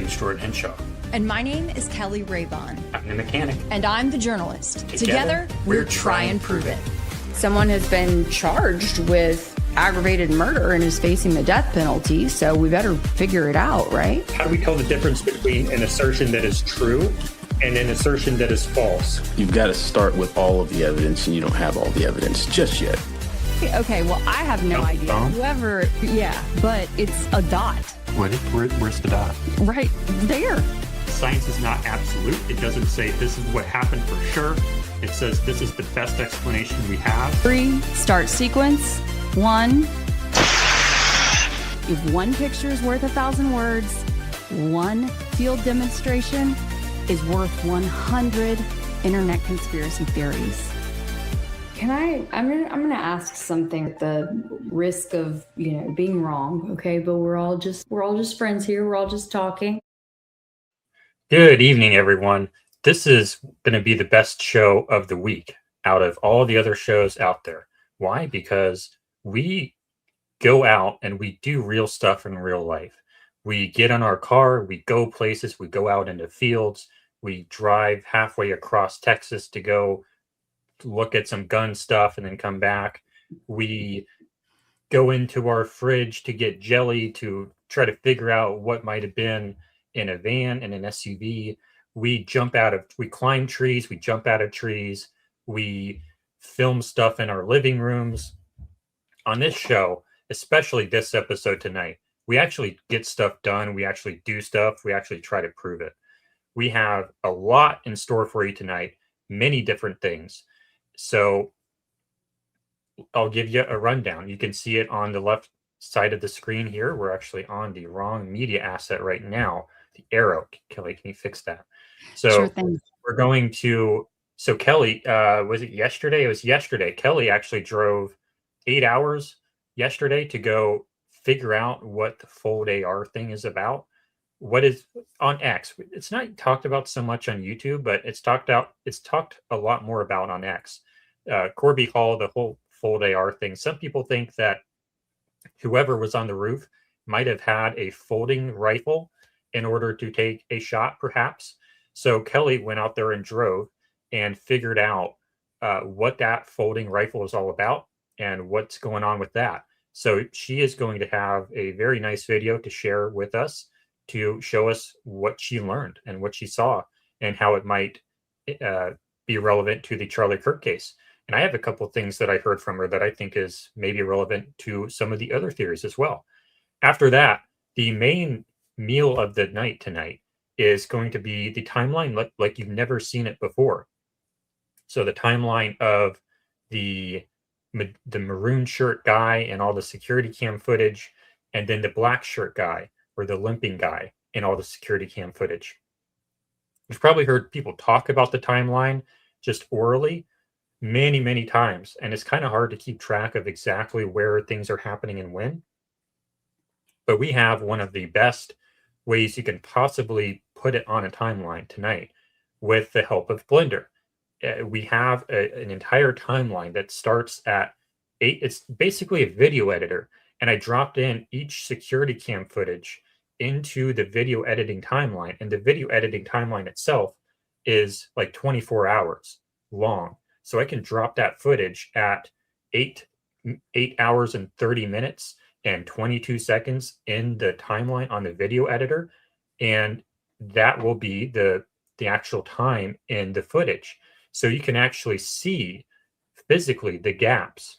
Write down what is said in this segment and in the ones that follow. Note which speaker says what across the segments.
Speaker 1: is Jordan Henshaw.
Speaker 2: And my name is Kelly Raybon.
Speaker 1: I'm the mechanic.
Speaker 2: And I'm the journalist. Together we're Try and Prove It.
Speaker 3: Someone has been charged with aggravated murder and is facing the death penalty, so we better figure it out, right?
Speaker 4: How do we tell the difference between an assertion that is true and an assertion that is false?
Speaker 5: You've got to start with all of the evidence, and you don't have all the evidence just yet.
Speaker 3: Okay, well, I have no idea. Whoever, but it's a dot.
Speaker 4: Where's the dot?
Speaker 3: Right there.
Speaker 4: Science is not absolute. It doesn't say this is what happened for sure. It says this is the best explanation we have.
Speaker 3: 3, start sequence. 1. If one picture is worth 1,000 words, one field demonstration is worth 100 internet conspiracy theories. I'm gonna ask something at the risk of, being wrong, okay? But we're all just friends here. We're all just talking.
Speaker 1: Good evening, everyone. This is going to be the best show of the week out of all the other shows out there. Why? Because we go out and we do real stuff in real life. We get in our car, we go places, we go out into fields, we drive halfway across Texas to go look at some gun stuff and then come back. We go into our fridge to get jelly to try to figure out what might have been in a van and an SUV. We climb trees, we jump out of trees, we film stuff in our living rooms. On this show, especially this episode tonight, we actually get stuff done. We actually do stuff. We actually try to prove it. We have a lot in store for you tonight, many different things. So I'll give you a rundown. You can see it on the left side of the screen here. We're actually on the wrong media asset right now. The arrow. Kelly, can you fix that? So
Speaker 3: sure thing.
Speaker 1: We're going to, so Kelly, was it yesterday? It was yesterday. Kelly actually drove 8 hours yesterday to go figure out what the fold AR thing is about. What is on X? It's not talked about so much on YouTube, but it's talked a lot more about on X. Corby Hall, the whole fold AR thing. Some people think that whoever was on the roof might have had a folding rifle in order to take a shot, perhaps. So Kelly went out there and drove and figured out what that folding rifle is all about and what's going on with that. So she is going to have a very nice video to share with us to show us what she learned and what she saw and how it might be relevant to the Charlie Kirk case. And I have a couple of things that I heard from her that I think is maybe relevant to some of the other theories as well. After that, the main meal of the night tonight is going to be the timeline like you've never seen it before. So the timeline of the maroon shirt guy and all the security cam footage, and then the black shirt guy or the limping guy and all the security cam footage. You've probably heard people talk about the timeline just orally many, many times, and it's kind of hard to keep track of exactly where things are happening and when. But we have one of the best ways you can possibly put it on a timeline tonight with the help of Blender. We have an entire timeline that starts at 8. It's basically a video editor, and I dropped in each security cam footage into the video editing timeline, and the video editing timeline itself is like 24 hours long. So I can drop that footage at 8 hours and 30 minutes and 22 seconds in the timeline on the video editor, and that will be the actual time in the footage. So you can actually see physically the gaps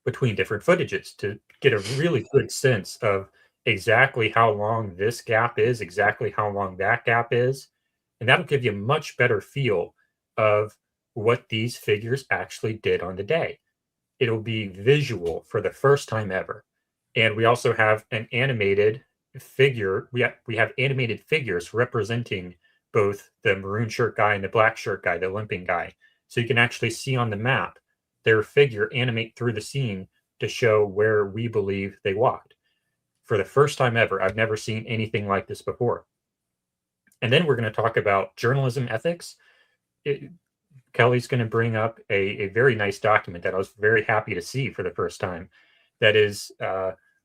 Speaker 1: between different footages to get a really good sense of exactly how long this gap is, exactly how long that gap is. And that'll give you a much better feel of what these figures actually did on the day. It'll be visual for the first time ever. And we also have an animated figure. We have animated figures representing both the maroon shirt guy and the black shirt guy, the limping guy. So you can actually see on the map their figure animate through the scene to show where we believe they walked. For the first time ever, I've never seen anything like this before. And then we're going to talk about journalism ethics. Kelly's going to bring up a very nice document that I was very happy to see for the first time. That is,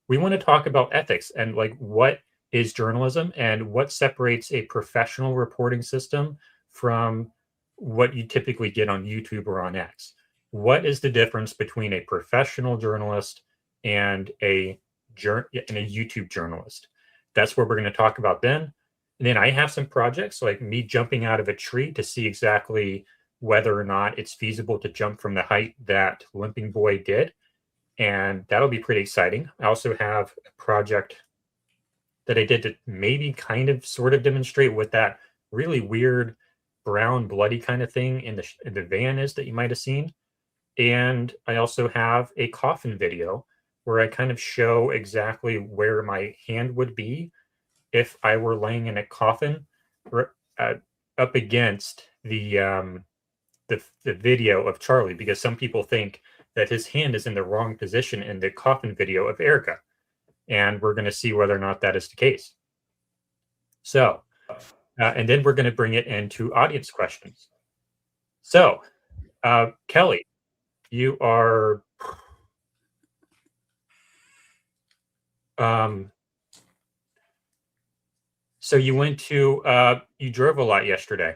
Speaker 1: we want to talk about ethics and like what is journalism and what separates a professional reporting system from what you typically get on YouTube or on X. What is the difference between a professional journalist and a YouTube journalist? That's what we're going to talk about then. And then I have some projects like me jumping out of a tree to see exactly whether or not it's feasible to jump from the height that Limping Boy did. And that'll be pretty exciting. I also have a project that I did to maybe kind of sort of demonstrate what that really weird brown bloody kind of thing in the van is that you might have seen. And I also have a coffin video where I kind of show exactly where my hand would be if I were laying in a coffin up against the video of Charlie, because some people think that his hand is in the wrong position in the coffin video of Erica. And we're going to see whether or not that is the case. So, and then we're going to bring it into audience questions. So, Kelly, you are so you went to you drove a lot yesterday.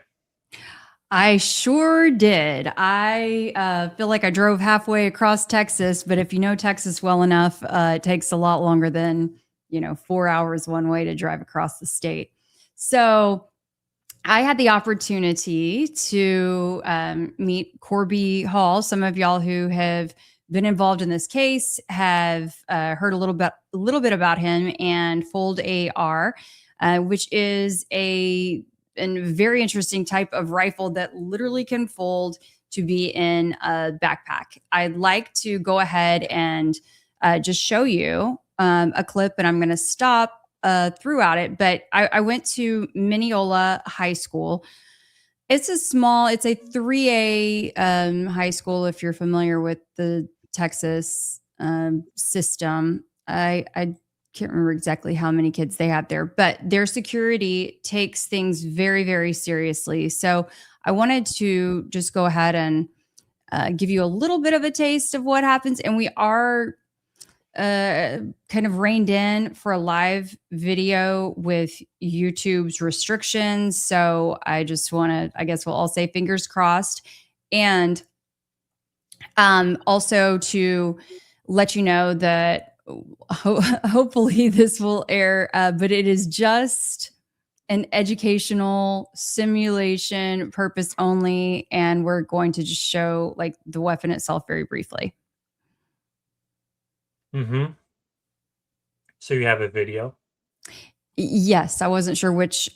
Speaker 3: I sure did. I feel like I drove halfway across Texas, but if you know Texas well enough, it takes a lot longer than, 4 hours one way to drive across the state. So I had the opportunity to meet Corby Hall. Some of y'all who have been involved in this case have heard a little bit about him and Fold AR, which is a very interesting type of rifle that literally can fold to be in a backpack. I'd like to go ahead and just show you a clip, and I'm going to stop throughout it. But I went to Mineola High School. It's a 3A high school, if you're familiar with the Texas system. I can't remember exactly how many kids they have there, but their security takes things very, very seriously. So I wanted to just go ahead and give you a little bit of a taste of what happens. And we are kind of reined in for a live video with YouTube's restrictions. So I just want to, I guess we'll all say fingers crossed. And also to let you know that hopefully this will air, but it is just an educational simulation purpose only. And we're going to just show like the weapon itself very briefly.
Speaker 1: Mm-hmm. So you have a video?
Speaker 3: Yes. I wasn't sure which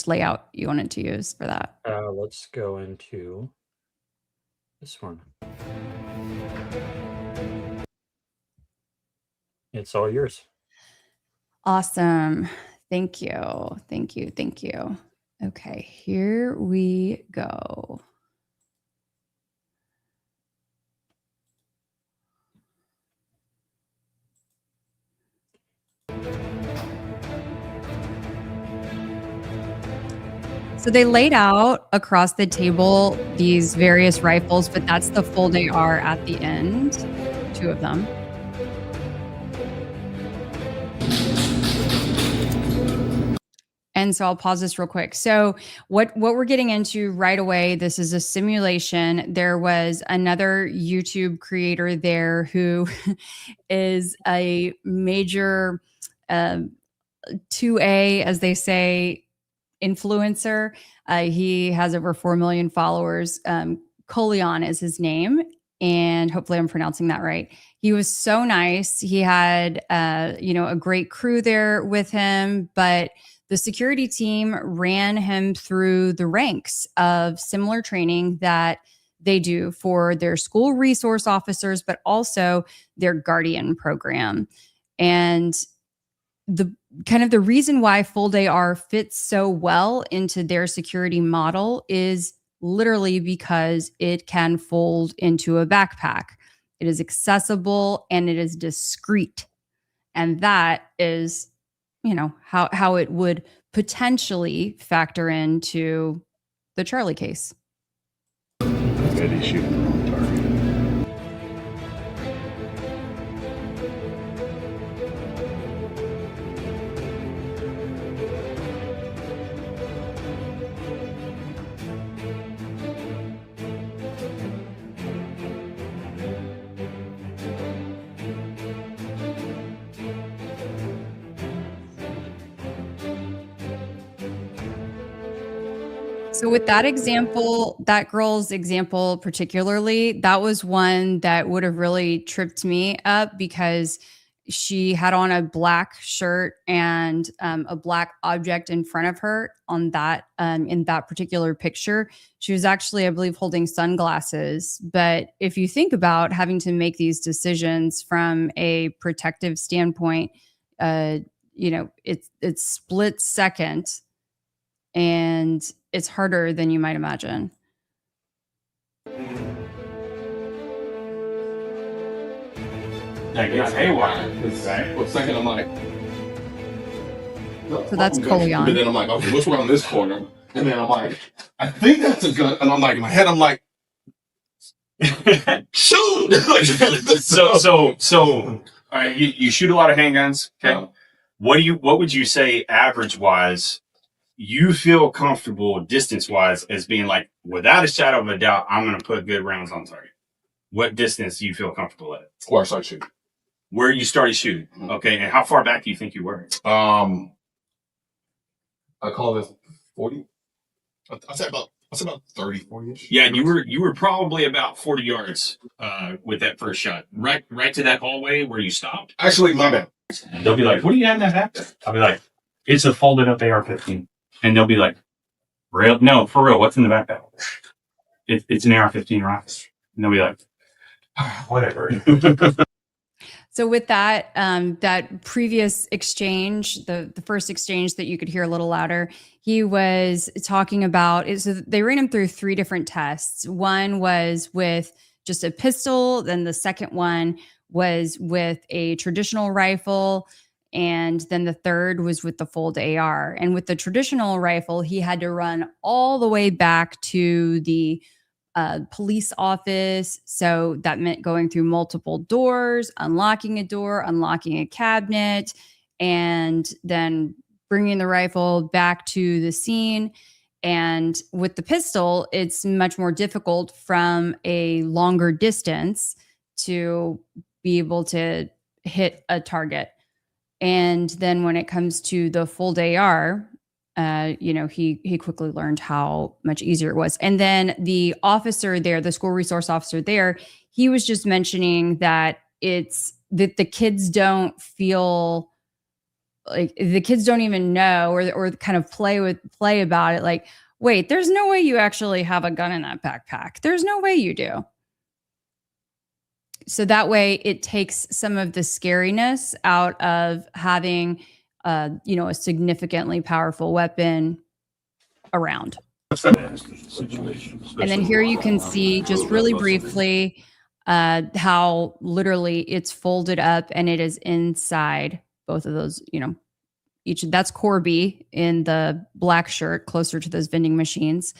Speaker 3: layout you wanted to use for that.
Speaker 1: Let's go into this one. It's all yours.
Speaker 3: Awesome. Thank you. Thank you. Thank you. Okay, here we go. So they laid out across the table these various rifles, but that's the Fold AR at the end, 2 of them. And so I'll pause this real quick. So what we're getting into right away, this is a simulation. There was another YouTube creator there who is a major 2A, as they say, influencer. He has over 4 million followers. Colion is his name. And hopefully I'm pronouncing that right. He was so nice. He had, a great crew there with him, but the security team ran him through the ranks of similar training that they do for their school resource officers, but also their Guardian program. And the reason why Fold AR fits so well into their security model is literally because it can fold into a backpack. It is accessible and it is discreet. And that is, how it would potentially factor into the Charlie case.
Speaker 5: Maybe shooting the wrong target.
Speaker 3: So with that example, that girl's example particularly, that was one that would have really tripped me up because she had on a black shirt and a black object in front of her on that in that particular picture. She was actually, I believe, holding sunglasses. But if you think about having to make these decisions from a protective standpoint, it's split second, and it's harder than you might imagine.
Speaker 6: It's haywire. For a second, I'm like,
Speaker 3: So that's Coleon.
Speaker 6: But then I'm like, okay, what's around this corner? And then I'm like, I think that's a gun. And I'm like, in my head, I'm like, shoot!
Speaker 7: So, all right, you shoot a lot of handguns. Okay. What would you say average wise you feel comfortable distance wise as being like, without a shadow of a doubt, I'm going to put good rounds on target? What distance do you feel comfortable at?
Speaker 6: Where I started shooting.
Speaker 7: Where you started shooting. Okay. And how far back do you think you were?
Speaker 6: I call this 40. I'd say about 30, 40-ish.
Speaker 7: Yeah, you were probably about 40 yards with that first shot. Right to that hallway where you stopped.
Speaker 6: Actually, my bad.
Speaker 7: And they'll be like, what do you have in that backpack? I'll be like, it's a folded up AR-15. And they'll be like, real? No, for real, what's in the backpack? It's an AR-15 rifle. And they'll be like, whatever.
Speaker 3: So with that, that previous exchange, the first exchange that you could hear a little louder, he was talking about it. So they ran him through 3 different tests. One was with just a pistol. Then the second one was with a traditional rifle. And then the third was with the fold AR. And with the traditional rifle, he had to run all the way back to the police office. So that meant going through multiple doors, unlocking a door, unlocking a cabinet, and then bringing the rifle back to the scene. And with the pistol, it's much more difficult from a longer distance to be able to hit a target. And then when it comes to the fold AR, he quickly learned how much easier it was. And then the officer there, the school resource officer there, he was just mentioning that it's that the kids don't feel like the kids don't even know or kind of play about it. Like, wait, there's no way you actually have a gun in that backpack. There's no way you do. So that way it takes some of the scariness out of having a significantly powerful weapon around. And then here you can see just really briefly how literally it's folded up and it is inside both of those, each that's Corby in the black shirt closer to those vending machines.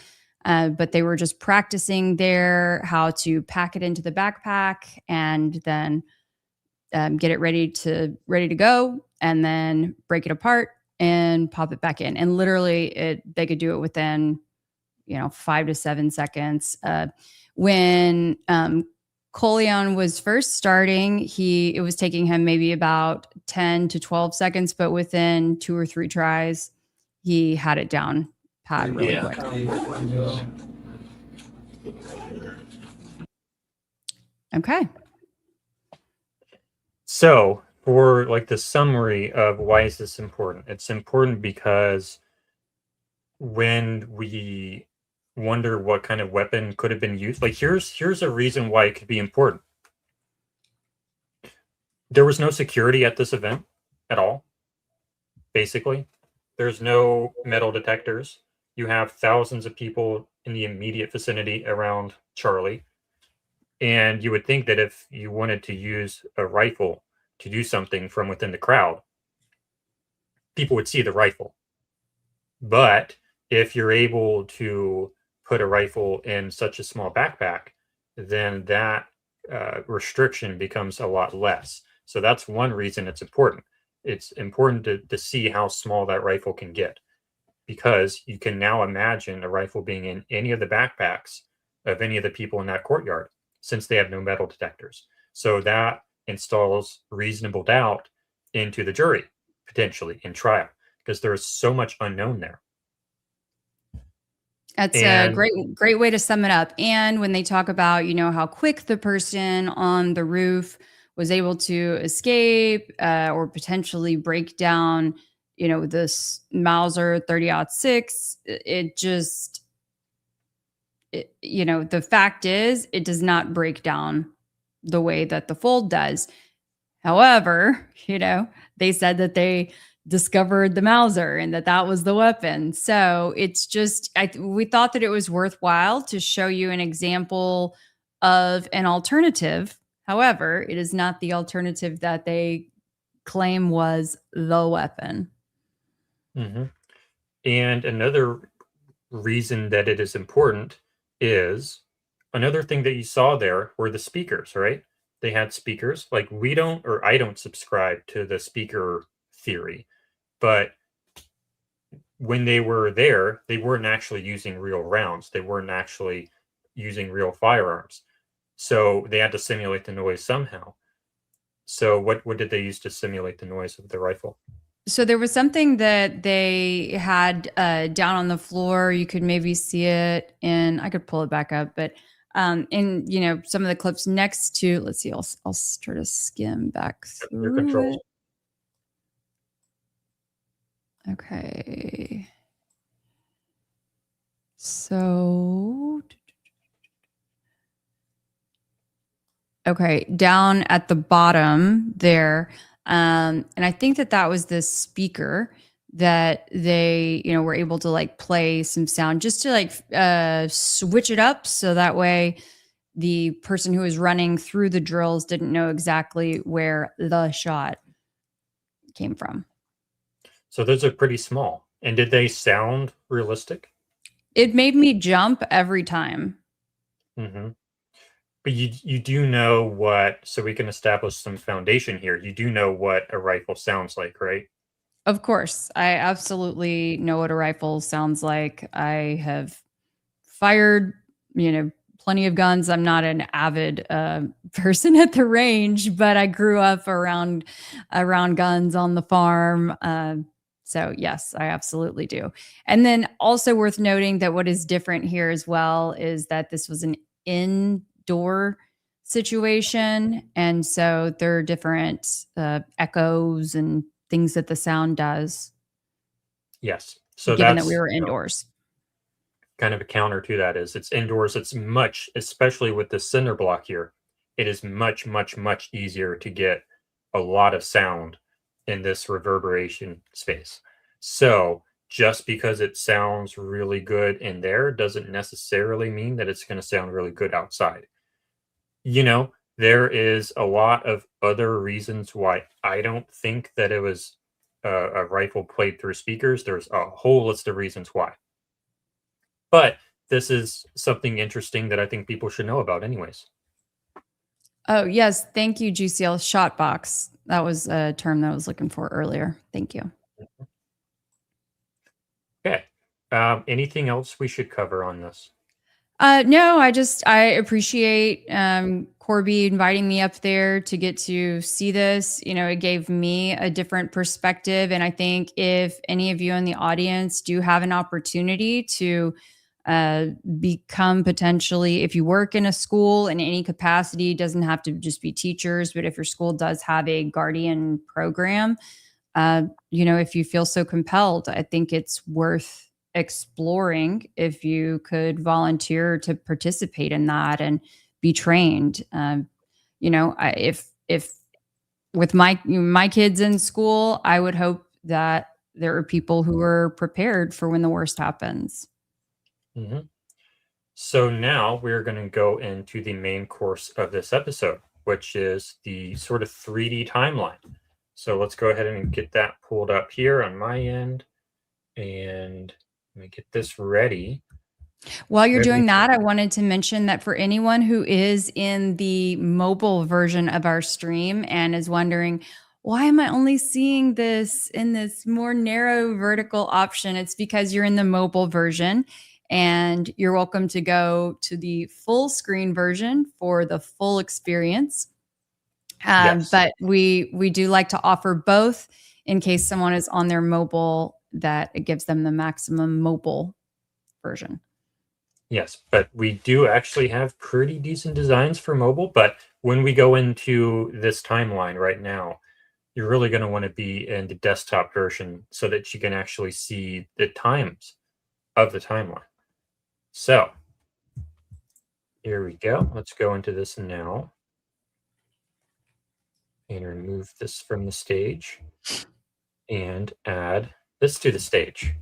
Speaker 3: But they were just practicing there how to pack it into the backpack and then get it ready to go, and then break it apart and pop it back in. And literally, they could do it within 5 to 7 seconds. When Coleon was first starting, it was taking him maybe about 10 to 12 seconds, but within 2 or 3 tries, he had it down pat really quick. Okay.
Speaker 1: So for like the summary of why is this important? It's important because when we wonder what kind of weapon could have been used, like here's a reason why it could be important. There was no security at this event at all. Basically, there's no metal detectors. You have thousands of people in the immediate vicinity around Charlie. And you would think that if you wanted to use a rifle to do something from within the crowd, people would see the rifle. But if you're able to put a rifle in such a small backpack, then that restriction becomes a lot less. So that's one reason it's important. It's important to see how small that rifle can get, because you can now imagine a rifle being in any of the backpacks of any of the people in that courtyard, since they have no metal detectors. So that installs reasonable doubt into the jury, potentially in trial, because there is so much unknown there.
Speaker 3: That's a
Speaker 1: And
Speaker 3: great way to sum it up. And when they talk about, how quick the person on the roof was able to escape or potentially break down, this Mauser 30-06, it just, the fact is, it does not break down the way that the fold does. However, they said that they discovered the Mauser and that was the weapon. So it's just, we thought that it was worthwhile to show you an example of an alternative. However, it is not the alternative that they claim was the weapon.
Speaker 1: mhm. And another reason that it is important is another thing that you saw there were the speakers, right? They had speakers. Like I don't subscribe to the speaker theory, but when they were there, they weren't actually using real rounds. They weren't actually using real firearms. So they had to simulate the noise somehow. So what did they use to simulate the noise of the rifle?
Speaker 3: So there was something that they had down on the floor. You could maybe see it, and I could pull it back up, but in some of the clips next to, let's see, I'll try to skim back
Speaker 1: Their
Speaker 3: through
Speaker 1: controls.
Speaker 3: it. Okay. So, okay, down at the bottom there. And I think that was the speaker that they, were able to like play some sound just to like switch it up. So that way the person who was running through the drills didn't know exactly where the shot came from.
Speaker 1: So those are pretty small. And did they sound realistic?
Speaker 3: It made me jump every time.
Speaker 1: Mm-hmm. But you do know what, so we can establish some foundation here. You do know what a rifle sounds like, right?
Speaker 3: Of course, I absolutely know what a rifle sounds like. I have fired, plenty of guns. I'm not an avid person at the range, but I grew up around guns on the farm. So yes, I absolutely do. And then also worth noting that what is different here as well is that this was an indoor situation, and so there are different echoes and things that the sound does.
Speaker 1: Yes. So
Speaker 3: Given that
Speaker 1: that's
Speaker 3: we were indoors.
Speaker 1: kind of a counter to that is it's indoors. It's much, especially with the cinder block here, it is much, much, much easier to get a lot of sound in this reverberation space. So just because it sounds really good in there doesn't necessarily mean that it's going to sound really good outside. There is a lot of other reasons why I don't think that it was a rifle played through speakers. There's a whole list of reasons why. But this is something interesting that I think people should know about anyways.
Speaker 3: Oh, yes. Thank you, GCL Shotbox. That was a term that I was looking for earlier. Thank you.
Speaker 1: Okay. Anything else we should cover on this?
Speaker 3: No, I appreciate Corby inviting me up there to get to see this. It gave me a different perspective. And I think if any of you in the audience do have an opportunity to become potentially, if you work in a school in any capacity, doesn't have to just be teachers, but if your school does have a guardian program, if you feel so compelled, I think it's worth exploring if you could volunteer to participate in that and be trained. If with my kids in school, I would hope that there are people who are prepared for when the worst happens.
Speaker 1: Mm-hmm. So now we're going to go into the main course of this episode, which is the sort of 3D timeline. So let's go ahead and get that pulled up here on my end. And let me get this ready.
Speaker 3: While you're doing that, I wanted to mention that for anyone who is in the mobile version of our stream and is wondering, why am I only seeing this in this more narrow vertical option? It's because you're in the mobile version, and you're welcome to go to the full screen version for the full experience.
Speaker 1: Yes.
Speaker 3: But we do like to offer both in case someone is on their mobile, that it gives them the maximum mobile version.
Speaker 1: Yes, but we do actually have pretty decent designs for mobile. But when we go into this timeline right now, you're really going to want to be in the desktop version so that you can actually see the times of the timeline. So here we go. Let's go into this now and remove this from the stage and add this to the stage.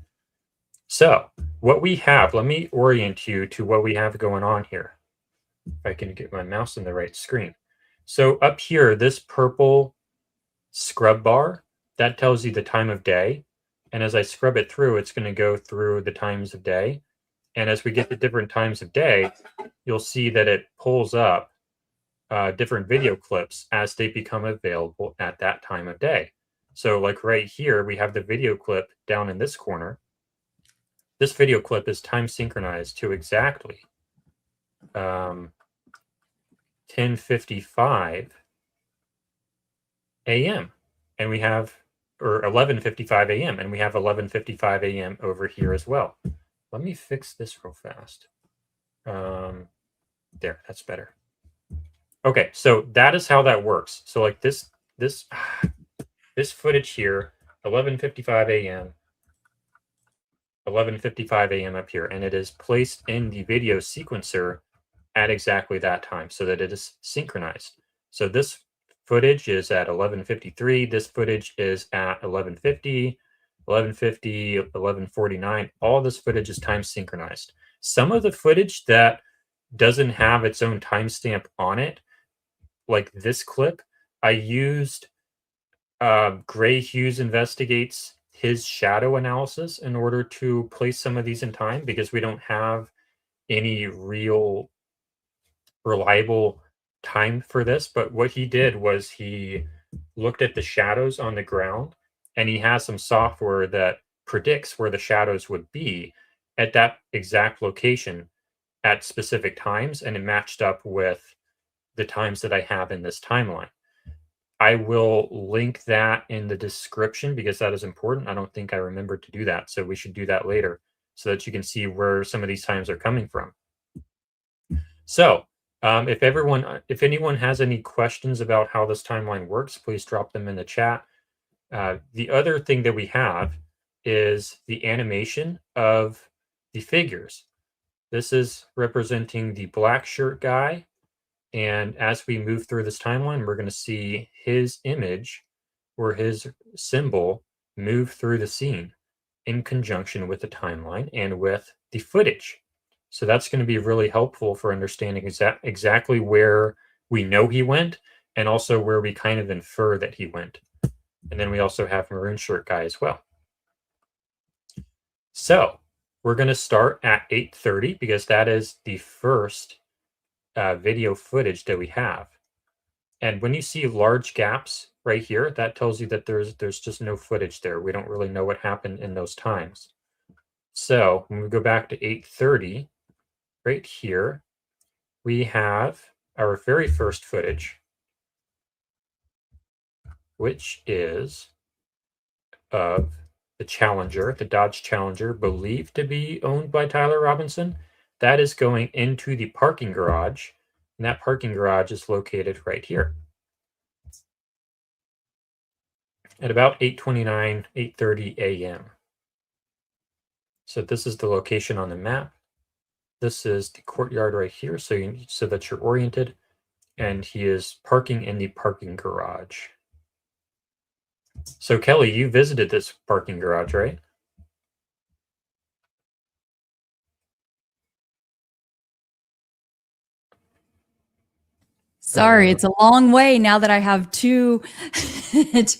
Speaker 1: So what we have, let me orient you to what we have going on here. If I can get my mouse in the right screen. So up here, this purple scrub bar, that tells you the time of day. And as I scrub it through, it's going to go through the times of day. And as we get to different times of day, you'll see that it pulls up different video clips as they become available at that time of day. So like right here, we have the video clip down in this corner. This video clip is time synchronized to exactly 10:55 a.m. and we have, or 11:55 a.m. and we have 11:55 a.m. over here as well. Let me fix this real fast. There, that's better. Okay, so that is how that works. So like this footage here, 11:55 a.m. 11:55 a.m. up here, and it is placed in the video sequencer at exactly that time so that it is synchronized. So this footage is at 11:53. This footage is at 11:50, 11:50, 11:49. All this footage is time synchronized. Some of the footage that doesn't have its own timestamp on it, like this clip, I used Gray Hughes Investigates his shadow analysis in order to place some of these in time because we don't have any real reliable time for this. But what he did was he looked at the shadows on the ground, and he has some software that predicts where the shadows would be at that exact location at specific times, and it matched up with the times that I have in this timeline. I will link that in the description because that is important. I don't think I remembered to do that, so we should do that later so that you can see where some of these times are coming from. So if anyone has any questions about how this timeline works, please drop them in the chat. The other thing that we have is the animation of the figures. This is representing the black shirt guy. And as we move through this timeline, we're going to see his image or his symbol move through the scene in conjunction with the timeline and with the footage. So that's going to be really helpful for understanding exactly where we know he went and also where we kind of infer that he went. And then we also have Maroon Shirt Guy as well. So we're going to start at 8:30 because that is the first video footage that we have. And when you see large gaps right here, that tells you that there's just no footage there. We don't really know what happened in those times. So when we go back to 8:30, right here, we have our very first footage, which is of the Challenger, the Dodge Challenger, believed to be owned by Tyler Robinson. That is going into the parking garage, and that parking garage is located right here. At about 8:29, 8:30 a.m. So this is the location on the map. This is the courtyard right here, so that you're oriented, and he is parking in the parking garage. So Kelly, you visited this parking garage, right?
Speaker 3: Sorry, it's a long way now that I have two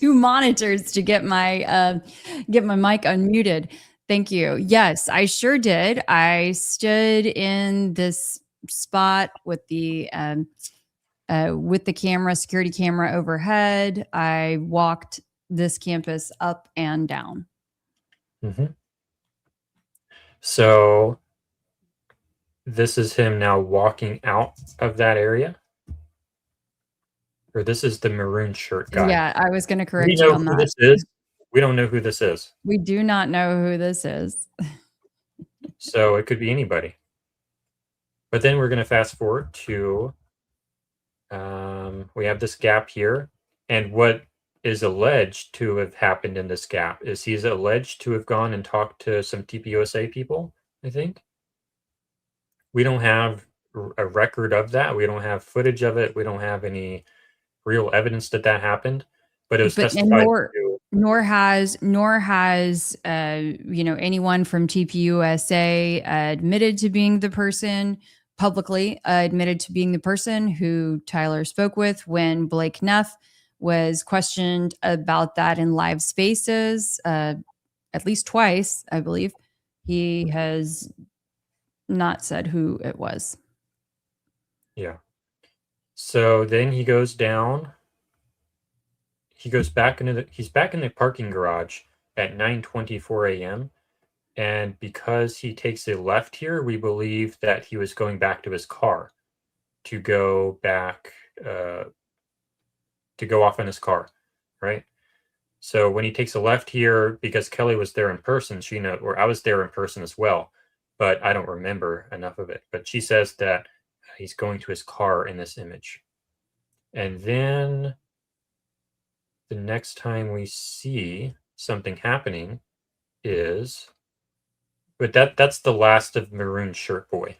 Speaker 3: monitors to get my mic unmuted. Thank you. Yes, I sure did. I stood in this spot with the camera, security camera overhead. I walked this campus up and down.
Speaker 1: Mm-hmm. So this is him now walking out of that area. Or this is the maroon shirt guy.
Speaker 3: Yeah, I was going to correct you on that.
Speaker 1: This is? We don't know who this is.
Speaker 3: We do not know who this is.
Speaker 1: So it could be anybody. But then we're going to fast forward to, we have this gap here. And what is alleged to have happened in this gap is he's alleged to have gone and talked to some TPUSA people, I think. We don't have a record of that. We don't have footage of it. We don't have any real evidence that that happened. But it was
Speaker 3: But and
Speaker 1: testified to.
Speaker 3: nor has anyone from TPUSA admitted to being the person publicly admitted to being the person who Tyler spoke with when Blake Neff was questioned about that in live spaces, at least twice, I believe. He has not said who it was.
Speaker 1: Yeah. So then he goes down. He goes back he's back in the parking garage at 9:24 a.m. And because he takes a left here, we believe that he was going back to his car to go back, to go off in his car, right? So when he takes a left here, because Kelly was there in person, or I was there in person as well, but I don't remember enough of it. But she says that he's going to his car in this image. And then the next time we see something happening is, but that's the last of Maroon Shirt Boy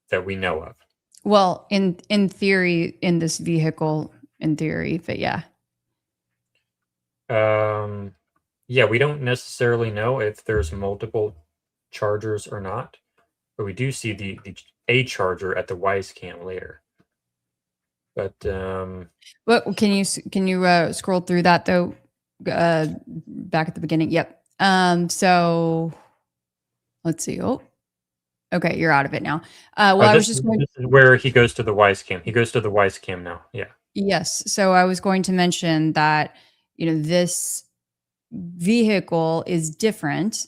Speaker 1: that we know of.
Speaker 3: Well, in theory, in this vehicle, in theory, but yeah.
Speaker 1: Yeah, we don't necessarily know if there's multiple chargers or not, but we do see the a charger at the Wise Cam later. But
Speaker 3: But can you scroll through that though? Back at the beginning. Yep. So let's see. Oh, okay, you're out of it now. Well, I was just going.
Speaker 1: This is where he goes to the Wise Cam. He goes to the Wise Cam now. Yeah.
Speaker 3: Yes. So I was going to mention that this vehicle is different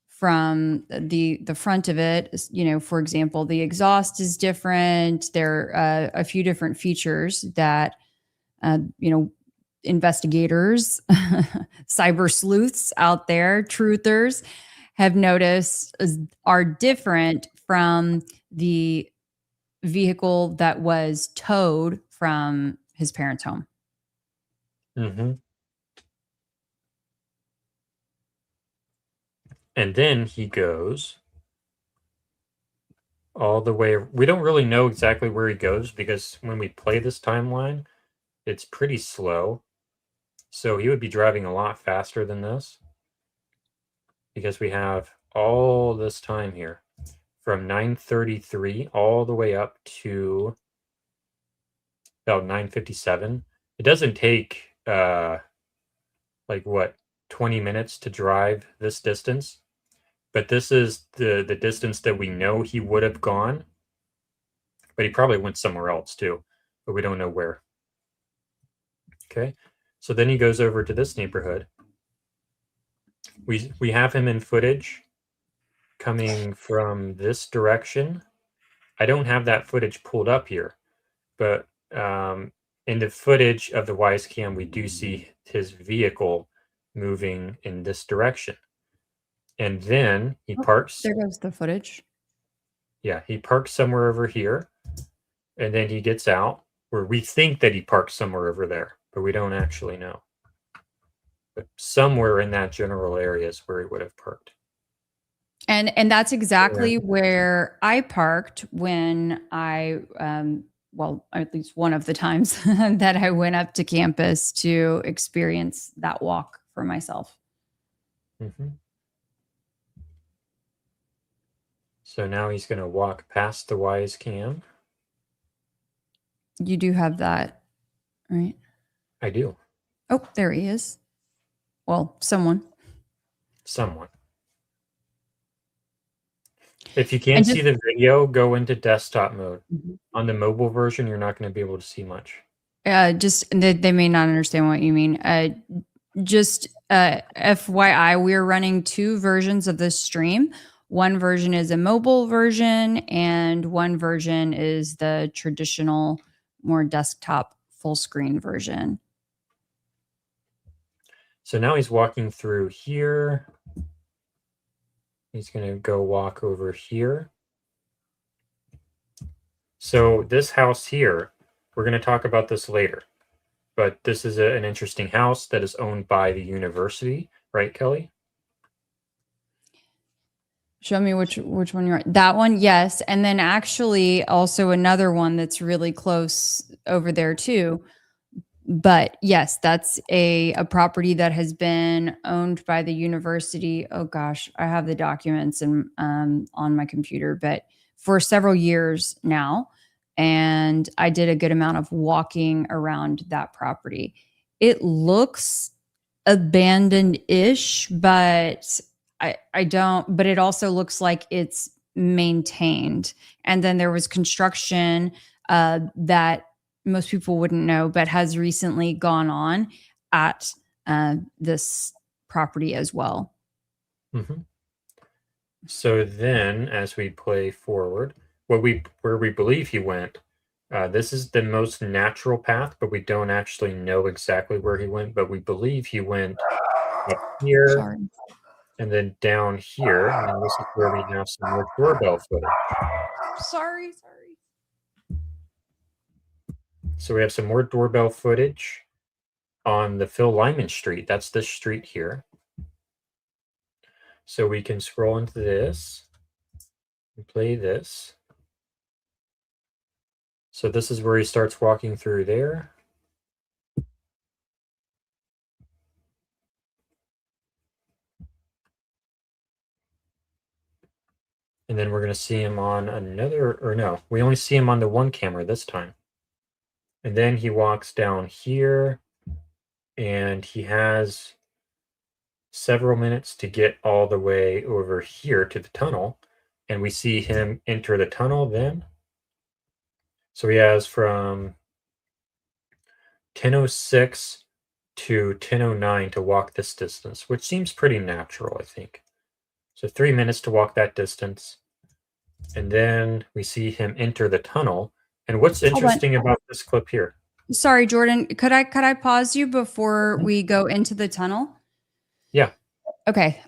Speaker 3: from the front of it. For example, the exhaust is different. There are a few different features that investigators, cyber sleuths out there, truthers have noticed are different from the vehicle that was towed from his parents' home.
Speaker 1: Mm-hmm. And then he goes all the way. We don't really know exactly where he goes because when we play this timeline, it's pretty slow. So he would be driving a lot faster than this because we have all this time here from 9:33 all the way up to about 9:57. It doesn't take 20 minutes to drive this distance, but this is the distance that we know he would have gone, but he probably went somewhere else too, but we don't know where. Okay, so then he goes over to this neighborhood. We have him in footage coming from this direction. I don't have that footage pulled up here, but in the footage of the Wise Cam, we do see his vehicle moving in this direction. And then he parks.
Speaker 3: There goes the footage.
Speaker 1: Yeah, he parks somewhere over here. And then he gets out, where we think that he parked somewhere over there, but we don't actually know. But somewhere in that general area is where he would have parked.
Speaker 3: And that's exactly where I parked when I, at least one of the times that I went up to campus to experience that walk for myself.
Speaker 1: Mm-hmm. So now he's going to walk past the Wise Cam.
Speaker 3: You do have that, right?
Speaker 1: I do.
Speaker 3: Oh, there he is. Well, someone.
Speaker 1: If you can't see the video, go into desktop mode. Mm-hmm. On the mobile version, you're not going to be able to see much.
Speaker 3: They may not understand what you mean. FYI, we're running two versions of this stream. One version is a mobile version, and one version is the traditional, more desktop full screen version.
Speaker 1: So now he's walking through here. He's going to go walk over here. So this house here, we're going to talk about this later, but this is an interesting house that is owned by the university, right, Kelly?
Speaker 3: Show me which one you're. That one, yes. And then actually also another one that's really close over there too. But yes, that's a property that has been owned by the university. Oh gosh, I have the documents and on my computer, but for several years now. And I did a good amount of walking around that property. It looks abandoned-ish, but I don't, but it also looks like it's maintained. And then there was construction that most people wouldn't know, but has recently gone on at this property as well.
Speaker 1: Mm-hmm. So then, as we play forward, where we believe he went, this is the most natural path, but we don't actually know exactly where he went. But we believe he went up here,
Speaker 3: Sorry.
Speaker 1: and then down here, and this is where we have some more doorbell footage.
Speaker 3: Sorry.
Speaker 1: So we have some more doorbell footage on the Phil Lyman Street. That's this street here. So we can scroll into this and play this. So this is where he starts walking through there. And then we're going to see him on another, or no, we only see him on the one camera this time. And then he walks down here and he has several minutes to get all the way over here to the tunnel. And we see him enter the tunnel then. So he has from 10:06 to 10:09 to walk this distance, which seems pretty natural, I think. So 3 minutes to walk that distance. And then we see him enter the tunnel. And what's interesting about this clip here?
Speaker 3: Sorry, Jordan, could I pause you before we go into the tunnel?
Speaker 1: Yeah.
Speaker 3: Okay.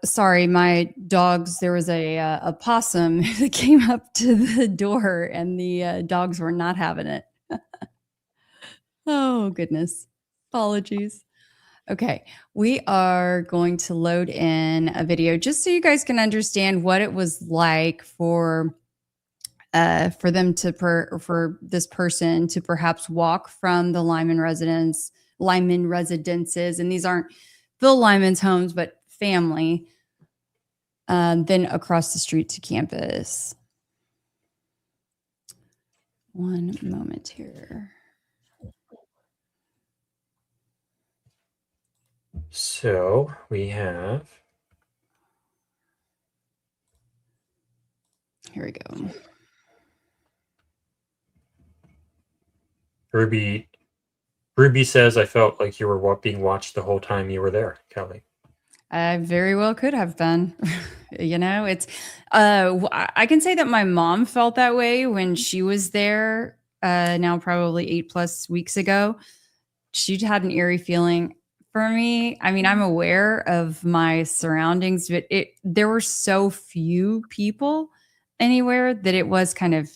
Speaker 3: Sorry, my dogs, there was a possum that came up to the door and the dogs were not having it. Oh, goodness. Apologies. Okay. We are going to load in a video just so you guys can understand what it was like for them to for this person to perhaps walk from the Lyman residences, and these aren't Phil Lyman's homes, but family, then across the street to campus. One moment here.
Speaker 1: So we have.
Speaker 3: Here we go.
Speaker 1: Ruby says, I felt like you were being watched the whole time you were there, Kelly.
Speaker 3: I very well could have been. You know, it's I can say that my mom felt that way when she was there now probably 8+ weeks ago. She had an eerie feeling for me. I mean, I'm aware of my surroundings, but there were so few people anywhere that it was kind of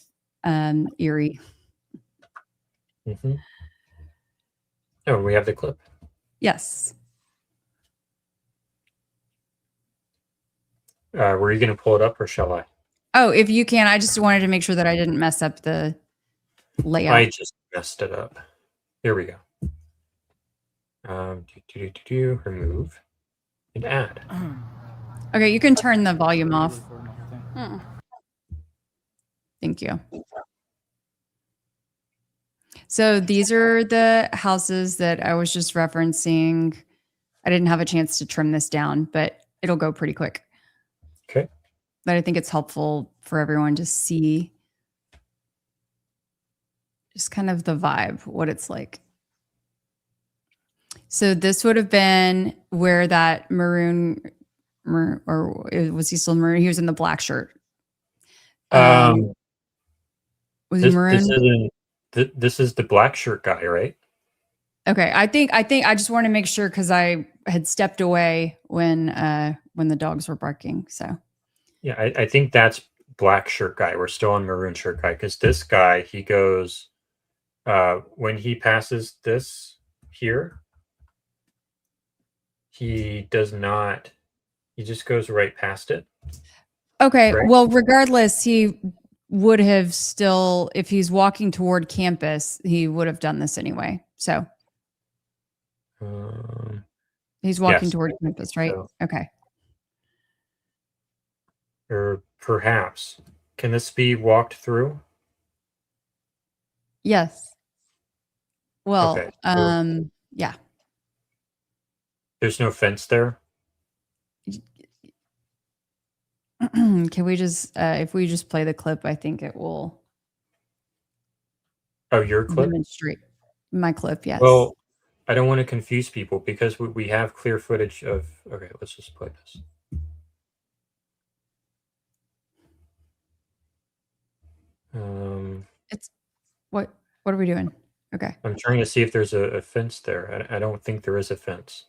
Speaker 3: eerie.
Speaker 1: Mm-hmm. Oh, we have the clip.
Speaker 3: Yes.
Speaker 1: Were you going to pull it up or shall I?
Speaker 3: Oh, if you can, I just wanted to make sure that I didn't mess up the layout.
Speaker 1: I just messed it up. Here we go. Remove and add.
Speaker 3: Okay, you can turn the volume off. Thank you. So these are the houses that I was just referencing. I didn't have a chance to trim this down, but it'll go pretty quick.
Speaker 1: Okay.
Speaker 3: But I think it's helpful for everyone to see just kind of the vibe, what it's like. So this would have been where that maroon, or was he still maroon? He was in the black shirt. Was he maroon?
Speaker 1: This is the black shirt guy, right?
Speaker 3: Okay, I think I just want to make sure because I had stepped away when the dogs were barking. So
Speaker 1: yeah, I think that's black shirt guy. We're still on maroon shirt guy because this guy, he goes, when he passes this here, he does not, he just goes right past it.
Speaker 3: Okay.
Speaker 1: Right.
Speaker 3: Well, regardless, he would have still, if he's walking toward campus, he would have done this anyway. So he's walking
Speaker 1: Yes,
Speaker 3: toward
Speaker 1: I think
Speaker 3: campus, right?
Speaker 1: so.
Speaker 3: Okay.
Speaker 1: Or perhaps, can this be walked through?
Speaker 3: Yes. Well,
Speaker 1: Okay. So
Speaker 3: yeah.
Speaker 1: there's no fence there.
Speaker 3: Can we just, if we just play the clip, I think it will
Speaker 1: Oh, your clip?
Speaker 3: demonstrate my clip. Yes.
Speaker 1: Well, I don't want to confuse people because we have clear footage of. Okay, let's just play this.
Speaker 3: It's what are we doing? Okay.
Speaker 1: I'm trying to see if there's a fence there. I don't think there is a fence.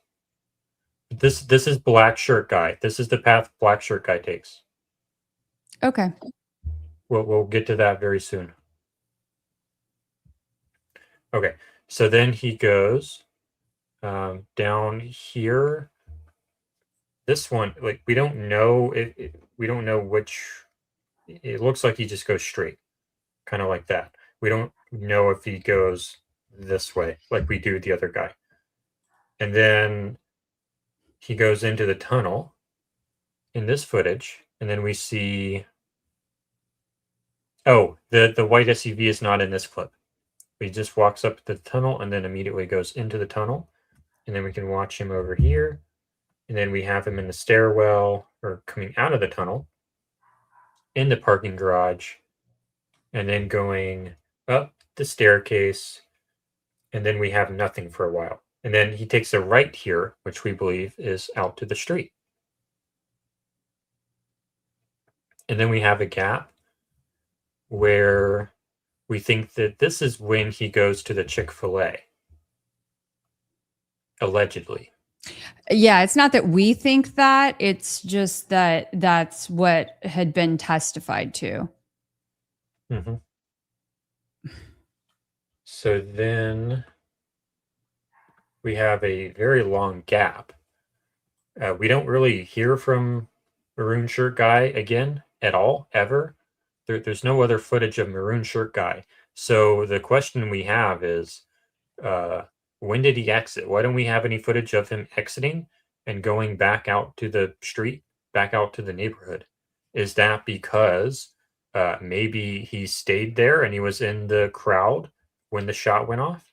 Speaker 1: This is black shirt guy. This is the path black shirt guy takes.
Speaker 3: Okay.
Speaker 1: We'll get to that very soon. Okay, so then he goes down here. This one, like we don't know we don't know which. It looks like he just goes straight, kind of like that. We don't know if he goes this way, like we do the other guy. And then he goes into the tunnel in this footage, and then we see. Oh, the white SUV is not in this clip. He just walks up the tunnel and then immediately goes into the tunnel, and then we can watch him over here, and then we have him in the stairwell or coming out of the tunnel in the parking garage, and then going up the staircase, and then we have nothing for a while. And then he takes a right here, which we believe is out to the street. And then we have a gap where we think that this is when he goes to the Chick-fil-A. Allegedly.
Speaker 3: Yeah, it's not that we think that, it's just that that's what had been testified to.
Speaker 1: Mm-hmm. So then we have a very long gap. We don't really hear from Maroon Shirt Guy again at all, ever. There's no other footage of Maroon Shirt Guy. So the question we have is, when did he exit? Why don't we have any footage of him exiting and going back out to the street, back out to the neighborhood? Is that because maybe he stayed there and he was in the crowd when the shot went off?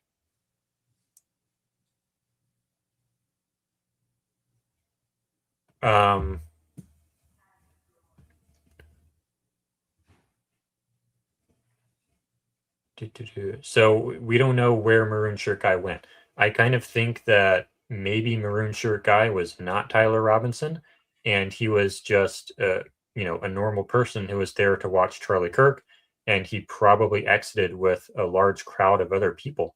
Speaker 1: So we don't know where Maroon Shirt Guy went. I kind of think that maybe Maroon Shirt Guy was not Tyler Robinson, and he was just a normal person who was there to watch Charlie Kirk, and he probably exited with a large crowd of other people,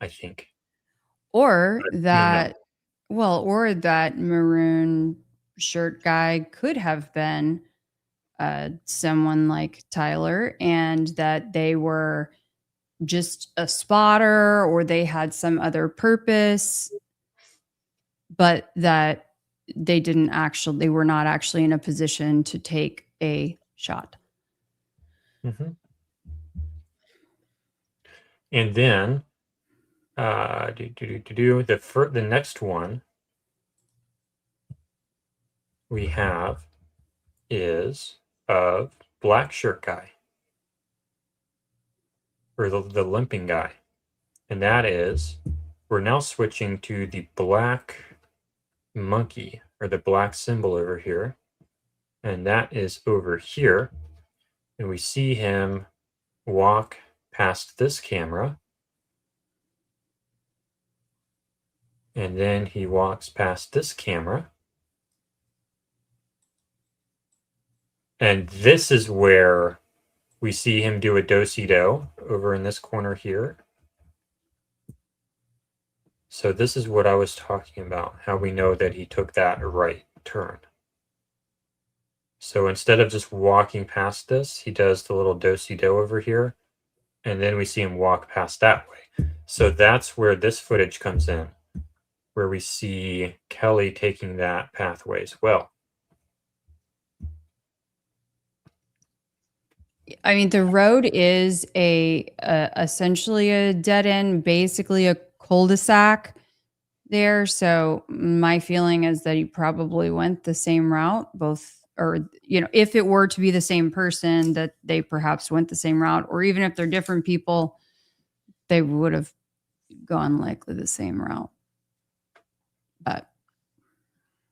Speaker 1: I think.
Speaker 3: Or that, or that Maroon Shirt Guy could have been someone like Tyler, and that they were just a spotter or they had some other purpose, but that they were not actually in a position to take a shot.
Speaker 1: Mm-hmm. And then the next one we have is of Black Shirt Guy, or the limping guy, and that is, we're now switching to the black monkey, or the black symbol over here, and that is over here, and we see him walk past this camera, and then he walks past this camera, and this is where we see him do a do-si-do over in this corner here. So this is what I was talking about, how we know that he took that right turn. So instead of just walking past this, he does the little do-si-do over here, and then we see him walk past that way. So that's where this footage comes in, where we see Kelly taking that pathway as well.
Speaker 3: I mean, the road is essentially a dead end, basically a cul-de-sac there. So my feeling is that he probably went the same route, both, or, you know, if it were to be the same person, that they perhaps went the same route, or even if they're different people, they would have gone likely the same route. But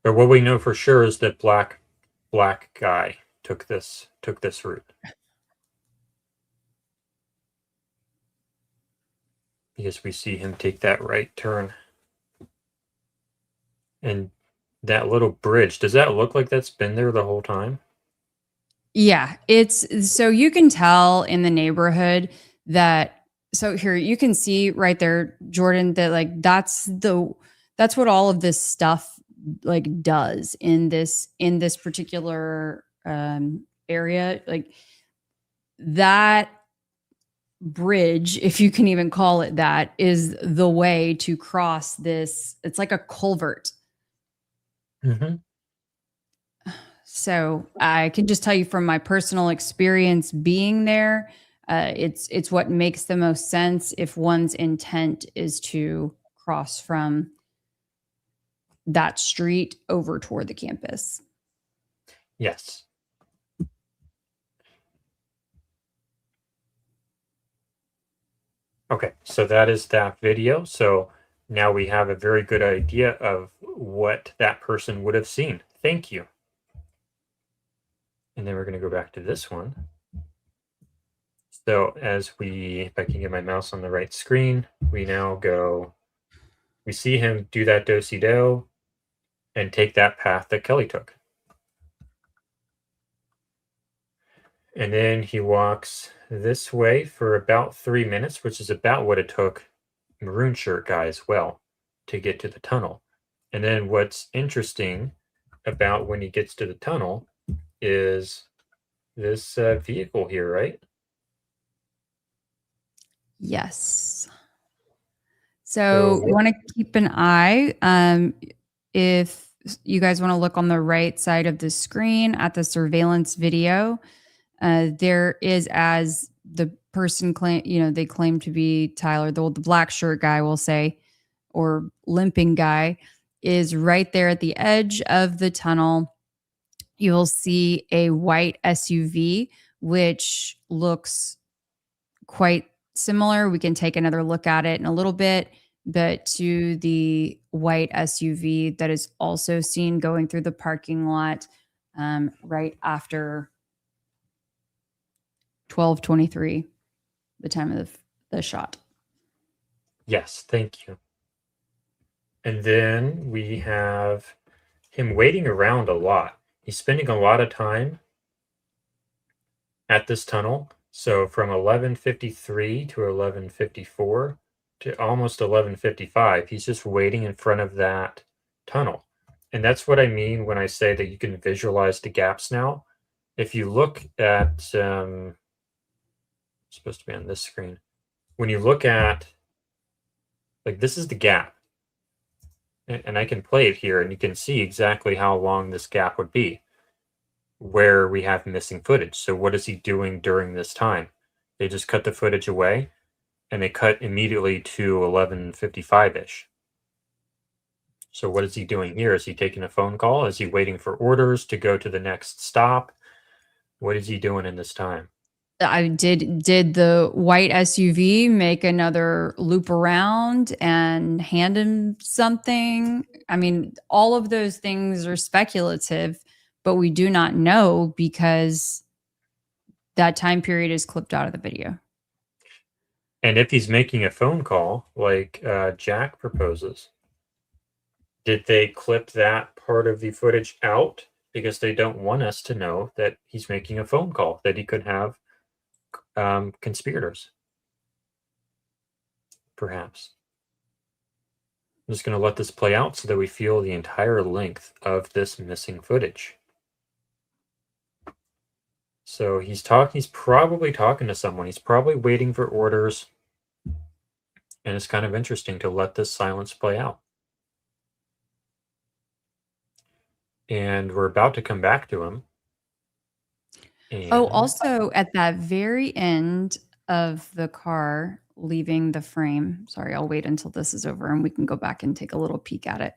Speaker 1: what we know for sure is that black guy took this route. Because we see him take that right turn. And that little bridge, does that look like that's been there the whole time?
Speaker 3: yeah, it's so you can tell in the neighborhood that, so here you can see right there, Jordan, that like that's what all of this stuff like does in this particular area. Like that bridge, if you can even call it that, is the way to cross this. It's like a culvert.
Speaker 1: Mm-hmm.
Speaker 3: So I can just tell you from my personal experience being there, it's what makes the most sense if one's intent is to cross from that street over toward the campus.
Speaker 1: Yes. Okay, so that is that video. So now we have a very good idea of what that person would have seen. Thank you. And then we're going to go back to this one. So if I can get my mouse on the right screen, we see him do that do-si-do and take that path that Kelly took. And then he walks this way for about 3 minutes, which is about what it took Maroon Shirt guy as well to get to the tunnel. And then what's interesting about when he gets to the tunnel is this vehicle here, right?
Speaker 3: Yes. So you want to keep an eye. If you guys want to look on the right side of the screen at the surveillance video, there is, as the person they claim to be Tyler, the black shirt guy, will say, or limping guy, is right there at the edge of the tunnel. You will see a white SUV, which looks quite similar. We can take another look at it in a little bit, but to the white SUV that is also seen going through the parking lot right after 12:23, the time of the shot.
Speaker 1: Yes, thank you. And then we have him waiting around a lot. He's spending a lot of time at this tunnel. So from 11:53 to 11:54 to almost 11:55, he's just waiting in front of that tunnel. And that's what I mean when I say that you can visualize the gaps now. If you look at, supposed to be on this screen. When you look at, like, this is the gap. And I can play it here and you can see exactly how long this gap would be where we have missing footage. So what is he doing during this time? They just cut the footage away and they cut immediately to 11:55-ish. So what is he doing here? Is he taking a phone call? Is he waiting for orders to go to the next stop? What is he doing in this time?
Speaker 3: Did the white SUV make another loop around and hand him something? I mean, all of those things are speculative, but we do not know because that time period is clipped out of the video.
Speaker 1: And if he's making a phone call, like Jack proposes, did they clip that part of the footage out because they don't want us to know that he's making a phone call, that he could have conspirators? Perhaps. I'm just going to let this play out so that we feel the entire length of this missing footage. So he's probably talking to someone. He's probably waiting for orders. And it's kind of interesting to let this silence play out. And we're about to come back to him.
Speaker 3: Oh,
Speaker 1: And
Speaker 3: also at that very end of the car leaving the frame. Sorry, I'll wait until this is over and we can go back and take a little peek at it.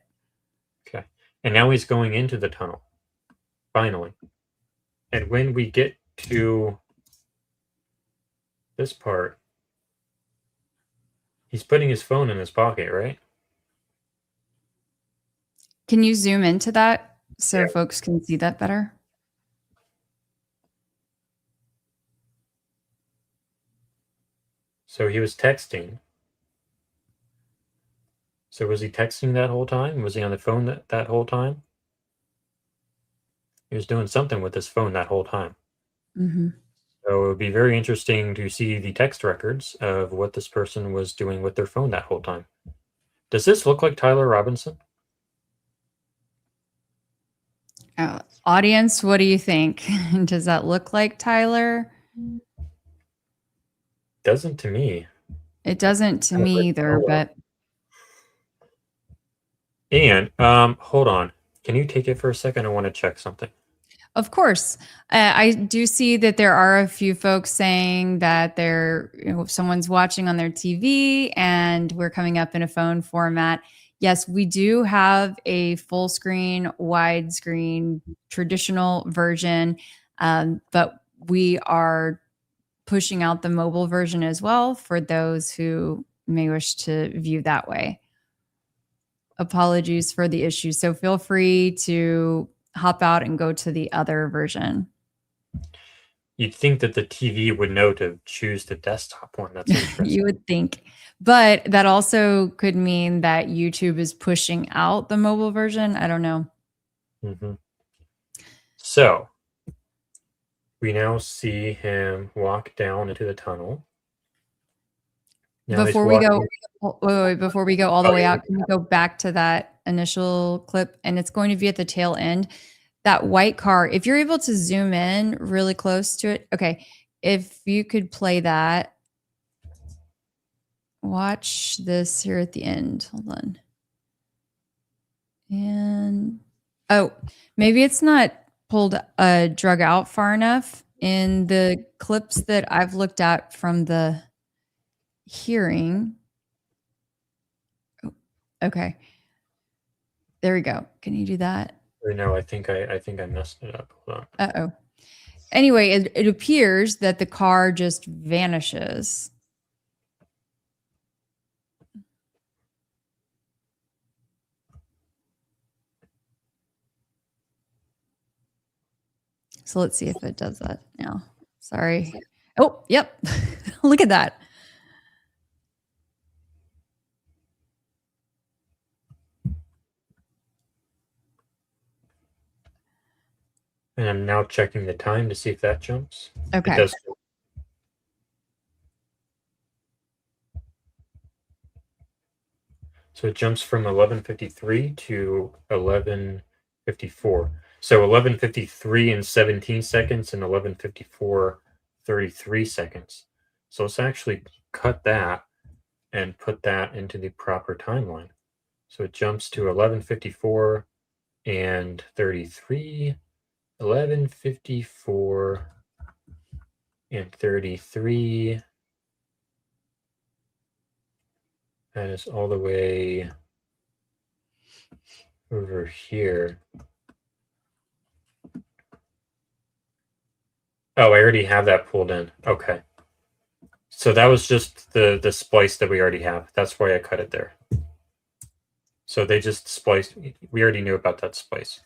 Speaker 1: okay. And now he's going into the tunnel. Finally. And when we get to this part, he's putting his phone in his pocket, right?
Speaker 3: Can you zoom into that so
Speaker 1: Yeah.
Speaker 3: folks can see that better?
Speaker 1: So he was texting. So was he texting that whole time? Was he on the phone that whole time? He was doing something with his phone that whole time.
Speaker 3: Mm-hmm.
Speaker 1: So it would be very interesting to see the text records of what this person was doing with their phone that whole time. Does this look like Tyler Robinson?
Speaker 3: Audience, what do you think? Does that look like Tyler?
Speaker 1: Doesn't to me.
Speaker 3: It doesn't to me either, but
Speaker 1: And hold on. Can you take it for a second? I want to check something.
Speaker 3: of course. I do see that there are a few folks saying that someone's watching on their TV and we're coming up in a phone format. Yes, we do have a full screen, widescreen, traditional version, but we are pushing out the mobile version as well for those who may wish to view that way. Apologies for the issue. So feel free to hop out and go to the other version.
Speaker 1: You'd think that the TV would know to choose the desktop one. That's interesting.
Speaker 3: You would think. But that also could mean that YouTube is pushing out the mobile version. I don't know.
Speaker 1: Mm-hmm. So we now see him walk down into the tunnel. Now
Speaker 3: Before we go, wait, before we go all the way out, can we go back to that initial clip? And it's going to be at the tail end. That white car, if you're able to zoom in really close to it. Okay. If you could play that. Watch this here at the end. Hold on. And maybe it's not drug out far enough in the clips that I've looked at from the hearing. Oh, okay. There we go. Can you do that?
Speaker 1: No, I think I messed it up. Hold on.
Speaker 3: Uh-oh. Anyway, it appears that the car just vanishes. So let's see if it does that now. Sorry. Oh, yep. Look at that.
Speaker 1: And I'm now checking the time to see if that jumps.
Speaker 3: Okay.
Speaker 1: It does. So it jumps from 11:53 to 11:54. So 11:53 in 17 seconds and 11:54 33 seconds. So let's actually cut that and put that into the proper timeline. So it jumps to 11:54 and 33, 11:54 and 33. That is all the way over here. Oh, I already have that pulled in. Okay. So that was just the splice that we already have. That's why I cut it there. So they just spliced. We already knew about that splice.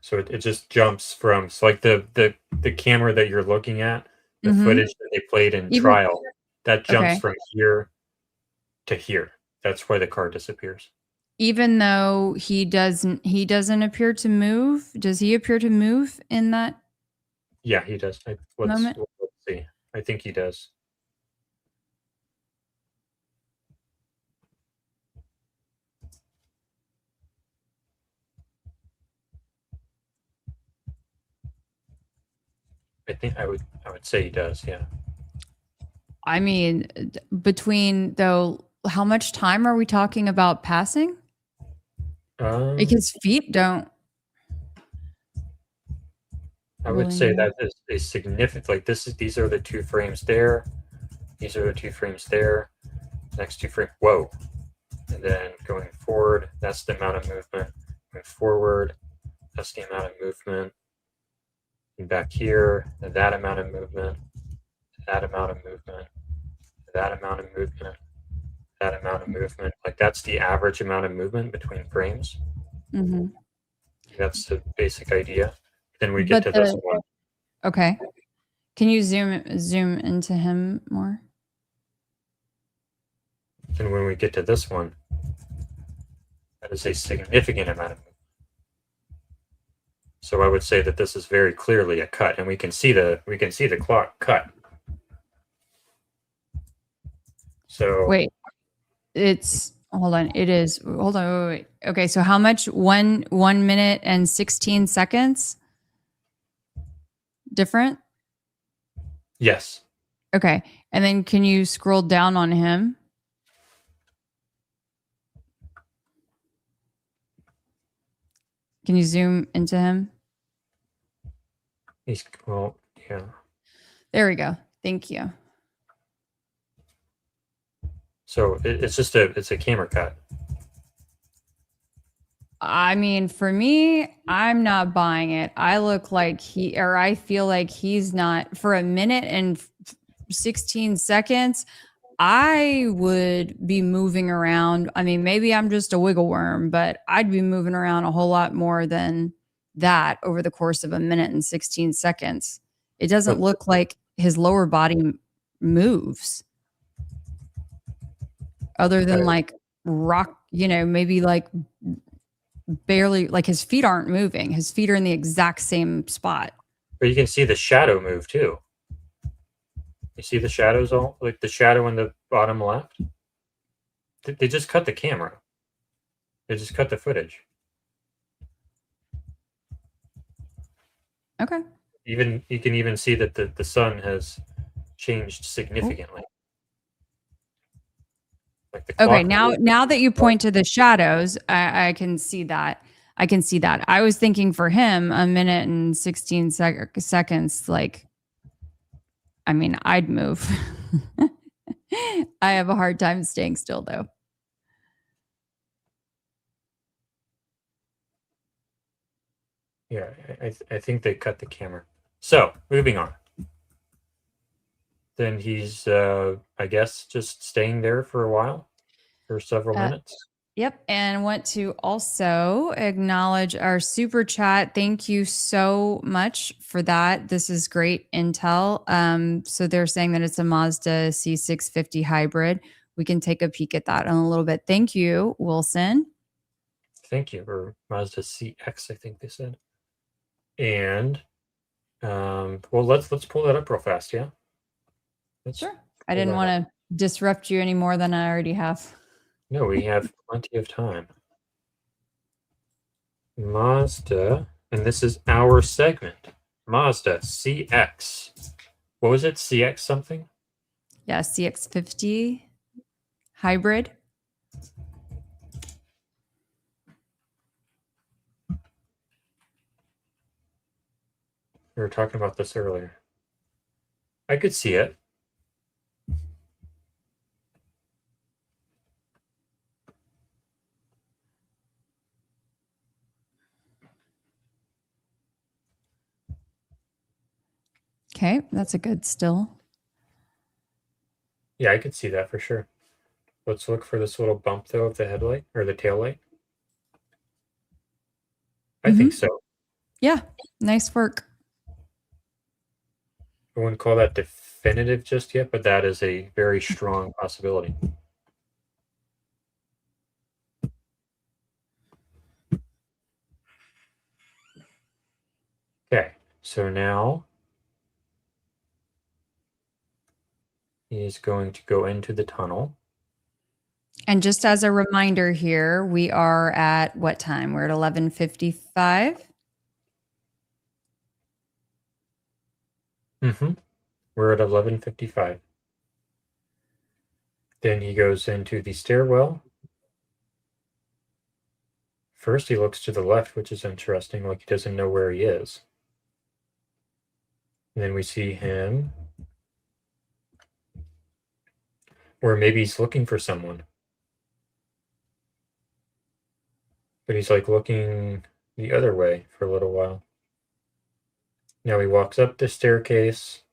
Speaker 1: So it just jumps from, so like the camera that you're looking at, the footage that they played in trial, that jumps from here to here. That's why the car disappears.
Speaker 3: Even though he doesn't appear to move. Does he appear to move in that?
Speaker 1: Yeah, he does. Let's see. I think he does. I think I would say he does. Yeah.
Speaker 3: I mean, between though, how much time are we talking about passing? Like his feet don't.
Speaker 1: I would
Speaker 3: Really
Speaker 1: say
Speaker 3: move.
Speaker 1: that is a significant. Like these are the 2 frames there. These are the 2 frames there. Next 2 frames. Whoa. And then going forward, that's the amount of movement. Going forward, that's the amount of movement. And back here, that amount of movement. That amount of movement. That amount of movement. That amount of movement. Like that's the average amount of movement between frames.
Speaker 3: Mm-hmm.
Speaker 1: That's the basic idea. Then we get to this one.
Speaker 3: Okay. Can you zoom into him more?
Speaker 1: And when we get to this one, that is a significant amount of movement. So I would say that this is very clearly a cut, and we can see the clock cut. So
Speaker 3: Wait, it's hold on. It is hold on. Wait. Okay, so how much? 1 minute and 16 seconds different?
Speaker 1: yes,
Speaker 3: Okay, and then can you scroll down on him? Can you zoom into him?
Speaker 1: he's well, yeah.
Speaker 3: There we go. Thank you.
Speaker 1: So it's a camera cut.
Speaker 3: I mean, for me, I'm not buying it. I feel like he's not for a minute and 16 seconds. I would be moving around. I mean, maybe I'm just a wiggle worm, but I'd be moving around a whole lot more than that over the course of a minute and 16 seconds. It doesn't look like his lower body moves other than like rock, maybe like barely, like his feet aren't moving. His feet are in the exact same spot.
Speaker 1: But you can see the shadow move too. You see the shadows all like the shadow in the bottom left? They just cut the camera. They just cut the footage.
Speaker 3: Okay.
Speaker 1: Even you can even see that the sun has changed significantly. Like the
Speaker 3: Okay,
Speaker 1: clock
Speaker 3: now that you point to the shadows, I can see that. I can see that. I was thinking for him, a minute and 16 seconds, like, I mean, I'd move. I have a hard time staying still, though.
Speaker 1: Yeah, I think they cut the camera. So moving on. Then he's, I guess, just staying there for a while, for several minutes.
Speaker 3: Yep. And want to also acknowledge our super chat. Thank you so much for that. This is great intel. So they're saying that it's a Mazda C650 hybrid. We can take a peek at that in a little bit. Thank you, Wilson.
Speaker 1: Thank you. Or Mazda CX, I think they said. And well, let's pull that up real fast, yeah?
Speaker 3: Sure. I didn't want to disrupt you any more than I already have.
Speaker 1: No, we have plenty of time. Mazda, and this is our segment. Mazda CX. What was it? CX something?
Speaker 3: Yeah, CX50 hybrid.
Speaker 1: We were talking about this earlier. I could see it.
Speaker 3: Okay, that's a good still.
Speaker 1: Yeah, I could see that for sure. Let's look for this little bump though of the headlight or the tail light. I think so.
Speaker 3: Yeah, nice work.
Speaker 1: I wouldn't call that definitive just yet, but that is a very strong possibility. Okay, so now he's going to go into the tunnel.
Speaker 3: And just as a reminder here, we are at what time? We're at 11:55.
Speaker 1: Mm-hmm. We're at 11:55. Then he goes into the stairwell. First, he looks to the left, which is interesting, like he doesn't know where he is. And then we see him, or maybe he's looking for someone. But he's like looking the other way for a little while. Now he walks up the staircase.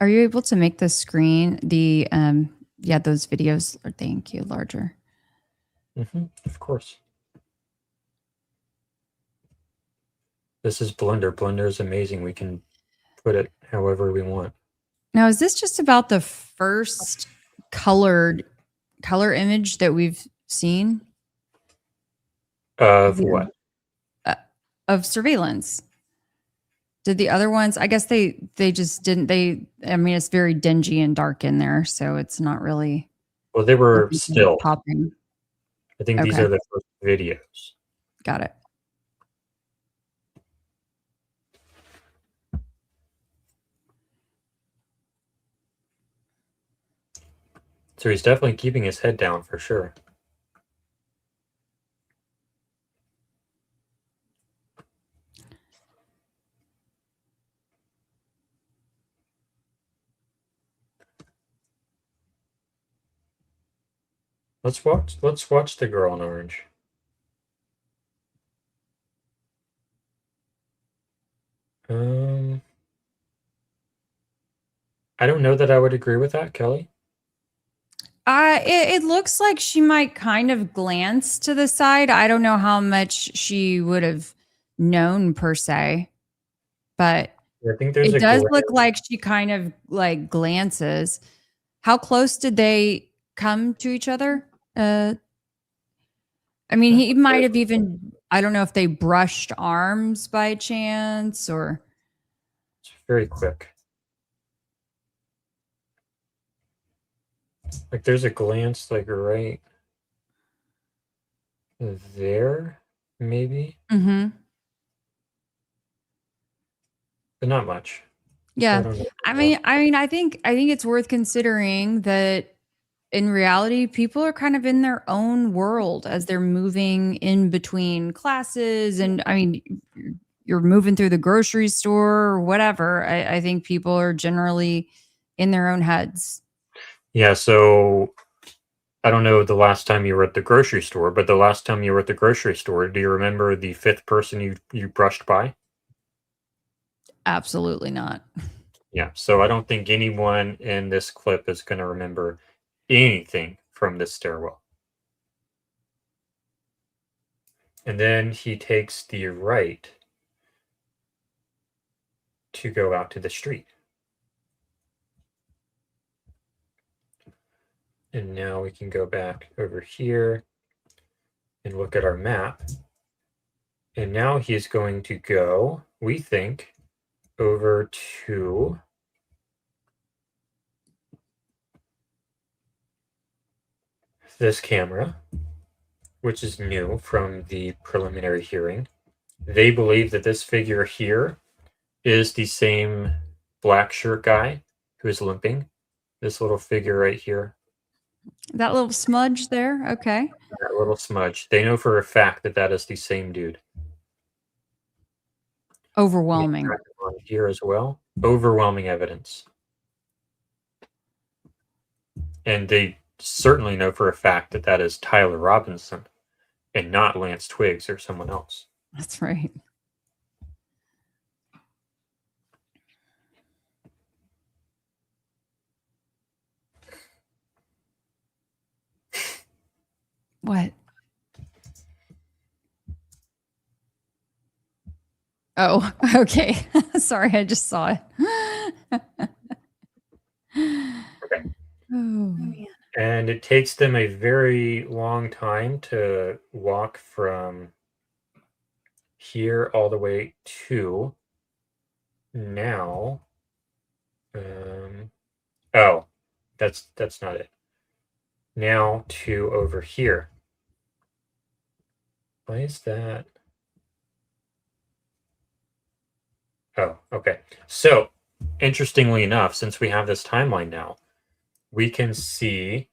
Speaker 3: Are you able to make the screen, those videos, thank you, larger?
Speaker 1: Of course. This is Blender. Blender is amazing. We can put it however we want.
Speaker 3: Now, is this just about the first color image that we've seen?
Speaker 1: Of what?
Speaker 3: Of surveillance. Did the other ones, I guess they just didn't, I mean, it's very dingy and dark in there, so it's not really.
Speaker 1: Well, they were still
Speaker 3: popping.
Speaker 1: I think these
Speaker 3: Okay.
Speaker 1: are the first videos.
Speaker 3: Got it.
Speaker 1: So he's definitely keeping his head down for sure. Let's watch the girl in orange. I don't know that I would agree with that, Kelly.
Speaker 3: It looks like she might kind of glance to the side. I don't know how much she would have known per se, but
Speaker 1: I think there's
Speaker 3: it does look like she kind of like glances. How close did they come to each other? I mean, he might have even, I don't know if they brushed arms by chance or.
Speaker 1: It's very quick. Like there's a glance like right there, maybe.
Speaker 3: Mm-hmm.
Speaker 1: But not much.
Speaker 3: Yeah. I mean, I think it's worth considering that in reality, people are kind of in their own world as they're moving in between classes. And I mean, you're moving through the grocery store or whatever. I think people are generally in their own heads.
Speaker 1: Yeah, so I don't know the last time you were at the grocery store, but the last time you were at the grocery store, do you remember the fifth person you brushed by?
Speaker 3: Absolutely not.
Speaker 1: Yeah, so I don't think anyone in this clip is going to remember anything from this stairwell. And then he takes the right to go out to the street. And now we can go back over here and look at our map. And now he's going to go, we think, over to this camera, which is new from the preliminary hearing. They believe that this figure here is the same black shirt guy who is limping. This little figure right here.
Speaker 3: That little smudge there. Okay.
Speaker 1: That little smudge. They know for a fact that that is the same dude.
Speaker 3: Overwhelming.
Speaker 1: On here as well. Overwhelming evidence. And they certainly know for a fact that that is Tyler Robinson and not Lance Twiggs or someone else.
Speaker 3: That's right. What? Oh, okay. Sorry, I just saw it.
Speaker 1: Okay.
Speaker 3: Oh, man.
Speaker 1: And it takes them a very long time to walk from here all the way to now. That's not it. Now to over here. Why is that? Oh, okay. So, interestingly enough, since we have this timeline now, we can see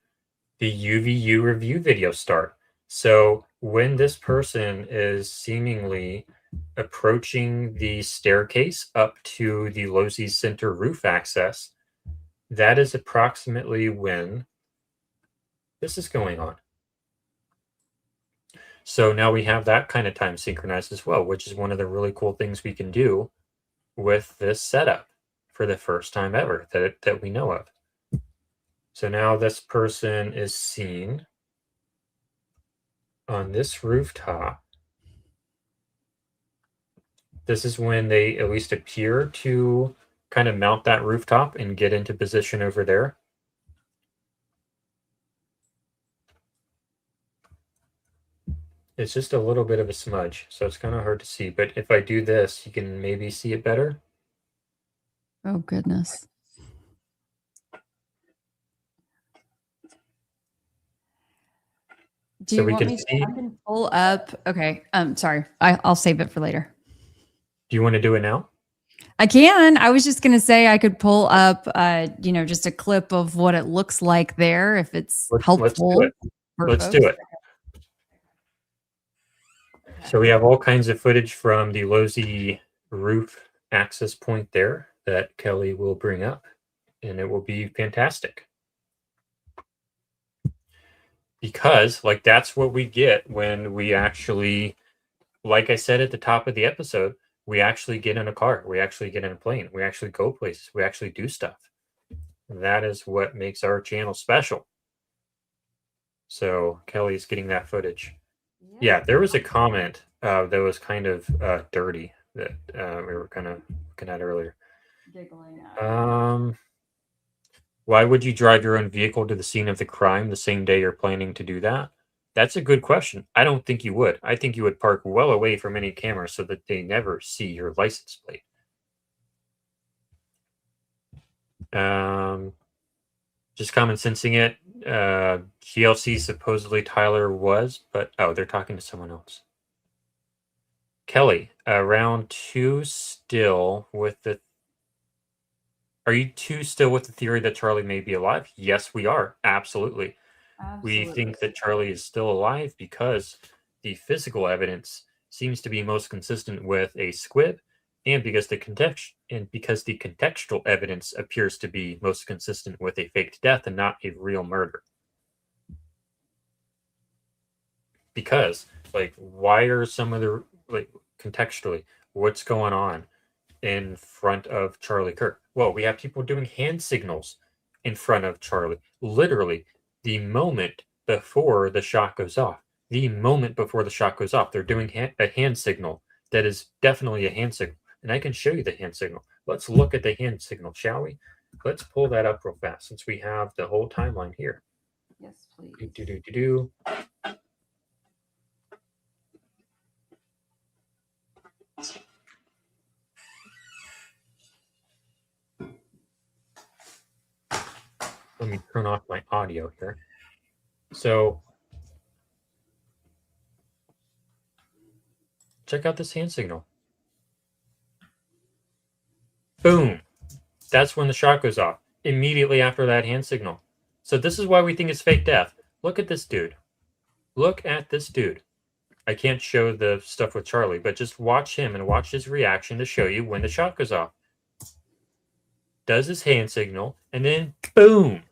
Speaker 1: the UVU review video start. So, when this person is seemingly approaching the staircase up to the Lozy Center roof access, that is approximately when this is going on. So now we have that kind of time synchronized as well, which is one of the really cool things we can do with this setup for the first time ever that we know of. So now this person is seen on this rooftop. This is when they at least appear to kind of mount that rooftop and get into position over there. It's just a little bit of a smudge, so it's kind of hard to see. But if I do this, you can maybe see it better.
Speaker 3: Oh, goodness. Do
Speaker 1: So
Speaker 3: you
Speaker 1: we
Speaker 3: want
Speaker 1: can
Speaker 3: me to
Speaker 1: see-
Speaker 3: I can pull up? Okay. Sorry. I'll save it for later.
Speaker 1: Do you want to do it now?
Speaker 3: I can. I was just going to say I could pull up, just a clip of what it looks like there if it's helpful.
Speaker 1: Let's do it.
Speaker 3: for
Speaker 1: Let's
Speaker 3: folks.
Speaker 1: do it. So we have all kinds of footage from the Lozy roof access point there that Kelly will bring up, and it will be fantastic. Because, like, that's what we get when we actually, like I said at the top of the episode, we actually get in a car, we actually get in a plane, we actually go places, we actually do stuff. That is what makes our channel special. So Kelly's getting that footage. Yeah, there was a comment that was kind of dirty that we were kind of looking at earlier. Why would you drive your own vehicle to the scene of the crime the same day you're planning to do that? That's a good question. I don't think you would. I think you would park well away from any camera so that they never see your license plate. Just common sensing it. GLC supposedly Tyler was, but they're talking to someone else. Kelly, round 2 still with the. Are you 2 still with the theory that Charlie may be alive? Yes, we are. Absolutely. We think that Charlie is still alive because the physical evidence seems to be most consistent with a squib, and because the contextual evidence appears to be most consistent with a faked death and not a real murder. Because, like, why are some of the, like, contextually, what's going on in front of Charlie Kirk? Well, we have people doing hand signals in front of Charlie. Literally, the moment before the shot goes off. The moment before the shot goes off, they're doing a hand signal that is definitely a hand signal. And I can show you the hand signal. Let's look at the hand signal, shall we? Let's pull that up real fast since we have the whole timeline here.
Speaker 3: Yes, please.
Speaker 1: Let me turn off my audio here. So, check out this hand signal. Boom. That's when the shot goes off. Immediately after that hand signal. So this is why we think it's fake death. Look at this dude. Look at this dude. I can't show the stuff with Charlie, but just watch him and watch his reaction to show you when the shot goes off. Does his hand signal, and then boom.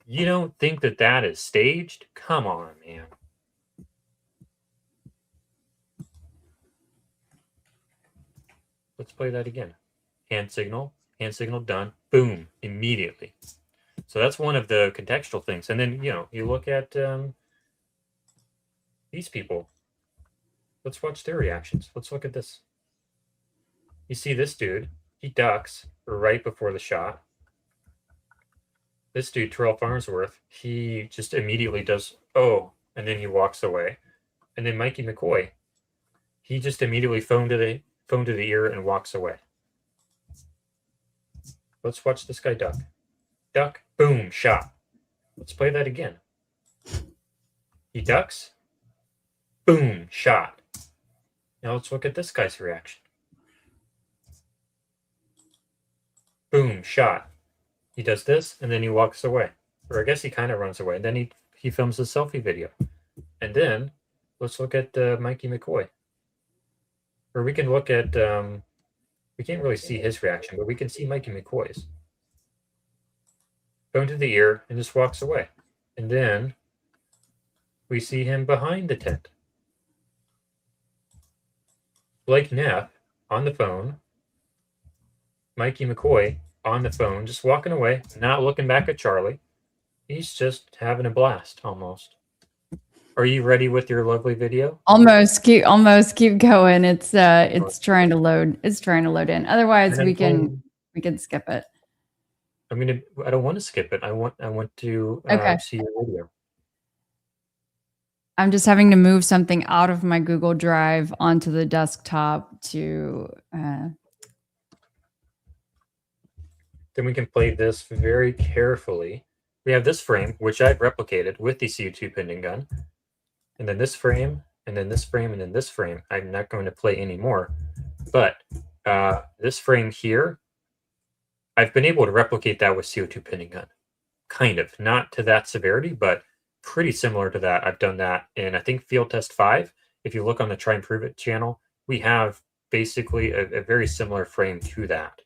Speaker 1: You don't think that that is staged? Come on, man. Let's play that again. Hand signal done, boom, immediately. So that's one of the contextual things. And then, you look at these people. Let's watch their reactions. Let's look at this. You see this dude, he ducks right before the shot. This dude, Terrell Farnsworth, he just immediately does, oh, and then he walks away. And then Mikey McCoy, he just immediately phone to the ear and walks away. Let's watch this guy duck. duck, boom, shot. Let's play that again. He ducks, boom, shot. Now let's look at this guy's reaction. Boom, shot. He does this, and then he walks away. Or I guess he kind of runs away. And then he films a selfie video. And then let's look at Mikey McCoy. Or we can look at, we can't really see his reaction, but we can see Mikey McCoy's. Going to the ear and just walks away. And then we see him behind the tent. Blake Neff on the phone. Mikey McCoy on the phone, just walking away, not looking back at Charlie. He's just having a blast almost. Are you ready with your lovely video?
Speaker 3: Almost keep going. It's trying to load. It's trying to load in. Otherwise, we can skip it.
Speaker 1: I don't want to skip it. I want to see your video.
Speaker 3: I'm just having to move something out of my Google Drive onto the desktop to.
Speaker 1: Then we can play this very carefully. We have this frame, which I've replicated with the CO2 pending gun. And then this frame, and then this frame, and then this frame. I'm not going to play anymore. But this frame here, I've been able to replicate that with CO2 pending gun. Kind of. Not to that severity, but pretty similar to that. I've done that in, I think, Field Test 5. If you look on the Try and Prove It channel, we have basically a very similar frame to that.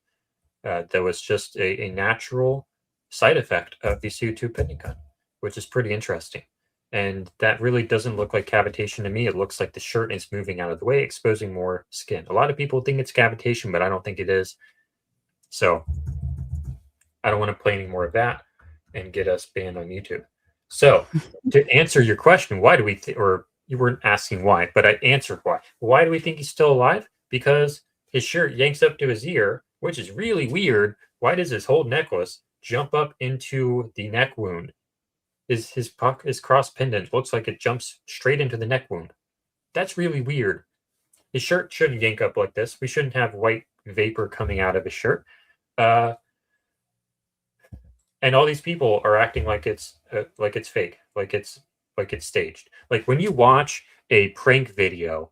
Speaker 1: That was just a natural side effect of the CO2 pending gun, which is pretty interesting. And that really doesn't look like cavitation to me. It looks like the shirt is moving out of the way, exposing more skin. A lot of people think it's cavitation, but I don't think it is. So I don't want to play any more of that and get us banned on YouTube. So to answer your question, why do we or you weren't asking why, but I answered why. Why do we think he's still alive? Because his shirt yanks up to his ear, which is really weird. Why does his whole necklace jump up into the neck wound? His cross pendant looks like it jumps straight into the neck wound. That's really weird. His shirt shouldn't yank up like this. We shouldn't have white vapor coming out of his shirt. And all these people are acting like it's fake, like it's staged. Like when you watch a prank video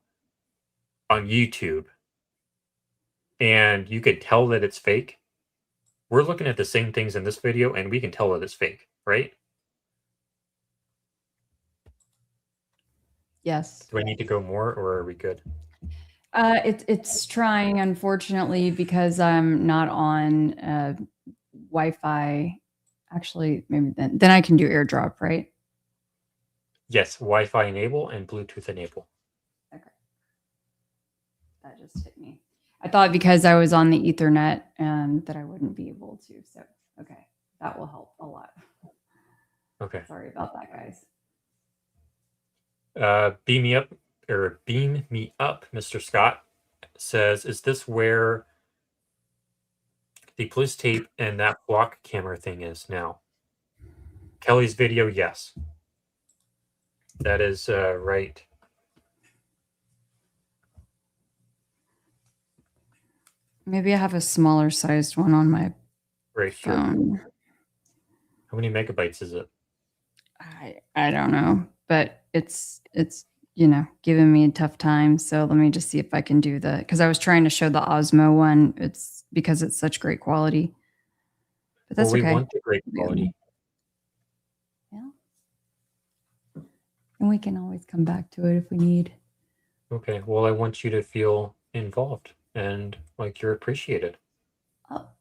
Speaker 1: on YouTube and you can tell that it's fake, we're looking at the same things in this video and we can tell that it's fake, right?
Speaker 3: Yes.
Speaker 1: Do I need to go more or are we good?
Speaker 3: It's trying, unfortunately, because I'm not on Wi-Fi. Actually, maybe then I can do AirDrop, right?
Speaker 1: Yes, Wi-Fi enable and Bluetooth enable.
Speaker 3: Okay. That just hit me. I thought because I was on the Ethernet that I wouldn't be able to. So, okay, that will help a lot.
Speaker 1: Okay.
Speaker 3: Sorry about that, guys.
Speaker 1: Beam me up, Mr. Scott says, is this where the police tape and that block camera thing is now? Kelly's video, yes. That is right.
Speaker 3: Maybe I have a smaller sized one on my
Speaker 1: right
Speaker 3: phone.
Speaker 1: Here. How many megabytes is it?
Speaker 3: I don't know, but it's giving me a tough time. So let me just see if I can do because I was trying to show the Osmo one. It's because it's such great quality. But that's
Speaker 1: we
Speaker 3: okay.
Speaker 1: Want the great quality.
Speaker 3: Yeah. And we can always come back to it if we need.
Speaker 1: Okay. Well, I want you to feel involved and like you're appreciated.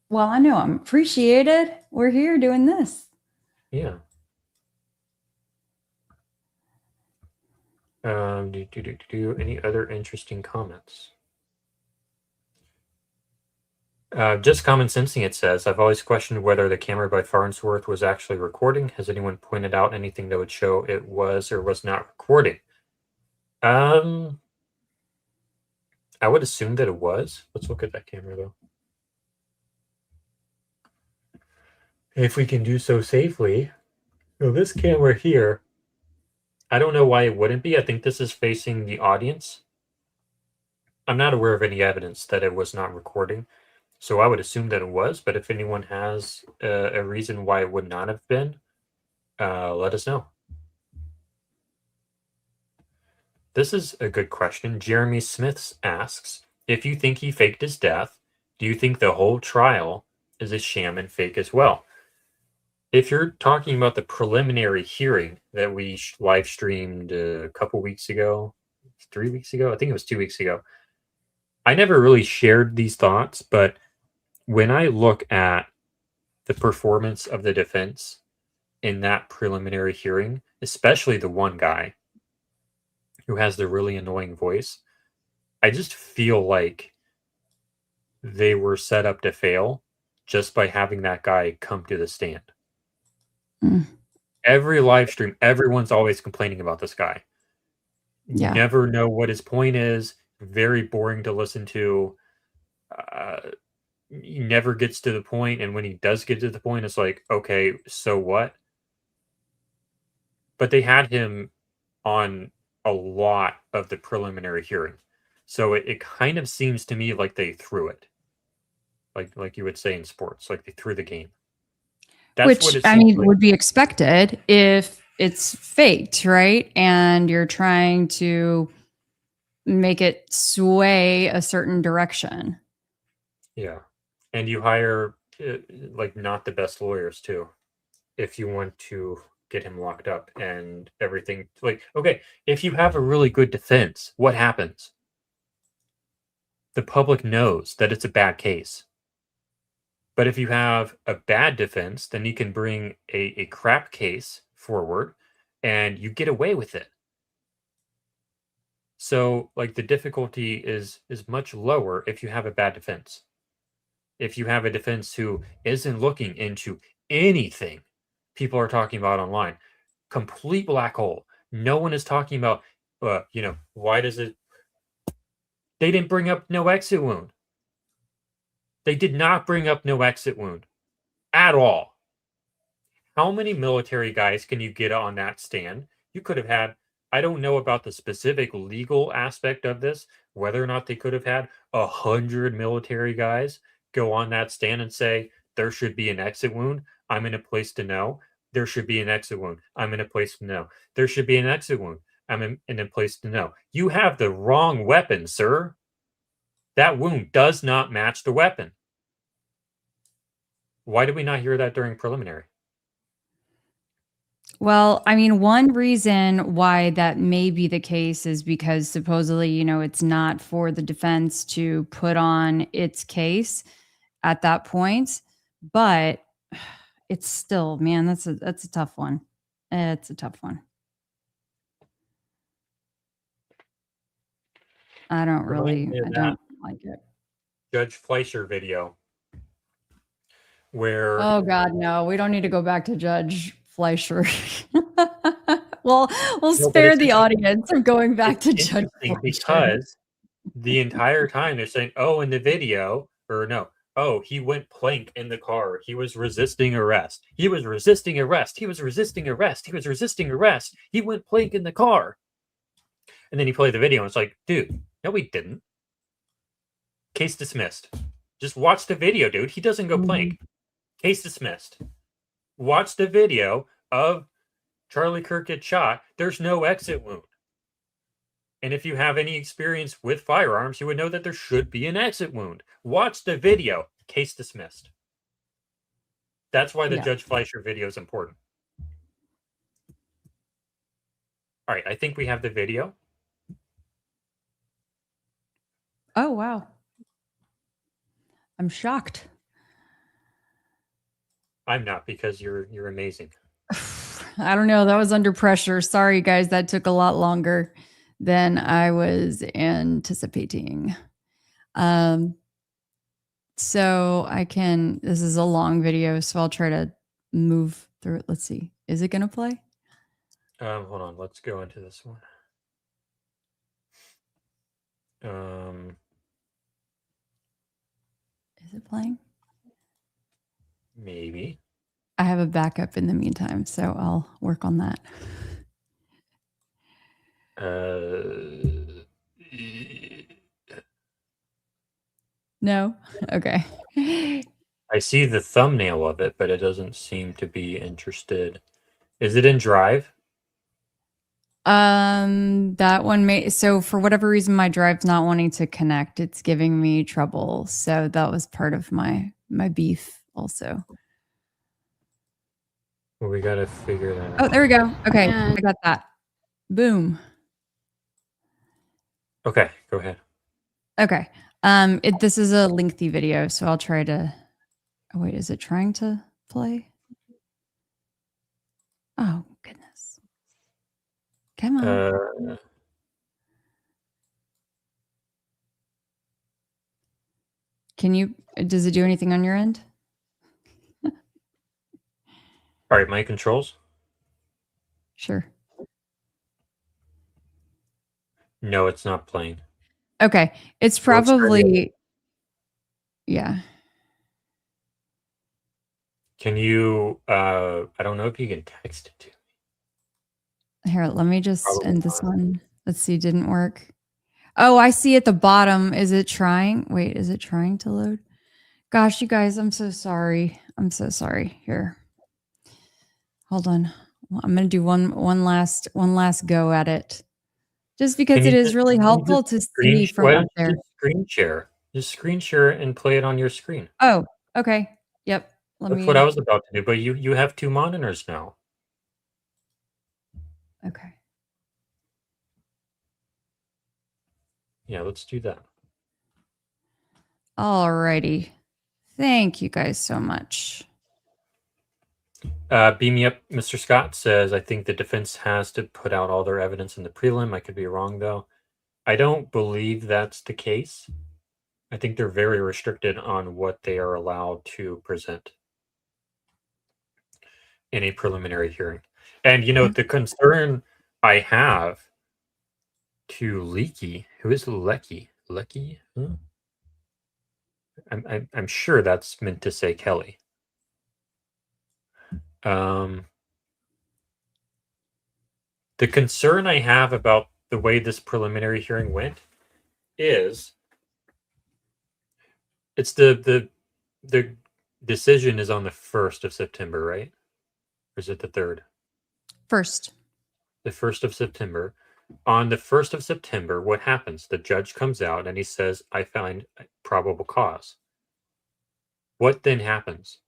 Speaker 3: Well, I know I'm appreciated. We're here doing this.
Speaker 1: Yeah. Any other interesting comments? Just common sensing, it says, I've always questioned whether the camera by Farnsworth was actually recording. Has anyone pointed out anything that would show it was or was not recording? I would assume that it was. Let's look at that camera, though. If we can do so safely. So this camera here, I don't know why it wouldn't be. I think this is facing the audience. I'm not aware of any evidence that it was not recording. So I would assume that it was, but if anyone has a reason why it would not have been, let us know. This is a good question. Jeremy Smith asks, if you think he faked his death, do you think the whole trial is a sham and fake as well? If you're talking about the preliminary hearing that we live streamed a couple weeks ago, 3 weeks ago, I think it was 2 weeks ago, I never really shared these thoughts, but when I look at the performance of the defense in that preliminary hearing, especially the one guy who has the really annoying voice, I just feel like they were set up to fail just by having that guy come to the stand.
Speaker 3: Mm.
Speaker 1: Every live stream, everyone's always complaining about this guy.
Speaker 3: Yeah.
Speaker 1: Never know what his point is. Very boring to listen to. He never gets to the point, and when he does get to the point, it's like, okay, so what? But they had him on a lot of the preliminary hearing, so it kind of seems to me like they threw it, like you would say in sports, like they threw the game. That's
Speaker 3: Which,
Speaker 1: what it
Speaker 3: I
Speaker 1: seems
Speaker 3: mean,
Speaker 1: like.
Speaker 3: would be expected if it's faked, right? And you're trying to make it sway a certain direction.
Speaker 1: Yeah, and you hire like not the best lawyers too, if you want to get him locked up and everything. Like, okay, if you have a really good defense, what happens? The public knows that it's a bad case. But if you have a bad defense, then you can bring a crap case forward and you get away with it. So, like, the difficulty is much lower if you have a bad defense. If you have a defense who isn't looking into anything people are talking about online, complete black hole. No one is talking about, why does it? They didn't bring up no exit wound. They did not bring up no exit wound at all. How many military guys can you get on that stand? You could have had, I don't know about the specific legal aspect of this, whether or not they could have had 100 military guys go on that stand and say, there should be an exit wound. I'm in a place to know. There should be an exit wound. I'm in a place to know. There should be an exit wound. I'm in a place to know. You have the wrong weapon, sir. That wound does not match the weapon. Why did we not hear that during preliminary?
Speaker 3: Well, I mean, one reason why that may be the case is because supposedly, it's not for the defense to put on its case at that point, but it's still, man, that's a tough one. It's a tough one. I don't like it.
Speaker 1: Judge Fleischer video where
Speaker 3: Oh God, no, we don't need to go back to Judge Fleischer. We'll spare the audience from going back to Judge Fleischer.
Speaker 1: Because the entire time they're saying, oh, in the video, or no, oh, he went plank in the car. He was resisting arrest. He was resisting arrest. He was resisting arrest. He was resisting arrest. He went plank in the car. And then you play the video and it's like, dude, no, he didn't. Case dismissed. Just watch the video, dude. He doesn't go plank. Case dismissed. Watch the video of Charlie Kirk get shot. There's no exit wound. And if you have any experience with firearms, you would know that there should be an exit wound. Watch the video. Case dismissed. That's why the Judge Fleischer video is important. All right, I think we have the video.
Speaker 3: Oh, wow. I'm shocked.
Speaker 1: I'm not, because you're amazing.
Speaker 3: I don't know. That was under pressure. Sorry, guys. That took a lot longer than I was anticipating. So this is a long video, so I'll try to move through it. Let's see. Is it going to play?
Speaker 1: Hold on. Let's go into this one.
Speaker 3: Is it playing?
Speaker 1: Maybe.
Speaker 3: I have a backup in the meantime, so I'll work on that. No? Okay.
Speaker 1: I see the thumbnail of it, but it doesn't seem to be interested. Is it in Drive?
Speaker 3: That one may, so for whatever reason, my drive's not wanting to connect. It's giving me trouble. So that was part of my beef also.
Speaker 1: Well, we gotta figure that out.
Speaker 3: Oh, there we go. Okay,
Speaker 2: And-
Speaker 3: I got that. Boom.
Speaker 1: Okay, go ahead.
Speaker 3: Okay. This is a lengthy video, so I'll try to. Oh, wait, is it trying to play? Oh goodness! Come on. Can you? Does it do anything on your end?
Speaker 1: All right, my controls.
Speaker 3: Sure.
Speaker 1: No, it's not playing.
Speaker 3: Okay, it's probably. Yeah.
Speaker 1: Can you? I don't know if you can text it to me.
Speaker 3: Here, let me just
Speaker 1: Probably
Speaker 3: end this
Speaker 1: not.
Speaker 3: one. Let's see, didn't work. Oh, I see at the bottom. Is it trying? Wait, is it trying to load? Gosh, you guys, I'm so sorry. I'm so sorry. Here. Hold on. I'm going to do one last go at it. Just because
Speaker 1: Can
Speaker 3: it
Speaker 1: you
Speaker 3: is
Speaker 1: just-
Speaker 3: really
Speaker 1: can you
Speaker 3: helpful
Speaker 1: just
Speaker 3: to
Speaker 1: screen-
Speaker 3: see from
Speaker 1: why
Speaker 3: up
Speaker 1: don't you
Speaker 3: there.
Speaker 1: just screen share. Just screen share and play it on your screen.
Speaker 3: Oh, okay. Yep.
Speaker 1: That's what I was about to do, but you have two monitors now.
Speaker 3: Okay.
Speaker 1: Yeah, let's do that.
Speaker 3: Alrighty. Thank you guys so much.
Speaker 1: Beam me up, Mr. Scott says, I think the defense has to put out all their evidence in the prelim. I could be wrong, though. I don't believe that's the case. I think they're very restricted on what they are allowed to present in a preliminary hearing. And, the concern I have to Leaky, who is Lecky? Lecky? Huh? I'm sure that's meant to say Kelly. The concern I have about the way this preliminary hearing went is it's the decision is on the 1st of September, right? Or is it the 3rd?
Speaker 3: First.
Speaker 1: The 1st of September. On the 1st of September, what happens? The judge comes out and he says, I find probable cause. What then happens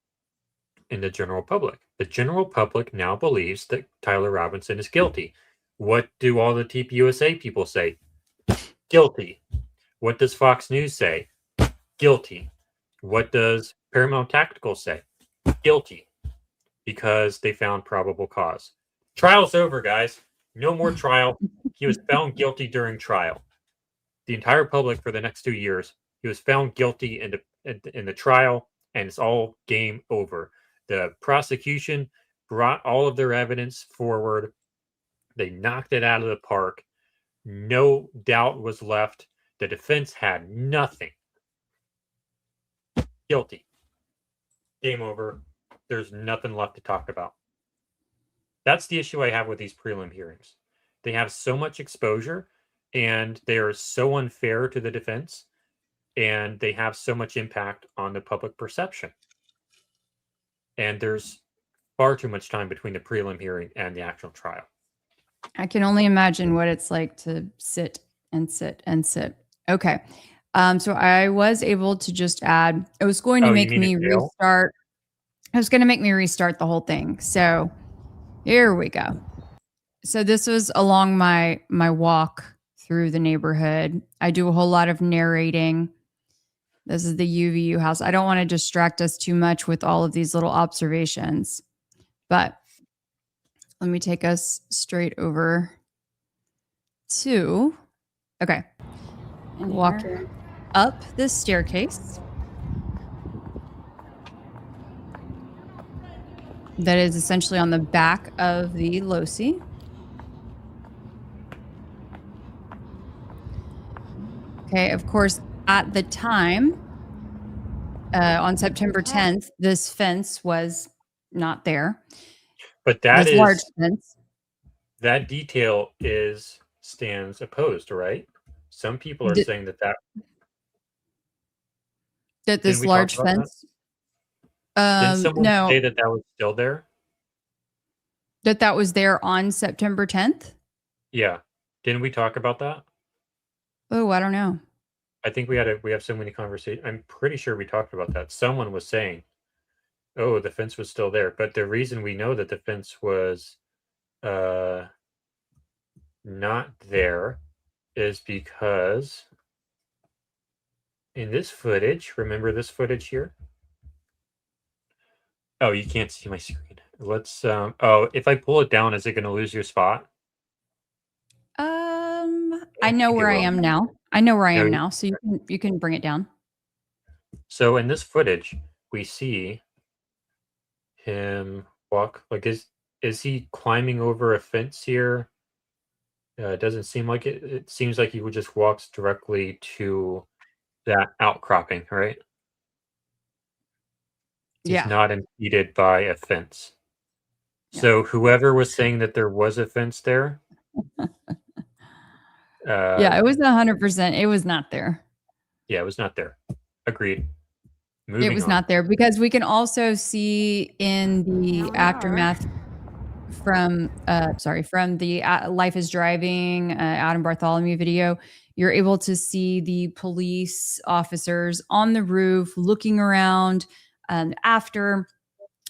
Speaker 1: in the general public? The general public now believes that Tyler Robinson is guilty. What do all the TPUSA people say? Guilty. What does Fox News say? Guilty. What does Paramount Tactical say? Guilty. Because they found probable cause. Trial's over, guys. No more trial. He was found guilty during trial. The entire public for the next 2 years, he was found guilty in the trial, and it's all game over. The prosecution brought all of their evidence forward. They knocked it out of the park. No doubt was left. The defense had nothing. Guilty. Game over. There's nothing left to talk about. That's the issue I have with these prelim hearings. They have so much exposure, and they are so unfair to the defense, and they have so much impact on the public perception. And there's far too much time between the prelim hearing and the actual trial.
Speaker 3: I can only imagine what it's like to sit and sit and sit. Okay. So I was able to just add, it was going to make me restart. It was going to make me restart the whole thing. So here we go. So this was along my walk through the neighborhood. I do a whole lot of narrating. This is the UVU house. I don't want to distract us too much with all of these little observations, but let me take us straight over to, okay, walking up this staircase. That is essentially on the back of the Losi. Okay, of course, at the time, on September 10th, this fence was not there.
Speaker 1: But that
Speaker 3: this
Speaker 1: is
Speaker 3: large fence.
Speaker 1: That detail stands opposed, right? Some people are saying that
Speaker 3: That
Speaker 1: Didn't
Speaker 3: this
Speaker 1: we talk
Speaker 3: large
Speaker 1: about that?
Speaker 3: fence.
Speaker 1: Didn't someone
Speaker 3: No,
Speaker 1: say that that was still there?
Speaker 3: that was there on September 10th.
Speaker 1: Yeah. Didn't we talk about that?
Speaker 3: Oh, I don't know.
Speaker 1: I think we have so many conversations. I'm pretty sure we talked about that. Someone was saying, "Oh, the fence was still there," but the reason we know that the fence was uh not there is because in this footage, remember this footage here? Oh, you can't see my screen. Let's oh, if I pull it down, is it going to lose your spot?
Speaker 3: I know
Speaker 1: think it
Speaker 3: where I
Speaker 1: will.
Speaker 3: am now. I know where I
Speaker 1: No,
Speaker 3: am now, so you can bring it down.
Speaker 1: so in this footage, we see him walk like is he climbing over a fence here? It doesn't seem like it. It seems like he would just walks directly to that outcropping, right? He's
Speaker 3: Yeah.
Speaker 1: not impeded by a fence.
Speaker 3: Yeah.
Speaker 1: So whoever was saying that there was a fence there,
Speaker 3: Yeah, it was 100%. It was not there.
Speaker 1: yeah, it was not there. Agreed.
Speaker 3: It
Speaker 1: Moving
Speaker 3: was
Speaker 1: on.
Speaker 3: not there because we can also see in the aftermath from from the Life is Driving Adam Bartholomew video, you're able to see the police officers on the roof looking around after,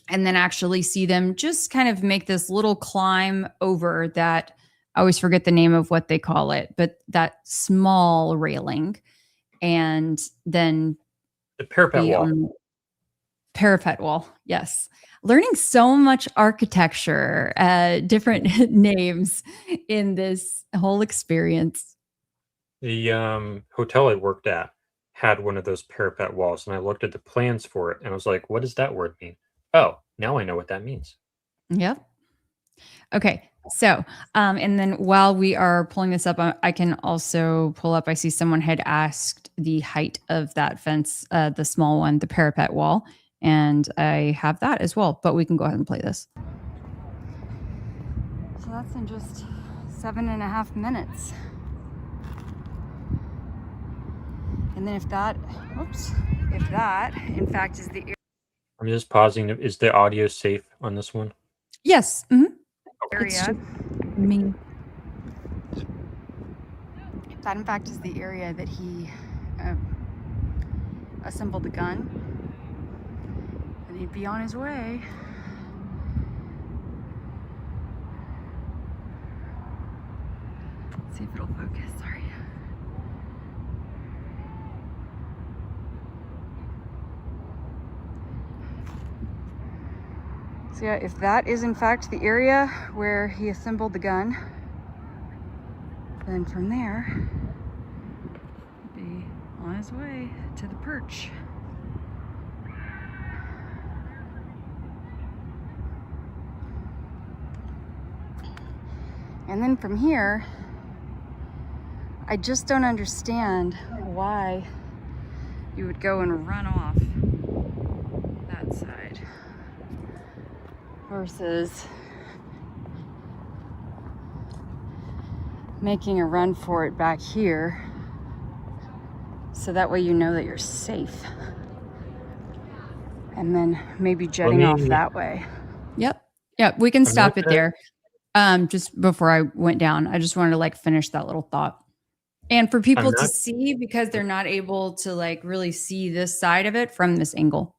Speaker 3: and then actually see them just kind of make this little climb over that. I always forget the name of what they call it, but that small railing, and then
Speaker 1: The parapet
Speaker 3: be
Speaker 1: wall.
Speaker 3: on parapet wall. Yes. Learning so much architecture, different names in this whole experience.
Speaker 1: The hotel I worked at had one of those parapet walls, and I looked at the plans for it, and I was like, "What does that word mean?" Oh, now I know what that means.
Speaker 3: Yep. Okay. So, and then while we are pulling this up, I can also pull up. I see someone had asked the height of that fence, the small one, the parapet wall, and I have that as well. But we can go ahead and play this. So that's in just 7.5 minutes. And then if that, in fact, is the
Speaker 1: I'm just pausing. Is the audio safe on this one?
Speaker 3: yes. Mm-hmm. Area. Me. If that, in fact, is the area that he assembled the gun, then he'd be on his way. Let's see if it'll focus. Sorry. So yeah, if that is in fact the area where he assembled the gun, then from there, he'd be on his way to the perch. And then from here, I just don't understand why you would go and run off that side versus making a run for it back here, so that way you know that you're safe, and then maybe jetting off that way. Yep. We can stop it there. Just before I went down, I just wanted to like finish that little thought, and for people to see, because they're not able to like really see this side of it from this angle.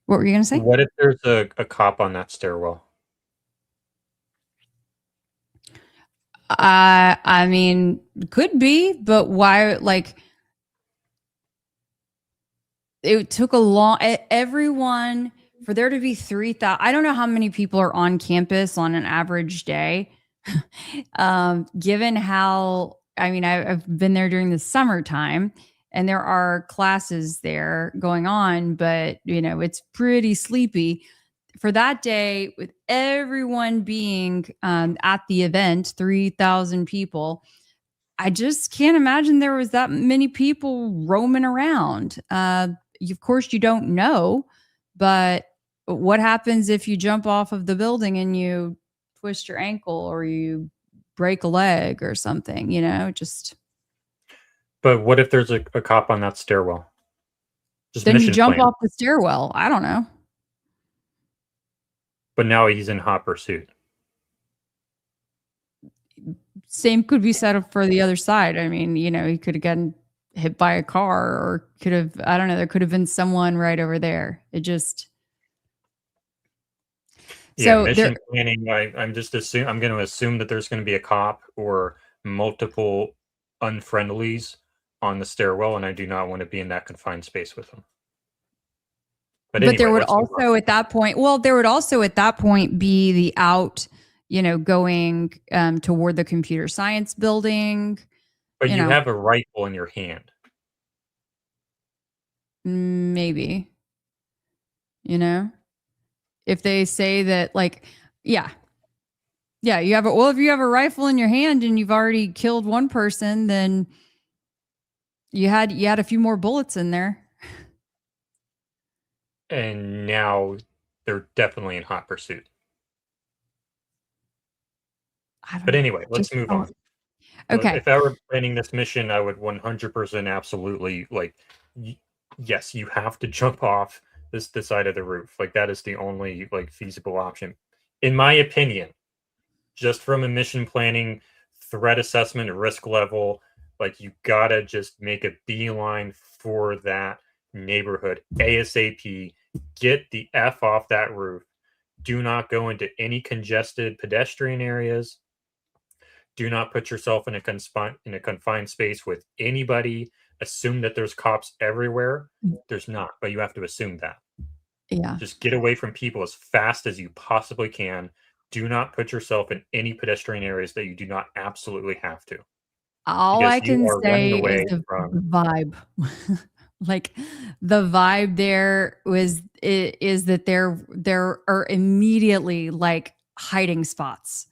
Speaker 3: What were you going to say?
Speaker 1: What if there's a cop on that stairwell?
Speaker 3: I mean, could be, but why? Like, it took a long. Everyone, for there to be 3,000. I don't know how many people are on campus on an average day. Given how, I mean, I've been there during the summertime, and there are classes there going on, but you know, it's pretty sleepy. For that day, with everyone being at the event, 3,000 people, I just can't imagine there was that many people roaming around. Of course, you don't know, but what happens if you jump off of the building and you twist your ankle or you break a leg or something, you know, just.
Speaker 1: But what if there's a cop on that stairwell? Just
Speaker 3: Then you
Speaker 1: mission
Speaker 3: jump
Speaker 1: plan.
Speaker 3: off the stairwell. I don't know.
Speaker 1: But now he's in hot pursuit.
Speaker 3: Same could be said for the other side. I mean, you know, he could have gotten hit by a car, or could have, I don't know, there could have been someone right over there. It just.
Speaker 1: Yeah,
Speaker 3: So
Speaker 1: mission planning. I'm going to assume that there's going to be a cop or multiple unfriendlies on the stairwell, and I do not want to be in that confined space with them. But anyway,
Speaker 3: there would also at that point, be the out, you know, going toward the computer science building.
Speaker 1: But you have a rifle in your hand.
Speaker 3: Maybe, you know, if they say that, like, yeah, you have if you have a rifle in your hand and you've already killed one person, then you had a few more bullets in there.
Speaker 1: And now they're definitely in hot pursuit. But anyway, let's move on.
Speaker 3: Okay.
Speaker 1: If I were planning this mission, I would 100% absolutely, like, yes, you have to jump off the side of the roof. Like, that is the only, like, feasible option. In my opinion, just from a mission planning, threat assessment, risk level, like, you gotta just make a beeline for that neighborhood ASAP. Get the F off that roof. Do not go into any congested pedestrian areas. Do not put yourself in a confined space with anybody. Assume that there's cops everywhere. There's not, but you have to assume that.
Speaker 3: Yeah.
Speaker 1: Just get away from people as fast as you possibly can. Do not put yourself in any pedestrian areas that you do not absolutely have to.
Speaker 3: All I can say is the vibe. Like, the vibe there is that there are immediately, like, hiding spots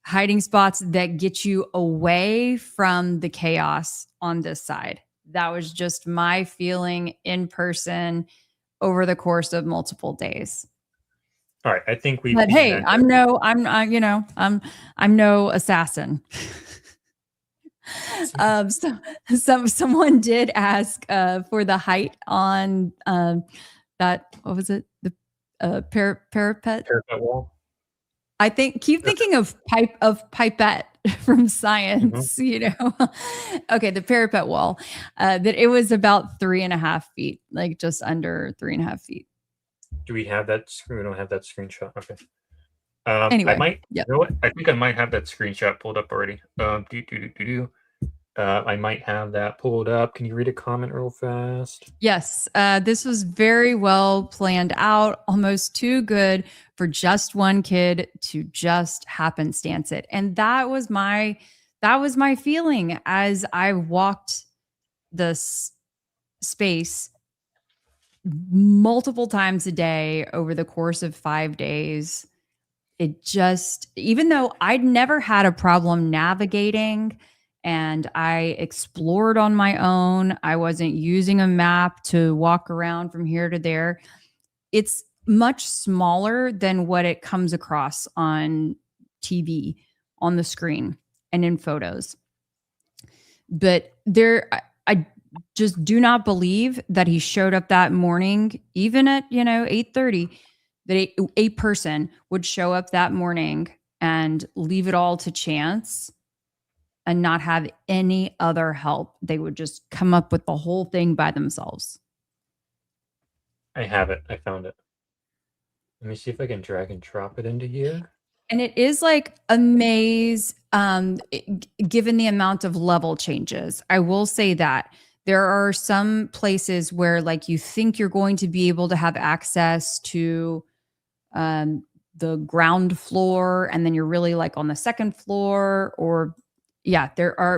Speaker 3: that get you away from the chaos on this side. That was just my feeling in person over the course of multiple days.
Speaker 1: All right, I think we.
Speaker 3: But hey, I'm no assassin. Someone did ask for the height on that. What was it? The parapet
Speaker 1: wall.
Speaker 3: I keep thinking of pipette from science, you know. Okay, the parapet wall. That it was about 3.5 feet, like just under 3.5 feet.
Speaker 1: Do we have that? We don't have that screenshot. Okay.
Speaker 3: Anyway,
Speaker 1: I might. You know what? I think I might have that screenshot pulled up already. I might have that pulled up. Can you read a comment real fast?
Speaker 3: Yes. This was very well planned out, almost too good for just one kid to just happenstance it. And that was my feeling as I walked this space multiple times a day over the course of 5 days. It just, even though I'd never had a problem navigating and I explored on my own, I wasn't using a map to walk around from here to there. It's much smaller than what it comes across on TV, on the screen, and in photos. But I just do not believe that he showed up that morning, even at 8:30. That a person would show up that morning and leave it all to chance and not have any other help. They would just come up with the whole thing by themselves.
Speaker 1: I have it. I found it. Let me see if I can drag and drop it into here.
Speaker 3: And it is like a maze, given the amount of level changes. I will say that there are some places where, like, you think you're going to be able to have access to the ground floor, and then you're really like on the second floor, or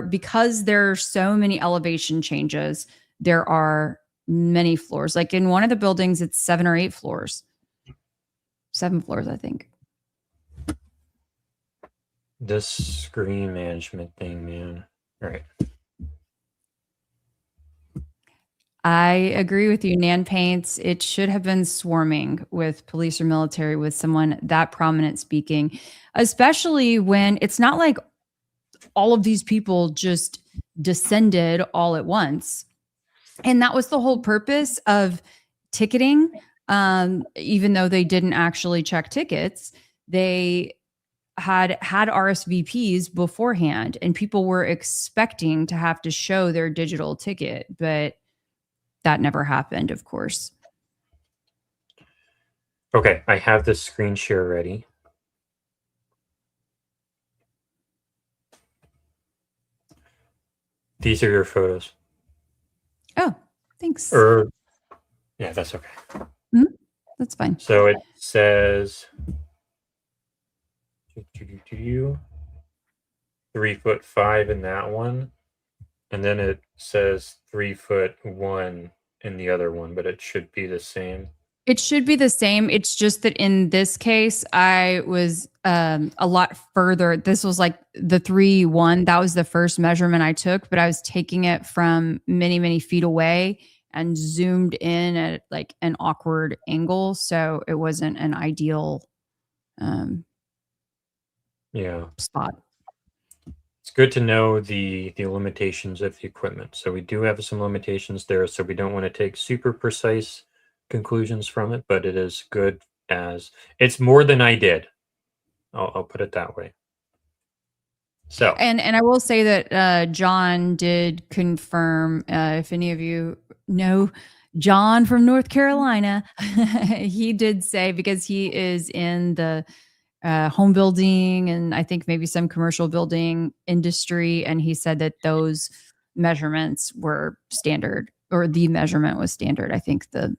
Speaker 3: because there are so many elevation changes, there are many floors. Like in one of the buildings, it's 7 or 8 floors. 7 floors, I think.
Speaker 1: This screen management thing, man. All right.
Speaker 3: I agree with you, Nan Paints. It should have been swarming with police or military with someone that prominent speaking, especially when it's not like all of these people just descended all at once. And that was the whole purpose of ticketing. Even though they didn't actually check tickets, they had RSVPs beforehand, and people were expecting to have to show their digital ticket, but that never happened, of course.
Speaker 1: Okay, I have the screen share ready. These are your photos.
Speaker 3: Oh, thanks.
Speaker 1: Yeah, that's okay.
Speaker 3: That's fine.
Speaker 1: So it says 3'5" in that one, and then it says 3'1" in the other one, but it should be the same.
Speaker 3: It should be the same. It's just that in this case, I was a lot further. This was like the 3'1". That was the first measurement I took, but I was taking it from many, many feet away and zoomed in at like an awkward angle. So it wasn't an ideal spot.
Speaker 1: It's good to know the limitations of the equipment. So we do have some limitations there, so we don't want to take super precise conclusions from it, but it is good as it's more than I did. I'll put it that way. So
Speaker 3: and I will say that John did confirm, if any of you know John from North Carolina, he did say, because he is in the home building and I think maybe some commercial building industry, and he said that those measurements were standard, or the measurement was standard. I think the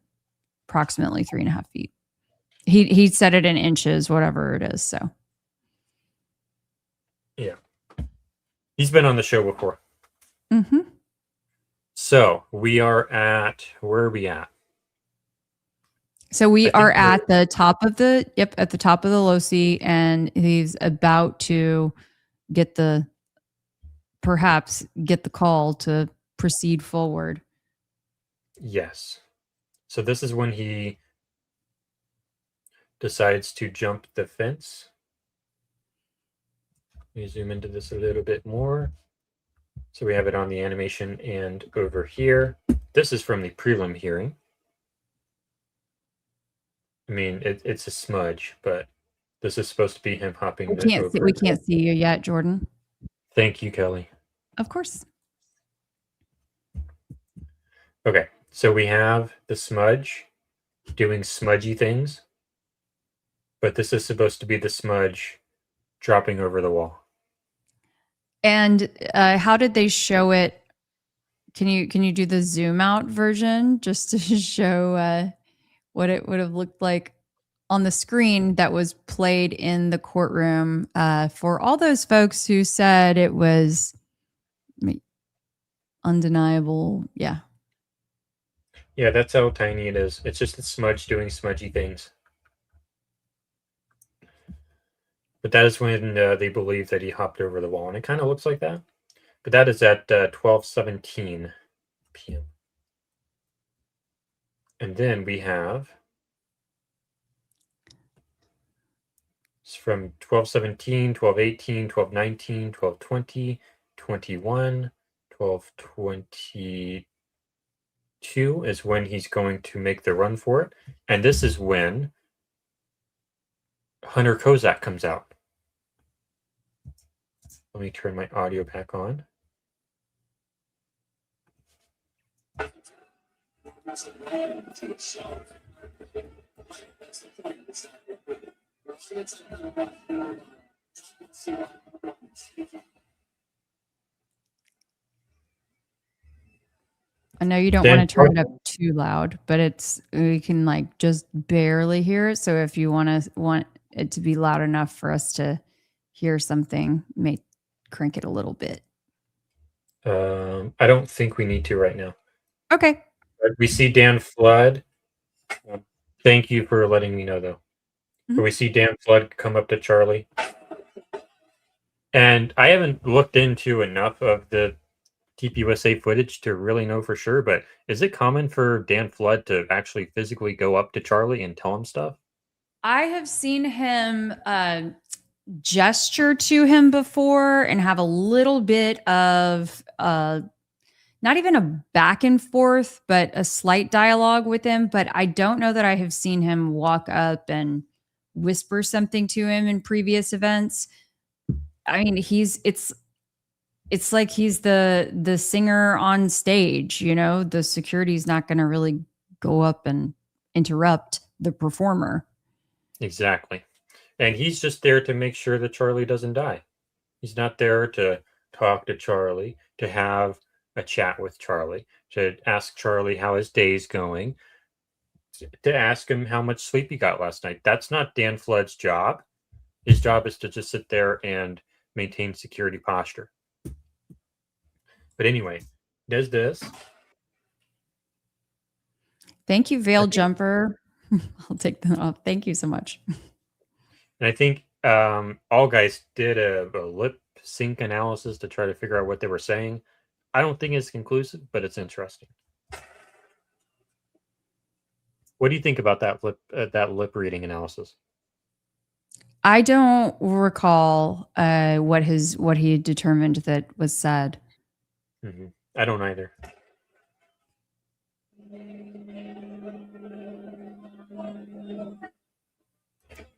Speaker 3: approximately 3.5 feet. He said it in inches, whatever it is. So
Speaker 1: yeah, he's been on the show before.
Speaker 3: Mm-hmm.
Speaker 1: So we are at, where are we at?
Speaker 3: So we are at the top of the, at the top of the loci, and he's about to perhaps get the call to proceed forward.
Speaker 1: Yes. So this is when he decides to jump the fence. Let me zoom into this a little bit more. So we have it on the animation and over here. This is from the prelim hearing. I mean, it's a smudge, but this is supposed to be him hopping.
Speaker 3: We can't see you yet, Jordan.
Speaker 1: Thank you, Kelly.
Speaker 3: Of course.
Speaker 1: Okay, so we have the smudge doing smudgy things, but this is supposed to be the smudge dropping over the wall.
Speaker 3: And how did they show it? Can you do the zoom out version just to show what it would have looked like on the screen that was played in the courtroom for all those folks who said it was undeniable? Yeah.
Speaker 1: Yeah, that's how tiny it is. It's just a smudge doing smudgy things. But that is when they believe that he hopped over the wall, and it kind of looks like that. But that is at 12:17 p.m. And then we have, it's from 12:17, 12:18, 12:19, 12:20, 21, 12:22 is when he's going to make the run for it. And this is when Hunter Kozak comes out. Let me turn my audio back on.
Speaker 3: I know you don't want to turn it up too loud, but we can like just barely hear it. So if you want it to be loud enough for us to hear something, you may crank it a little bit.
Speaker 1: I don't think we need to right now.
Speaker 3: Okay.
Speaker 1: We see Dan Flood. Thank you for letting me know, though. Mm-hmm. We see Dan Flood come up to Charlie. And I haven't looked into enough of the TPUSA footage to really know for sure, but is it common for Dan Flood to actually physically go up to Charlie and tell him stuff?
Speaker 3: I have seen him gesture to him before and have a little bit of not even a back and forth, but a slight dialogue with him. But I don't know that I have seen him walk up and whisper something to him in previous events. I mean, it's like he's the singer on stage, you know, the security's not going to really go up and interrupt the performer.
Speaker 1: Exactly. And he's just there to make sure that Charlie doesn't die. He's not there to talk to Charlie, to have a chat with Charlie, to ask Charlie how his day's going, to ask him how much sleep he got last night. That's not Dan Flood's job. His job is to just sit there and maintain security posture. But anyway, does this.
Speaker 3: Thank you, Veil Jumper. I'll take that off. Thank you so much.
Speaker 1: And I think all guys did a lip sync analysis to try to figure out what they were saying. I don't think it's conclusive, but it's interesting. What do you think about that lip reading analysis?
Speaker 3: I don't recall what he determined that was said.
Speaker 1: Mm-hmm. I don't either.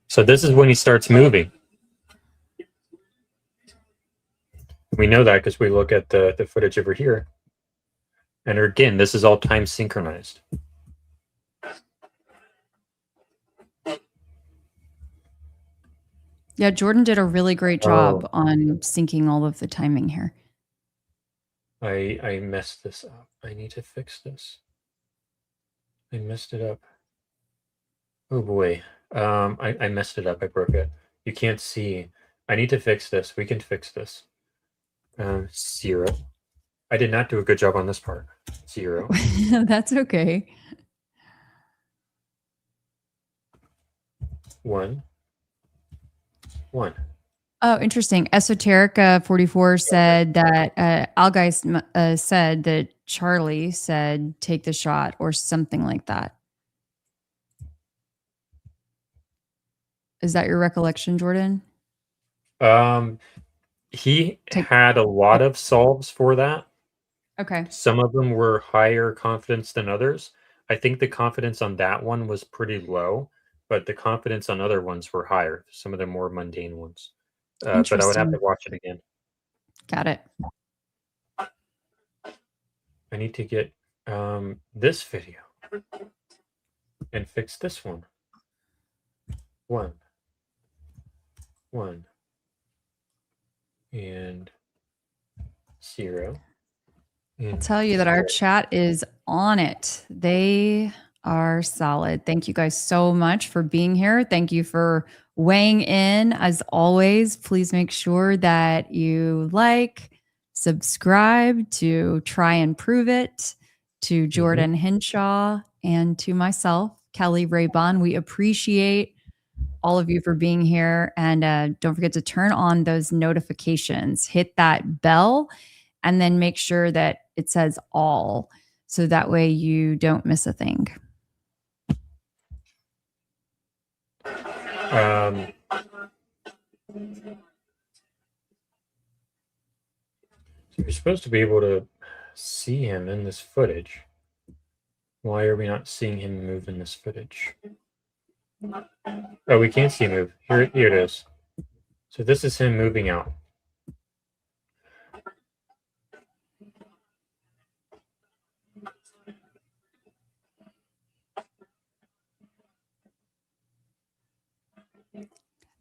Speaker 1: So this is when he starts moving. We know that because we look at the footage over here. And again, this is all time synchronized.
Speaker 3: Yeah, Jordan did a really great job on syncing all of the timing here.
Speaker 1: I messed this up. I need to fix this. I messed it up. Oh boy. I messed it up. I broke it. You can't see. I need to fix this. We can fix this. 0. I did not do a good job on this part. 0.
Speaker 3: That's okay.
Speaker 1: 1. 1.
Speaker 3: Oh, interesting. Esoteric 44 said that Algeist said that Charlie said, take the shot or something like that. Is that your recollection, Jordan?
Speaker 1: He had a lot of solves for that.
Speaker 3: Okay.
Speaker 1: Some of them were higher confidence than others. I think the confidence on that one was pretty low, but the confidence on other ones were higher. Some of the more mundane ones. But I would have to watch it again.
Speaker 3: Got it.
Speaker 1: I need to get this video and fix this one. 1. 1. And 0.
Speaker 3: I'll tell you that our chat is on it. They are solid. Thank you guys so much for being here. Thank you for weighing in. As always, please make sure that you subscribe to Try and Prove It, to Jordan Henshaw, and to myself, Kelly Raybon. We appreciate all of you for being here. And don't forget to turn on those notifications. Hit that bell and then make sure that it says all. So that way you don't miss a thing.
Speaker 1: You're supposed to be able to see him in this footage. Why are we not seeing him move in this footage? Oh, we can't see him move. Here it is. So this is him moving out.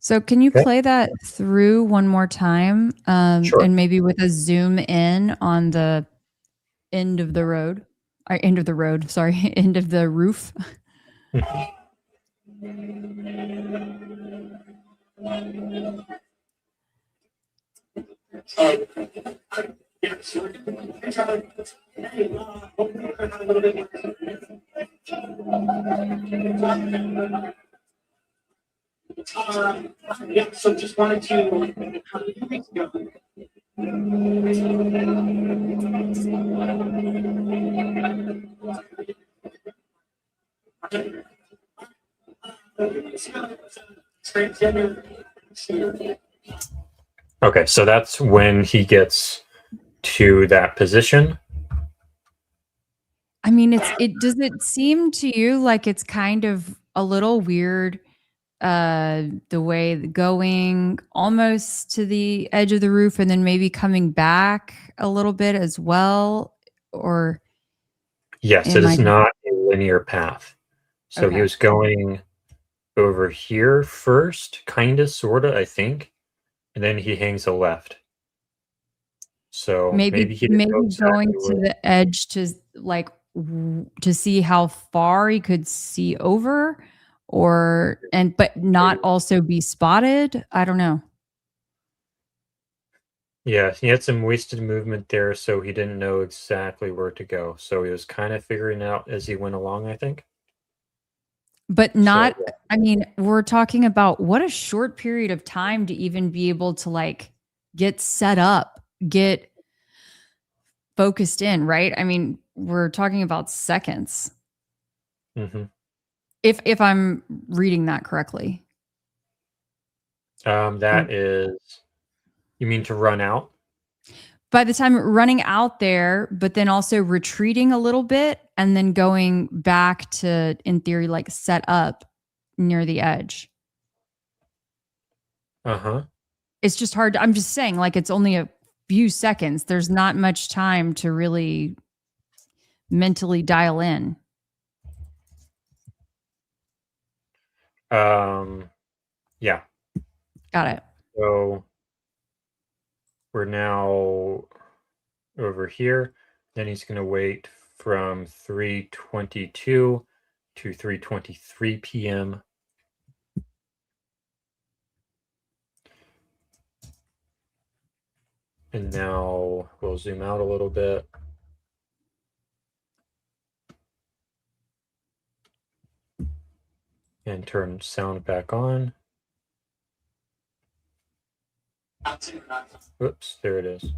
Speaker 3: So can you play that through one more time?
Speaker 1: Sure.
Speaker 3: And maybe with a zoom in on the end of the road, end of the roof.
Speaker 8: Yeah, so just wanted to
Speaker 1: Okay, so that's when he gets to that position.
Speaker 3: I mean, does it seem to you like it's kind of a little weird, the way going almost to the edge of the roof and then maybe coming back a little bit as well? Or
Speaker 1: Yes, it
Speaker 3: am I
Speaker 1: is not a linear path. So he
Speaker 3: okay?
Speaker 1: was going over here first, kind of, sort of, I think. And then he hangs a left. So maybe he didn't know
Speaker 3: Maybe going
Speaker 1: exactly
Speaker 3: to
Speaker 1: where.
Speaker 3: the edge to to see how far he could see over, but not also be spotted. I don't know.
Speaker 1: Yeah, he had some wasted movement there, so he didn't know exactly where to go. So he was kind of figuring out as he went along, I think.
Speaker 3: But
Speaker 1: So,
Speaker 3: not,
Speaker 1: yeah.
Speaker 3: I mean, we're talking about what a short period of time to even be able to like get set up, get focused in, right? I mean, we're talking about seconds.
Speaker 1: Mm-hmm.
Speaker 3: If I'm reading that correctly.
Speaker 1: That is, you mean to run out?
Speaker 3: By the time running out there, but then also retreating a little bit and then going back to, in theory, like set up near the edge.
Speaker 1: Uh-huh.
Speaker 3: It's just hard. I'm just saying, like, it's only a few seconds. There's not much time to really mentally dial in.
Speaker 1: Yeah.
Speaker 3: Got it.
Speaker 1: So we're now over here. Then he's going to wait from 3:22 to 3:23 p.m. And now we'll zoom out a little bit. And turn sound back on. Oops, there it is.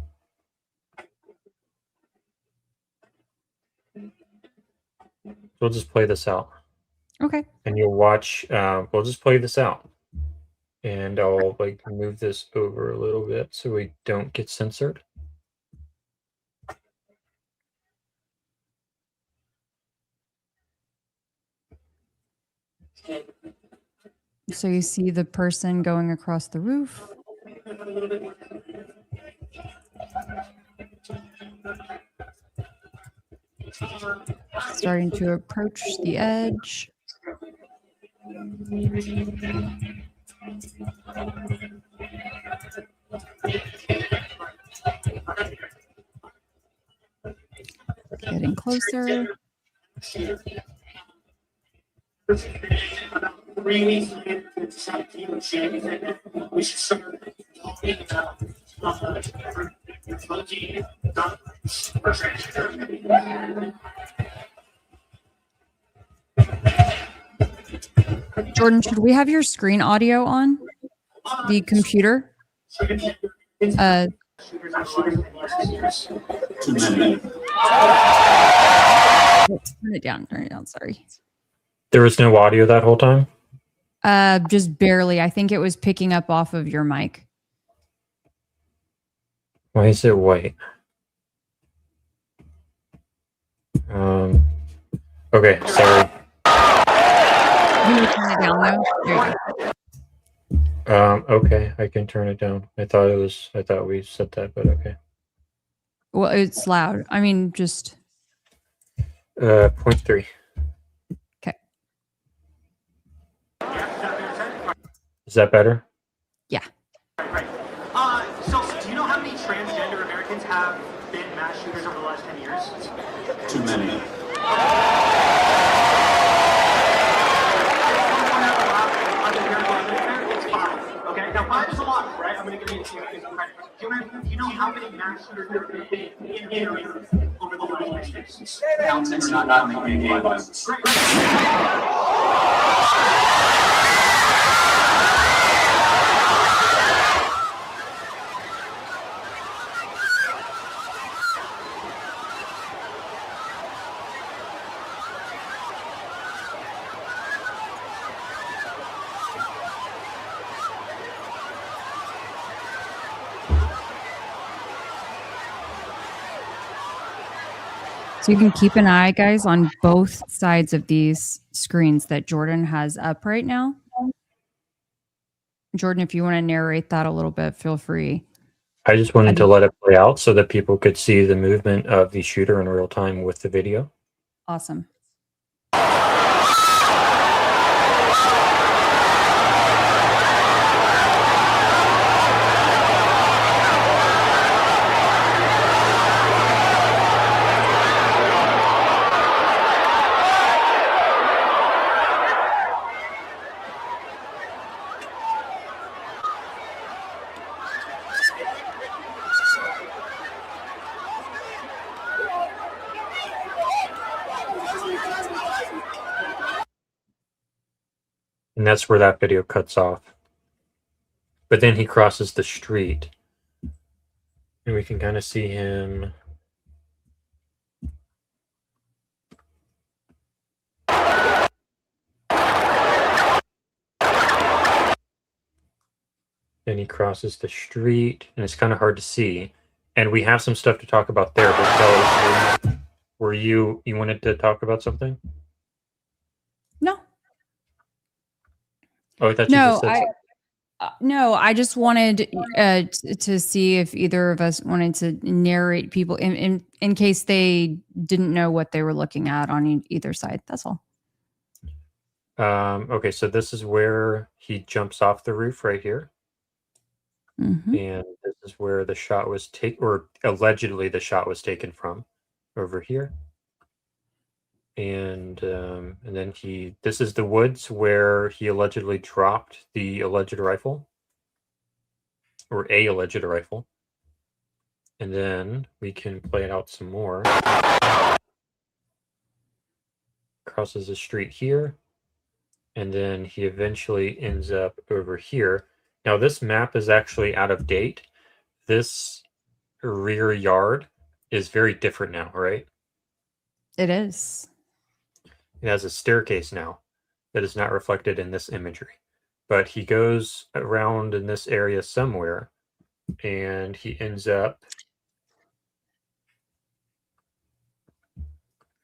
Speaker 1: We'll just play this out.
Speaker 3: Okay.
Speaker 1: And you'll watch, we'll just play this out. And I'll like move this over a little bit so we don't get censored.
Speaker 3: So you see the person going across the roof. Starting to approach the edge. Getting closer.
Speaker 8: We should start talking about
Speaker 3: Jordan, should we have your screen audio on the computer?
Speaker 5: Too many.
Speaker 3: Turn it down. Turn it down. Sorry.
Speaker 1: There was no audio that whole time?
Speaker 3: Just barely. I think it was picking up off of your mic.
Speaker 1: Why is it white? Okay, sorry.
Speaker 3: You would turn it down though. There you go.
Speaker 1: Okay, I can turn it down. I thought we said that, but okay.
Speaker 3: Well, it's loud. I mean, just
Speaker 1: 0.3.
Speaker 3: okay.
Speaker 1: Is that better?
Speaker 3: Yeah.
Speaker 8: So, do you know how many transgender Americans have been mass shooters over the last 10 years?
Speaker 5: Too many.
Speaker 8: It's 5. Okay, now 5 is a lot, right? I'm going to give you a few. Do you know how many mass shooters there have been in Italy over the last 10 years?
Speaker 5: Counting or not counting violence.
Speaker 3: So you can keep an eye, guys, on both sides of these screens that Jordan has up right now. Jordan, if you want to narrate that a little bit, feel free.
Speaker 1: I just wanted to let it play out so that people could see the movement of the shooter in real time with the video.
Speaker 3: Awesome.
Speaker 1: And that's where that video cuts off. But then he crosses the street. And we can kind of see him. Then he crosses the street, and it's kind of hard to see. And we have some stuff to talk about there. But Kelly, were you wanted to talk about something?
Speaker 3: No.
Speaker 1: Oh, I thought you just said something.
Speaker 3: No, I just wanted to see if either of us wanted to narrate people in case they didn't know what they were looking at on either side. That's all.
Speaker 1: Okay, so this is where he jumps off the roof right here.
Speaker 3: Mm-hmm.
Speaker 1: And this is where the shot was taken, or allegedly the shot was taken from, over here. And then this is the woods where he allegedly dropped the alleged rifle, or a alleged rifle. And then we can play it out some more. Crosses the street here, and then he eventually ends up over here. Now this map is actually out of date. This rear yard is very different now, right?
Speaker 3: It is.
Speaker 1: It has a staircase now that is not reflected in this imagery. But he goes around in this area somewhere, and he ends up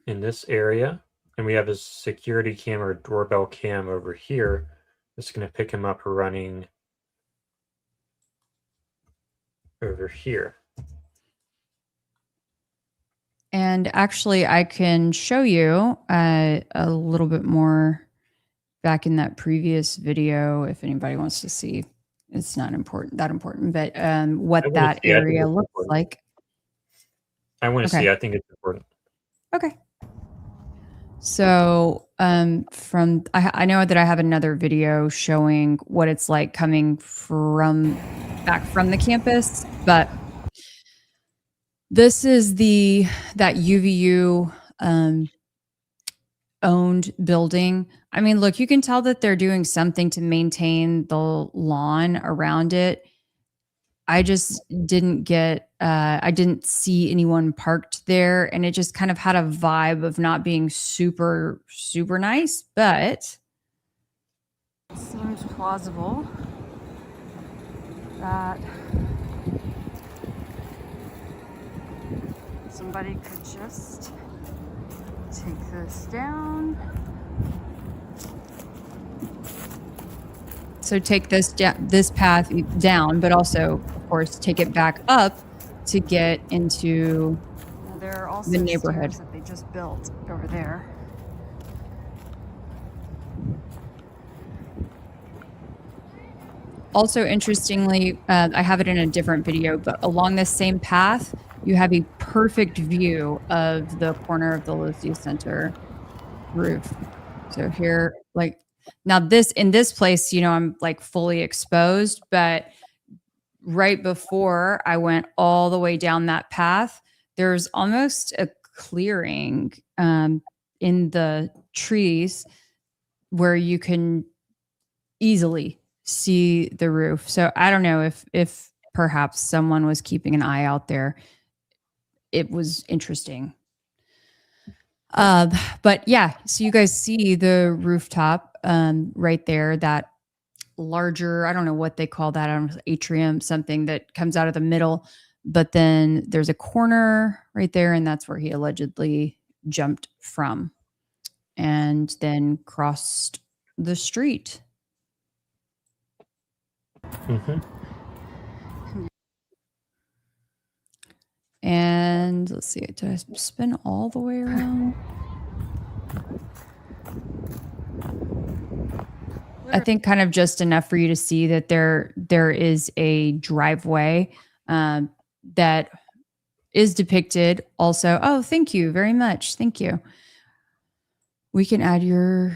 Speaker 1: in this area. And we have his security cam or doorbell cam over here. It's going to pick him up running over here.
Speaker 3: And actually, I can show you a little bit more back in that previous video if anybody wants to see. It's not that important, but what that area looks like.
Speaker 1: I want to see. I think it's important.
Speaker 3: Okay. So I know that I have another video showing what it's like coming back from the campus, but this is that UVU owned building. I mean, look, you can tell that they're doing something to maintain the lawn around it. I just didn't I didn't see anyone parked there, and it just kind of had a vibe of not being super, super nice, but it seems plausible that somebody could just take this down. So take this path down, but also, of course, take it back up to get into there are also the neighborhood that they just built over there. Also, interestingly, I have it in a different video, but along this same path, you have a perfect view of the corner of the Lucy Center roof. So here, now in this place, I'm like fully exposed, but right before I went all the way down that path, there's almost a clearing in the trees where you can easily see the roof. So I don't know if perhaps someone was keeping an eye out there. It was interesting. But yeah, so you guys see the rooftop right there, that larger, I don't know what they call that, I don't know, atrium, something that comes out of the middle. But then there's a corner right there, and that's where he allegedly jumped from and then crossed the street. And let's see, did I spin all the way around? I think kind of just enough for you to see that there is a driveway that is depicted also. Oh, thank you very much. Thank you. We can add yours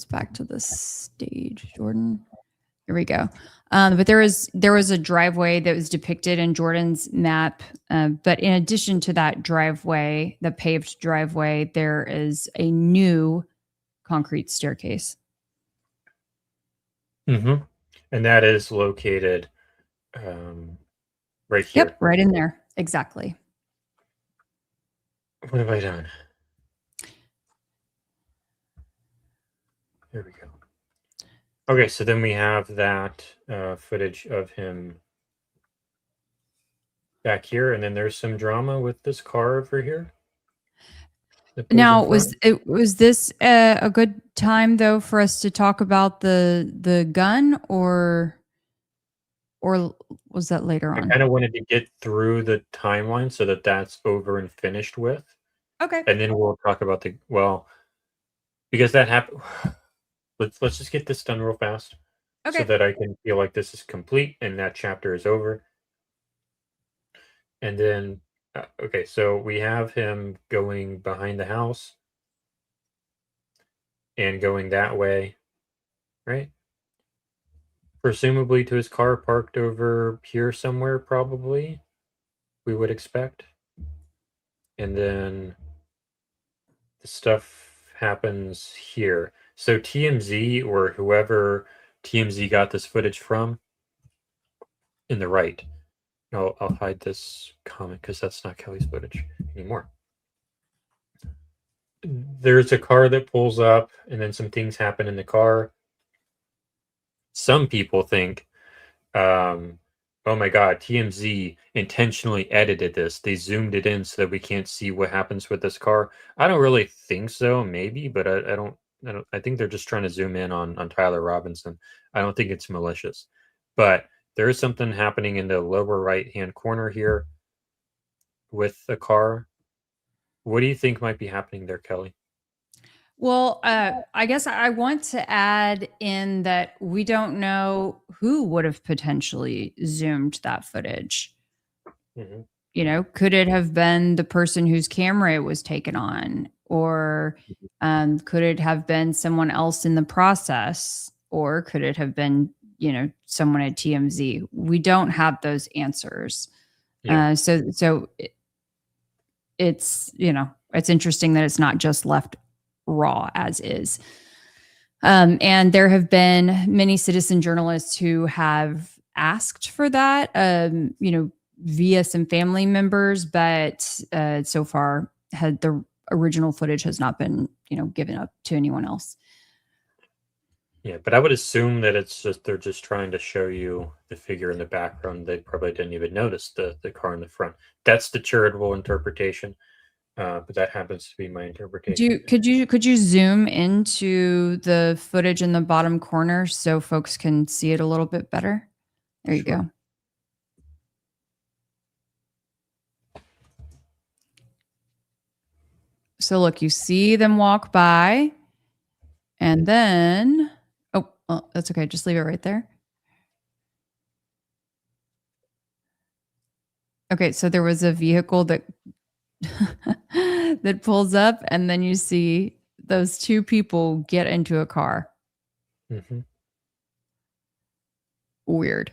Speaker 3: back to the stage, Jordan. Here we go. But there was a driveway that was depicted in Jordan's map. But in addition to that driveway, the paved driveway, there is a new concrete staircase.
Speaker 1: And that is located right here.
Speaker 3: Yep, right in there. Exactly.
Speaker 1: What have I done? Here we go. Okay, so then we have that footage of him back here, and then there's some drama with this car over here.
Speaker 3: Now, was this a good time though for us to talk about the gun, or was that later on?
Speaker 1: I kind of wanted to get through the timeline so that that's over and finished with.
Speaker 3: Okay.
Speaker 1: And then we'll talk about because that happened. Let's just get this done real fast.
Speaker 3: Okay.
Speaker 1: So that I can feel like this is complete and that chapter is over. And then, okay, so we have him going behind the house and going that way, right? Presumably to his car parked over here somewhere, probably, we would expect. And then the stuff happens here. So TMZ, or whoever TMZ got this footage from, in the right. I'll hide this comment because that's not Kelly's footage anymore. There's a car that pulls up, and then some things happen in the car. Some people think, oh my God, TMZ intentionally edited this. They zoomed it in so that we can't see what happens with this car. I don't really think so, maybe, but I think they're just trying to zoom in on Tyler Robinson. I don't think it's malicious. But there is something happening in the lower right-hand corner here with the car. What do you think might be happening there, Kelly?
Speaker 3: Well, I guess I want to add in that we don't know who would have potentially zoomed that footage. You know, could it have been the person whose camera it was taken on? Or could it have been someone else in the process? Or could it have been, someone at TMZ? We don't have those answers. Yeah. So it's, it's interesting that it's not just left raw as is. And there have been many citizen journalists who have asked for that, via some family members, but so far the original footage has not been, given up to anyone else.
Speaker 1: Yeah, but I would assume that they're just trying to show you the figure in the background. They probably didn't even notice the car in the front. That's the charitable interpretation. But that happens to be my interpretation.
Speaker 3: Could you zoom into the footage in the bottom corner so folks can see it a little bit better? There you go. So look, you see them walk by, and then, well, that's okay. Just leave it right there. Okay, so there was a vehicle that that pulls up, and then you see those two people get into a car. Weird.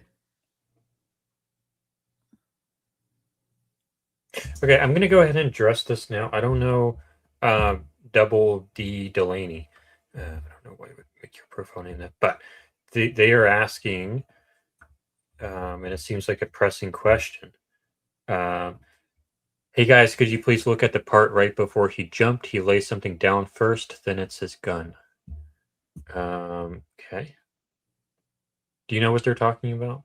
Speaker 1: Okay, I'm going to go ahead and address this now. I don't know Double D Delaney. I don't know why I would make your profile name that, but they are asking, and it seems like a pressing question. Hey guys, could you please look at the part right before he jumped? He lays something down first, then it's his gun. Okay. Do you know what they're talking about?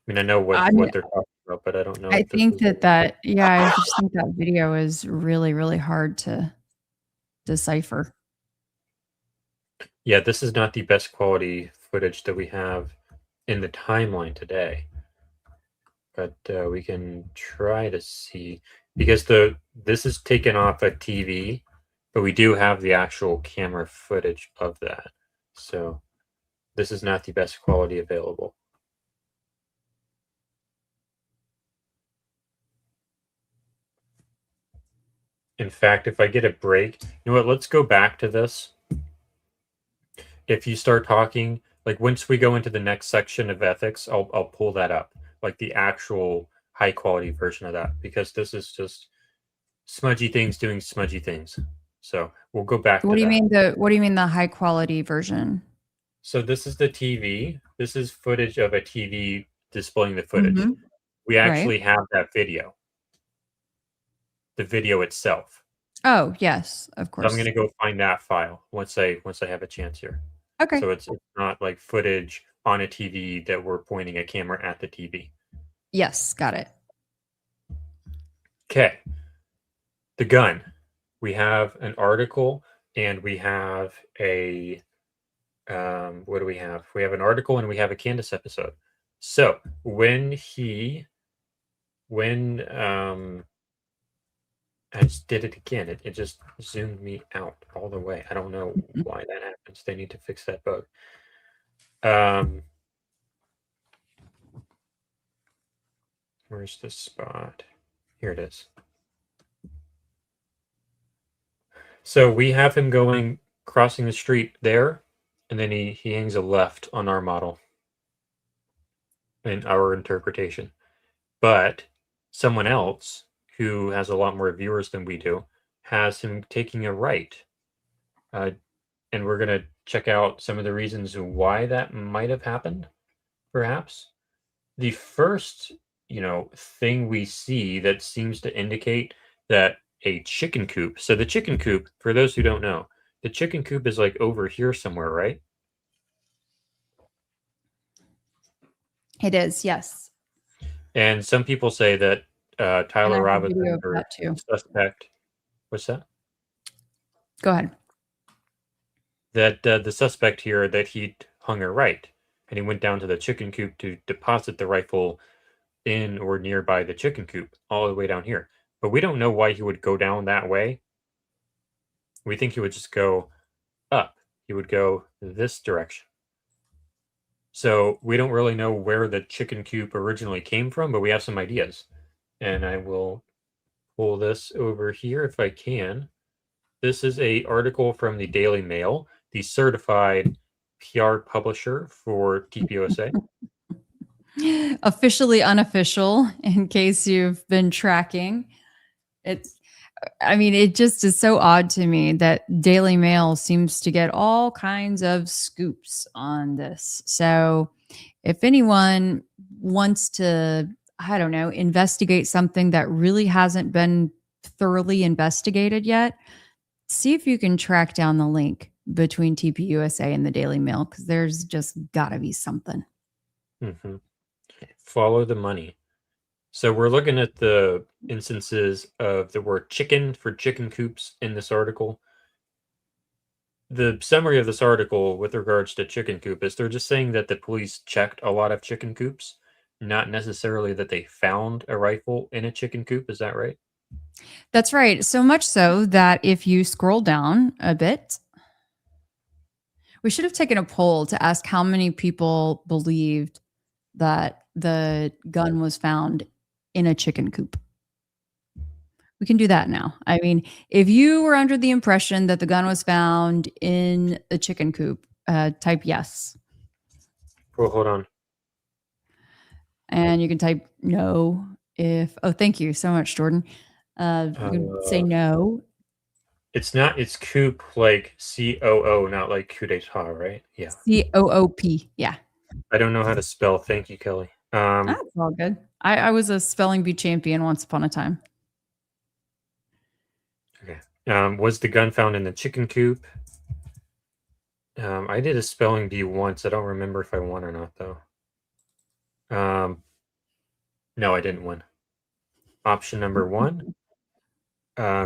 Speaker 1: mean, I know
Speaker 3: I
Speaker 1: what they're talking about, but I don't know
Speaker 3: I
Speaker 1: if this
Speaker 3: think
Speaker 1: is
Speaker 3: yeah, I just think that video is really, really hard to decipher.
Speaker 1: Yeah, this is not the best quality footage that we have in the timeline today. But we can try to see, because this is taken off a TV, but we do have the actual camera footage of that. So this is not the best quality available. In fact, if I get a break, you know what, let's go back to this. If you start talking, like once we go into the next section of ethics, I'll pull that up, like the actual high quality version of that, because this is just smudgy things doing smudgy things. So we'll go back
Speaker 3: What
Speaker 1: to
Speaker 3: do you
Speaker 1: that.
Speaker 3: mean the high quality version?
Speaker 1: So this is the TV. This is footage of a TV displaying the footage.
Speaker 3: Mhm.
Speaker 1: We
Speaker 3: Right.
Speaker 1: actually have that video, the video itself.
Speaker 3: Oh, yes, of
Speaker 1: So I'm
Speaker 3: course.
Speaker 1: going to go find that file once I have a chance here.
Speaker 3: Okay.
Speaker 1: So it's not like footage on a TV that we're pointing a camera at the TV.
Speaker 3: Yes, got it.
Speaker 1: Okay. The gun. We have an article and we have a what do we have? We have an article and we have a Candace episode. So when I just did it again, it just zoomed me out all the way. I don't know why that happens. They need to fix that bug. Where's the spot? Here it is. So we have him crossing the street there, and then he hangs a left on our model in our interpretation. But someone else who has a lot more viewers than we do has him taking a right. And we're going to check out some of the reasons why that might have happened, perhaps. The first, thing we see that seems to indicate that a chicken coop. So the chicken coop, for those who don't know, the chicken coop is like over here somewhere, right?
Speaker 3: It is, yes.
Speaker 1: And some people say that
Speaker 3: And I
Speaker 1: Tyler
Speaker 3: have video
Speaker 1: Robinson
Speaker 3: of
Speaker 1: or
Speaker 3: that too.
Speaker 1: suspect, what's that?
Speaker 3: Go ahead.
Speaker 1: That the suspect here, that he hung a right and he went down to the chicken coop to deposit the rifle in or nearby the chicken coop all the way down here. But we don't know why he would go down that way. We think he would just go up. He would go this direction. So we don't really know where the chicken coop originally came from, but we have some ideas. And I will pull this over here if I can. This is a article from the Daily Mail, the certified PR publisher for TPUSA.
Speaker 3: Officially unofficial, in case you've been tracking. It just is so odd to me that Daily Mail seems to get all kinds of scoops on this. So if anyone wants to, I don't know, investigate something that really hasn't been thoroughly investigated yet, see if you can track down the link between TPUSA and the Daily Mail, because there's just got to be something.
Speaker 1: Mm-hmm. Follow the money. So we're looking at the instances of the word chicken for chicken coops in this article. The summary of this article with regards to chicken coop is they're just saying that the police checked a lot of chicken coops, not necessarily that they found a rifle in a chicken coop. Is that right?
Speaker 3: That's right. So much so that if you scroll down a bit, we should have taken a poll to ask how many people believed that the gun was found in a chicken coop. We can do that now. I mean, if you were under the impression that the gun was found in a chicken coop, type yes.
Speaker 1: Well, hold on.
Speaker 3: And you can type no if, thank you so much, Jordan. You can say no.
Speaker 1: It's coop like COO, not like coup d'etat, right? Yeah.
Speaker 3: COOP. Yeah.
Speaker 1: I don't know how to spell. Thank you, Kelly.
Speaker 3: That's all good. I was a spelling bee champion once upon a time.
Speaker 1: Okay. Was the gun found in the chicken coop? I did a spelling bee once. I don't remember if I won or not, though. No, I didn't win. Option number 1,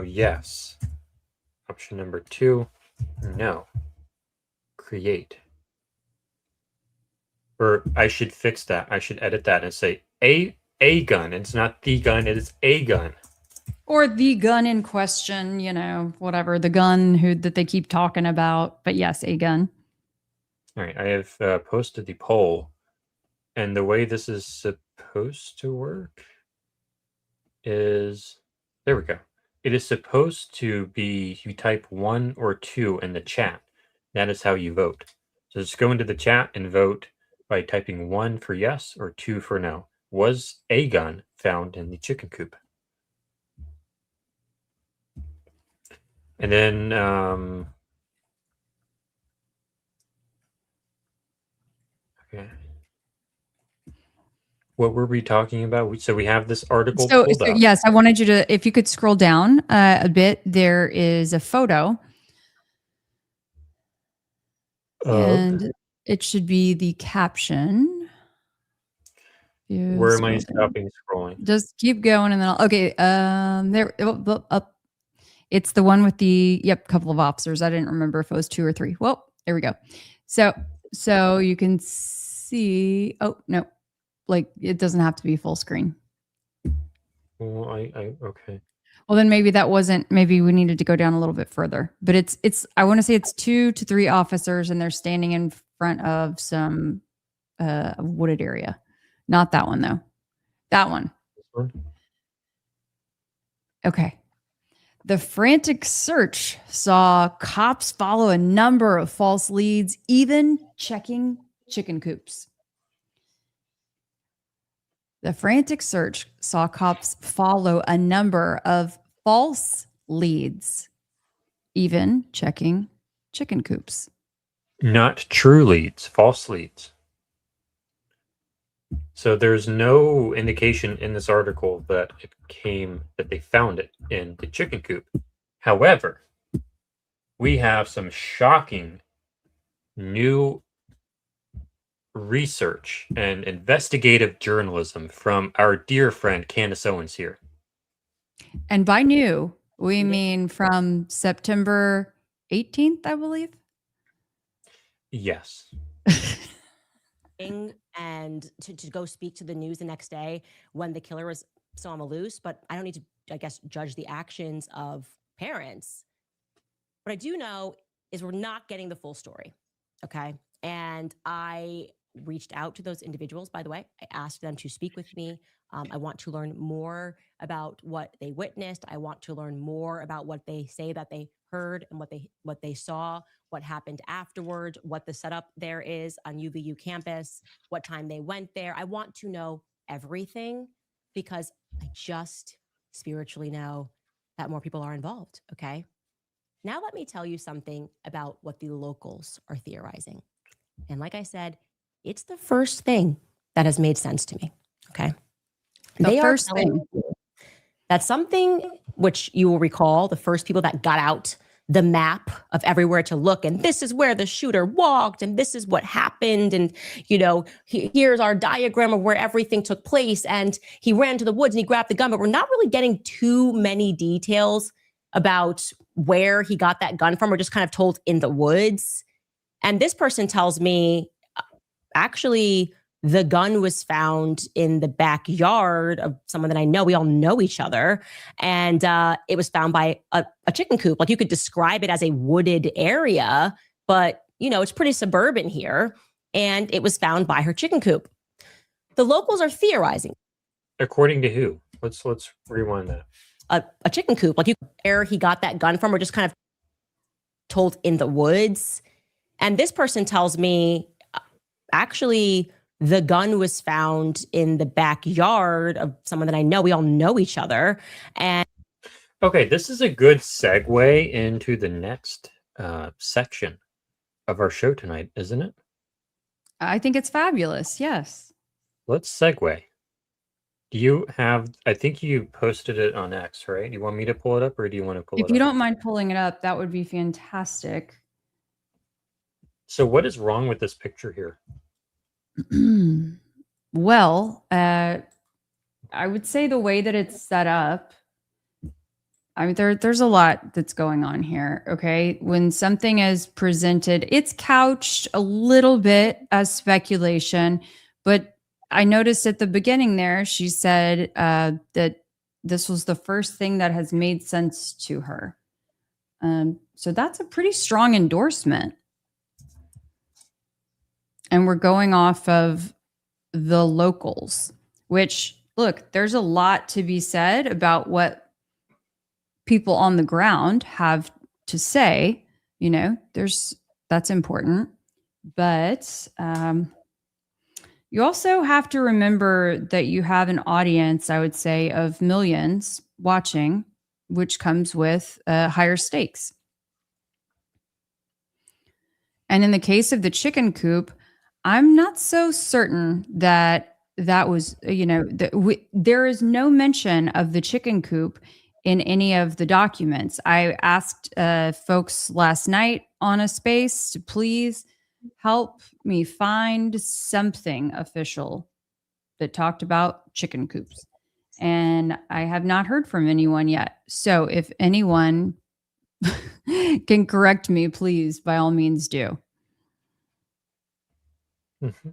Speaker 1: yes. Option number 2, no. Create. Or I should fix that. I should edit that and say a gun. It's not the gun, it is a gun.
Speaker 3: Or the gun in question, whatever, the gun that they keep talking about. But yes, a gun.
Speaker 1: All right, I have posted the poll. And the way this is supposed to work is, there we go. It is supposed to be, you type 1 or 2 in the chat. That is how you vote. So just go into the chat and vote by typing 1 for yes or 2 for no. Was a gun found in the chicken coop? And then, okay. What were we talking about? So we have this article pulled up.
Speaker 3: Yes, I wanted you to, if you could scroll down a bit, there is a photo. And it should be the caption.
Speaker 1: Where am I stopping scrolling?
Speaker 3: Just keep going and then okay. There, up. It's the one with the couple of officers. I didn't remember if it was 2 or 3. Well, there we go. So you can see. Oh no, like it doesn't have to be full screen.
Speaker 1: Well, okay.
Speaker 3: Well, then maybe that wasn't. Maybe we needed to go down a little bit further. But it's. I want to say it's 2 to 3 officers, and they're standing in front of some wooded area. Not that one though. That one.
Speaker 1: This one?
Speaker 3: Okay. The frantic search saw cops follow a number of false leads, even checking chicken coops. The frantic search saw cops follow a number of false leads, even checking chicken coops.
Speaker 1: Not true leads, false leads. So there's no indication in this article that they found it in the chicken coop. However, we have some shocking new research and investigative journalism from our dear friend Candace Owens here.
Speaker 3: And by new, we mean from September 18th, I believe.
Speaker 1: Yes.
Speaker 9: And to go speak to the news the next day when the killer was still on the loose. But I don't need to, I guess, judge the actions of parents. What I do know is we're not getting the full story. Okay. And I reached out to those individuals, by the way. I asked them to speak with me. I want to learn more about what they witnessed. I want to learn more about what they say that they heard and what they saw, what happened afterwards, what the setup there is on UVU campus, what time they went there. I want to know everything because I just spiritually know that more people are involved. Okay. Now let me tell you something about what the locals are theorizing. And like I said, it's the first thing that has made sense to me. Okay.
Speaker 3: The first thing.
Speaker 9: That's something which you will recall, the first people that got out the map of everywhere to look. And this is where the shooter walked. And this is what happened. And, you know, here's our diagram of where everything took place. And he ran to the woods and he grabbed the gun. But we're not really getting too many details about where he got that gun from. We're just kind of told in the woods. And this person tells me, actually, the gun was found in the backyard of someone that I know. We all know each other. And it was found by a chicken coop. Like you could describe it as a wooded area, but you know, it's pretty suburban here. And it was found by her chicken coop. The locals are theorizing.
Speaker 1: According to who? Let's rewind that.
Speaker 9: A chicken coop, like where he got that gun from, we're just kind of told in the woods. And this person tells me, actually, the gun was found in the backyard of someone that I know. We all know each other. And
Speaker 1: okay, this is a good segue into the next section of our show tonight, isn't it?
Speaker 3: I think it's fabulous. Yes.
Speaker 1: Let's segue. Do you have, I think you posted it on X, right? Do you want me to pull it up or do you want to pull it up?
Speaker 3: If you don't mind pulling it up, that would be fantastic.
Speaker 1: So what is wrong with this picture here?
Speaker 3: Well, I would say the way that it's set up, I mean, there's a lot that's going on here. Okay. When something is presented, it's couched a little bit as speculation, but I noticed at the beginning there, she said that this was the first thing that has made sense to her. So that's a pretty strong endorsement. And we're going off of the locals, which, look, there's a lot to be said about what people on the ground have to say. You know, that's important. But you also have to remember that you have an audience, I would say, of millions watching, which comes with higher stakes. And in the case of the chicken coop, I'm not so certain that was, there is no mention of the chicken coop in any of the documents. I asked folks last night on a space to please help me find something official that talked about chicken coops. And I have not heard from anyone yet. So if anyone can correct me, please, by all means do.
Speaker 1: Mm-hmm.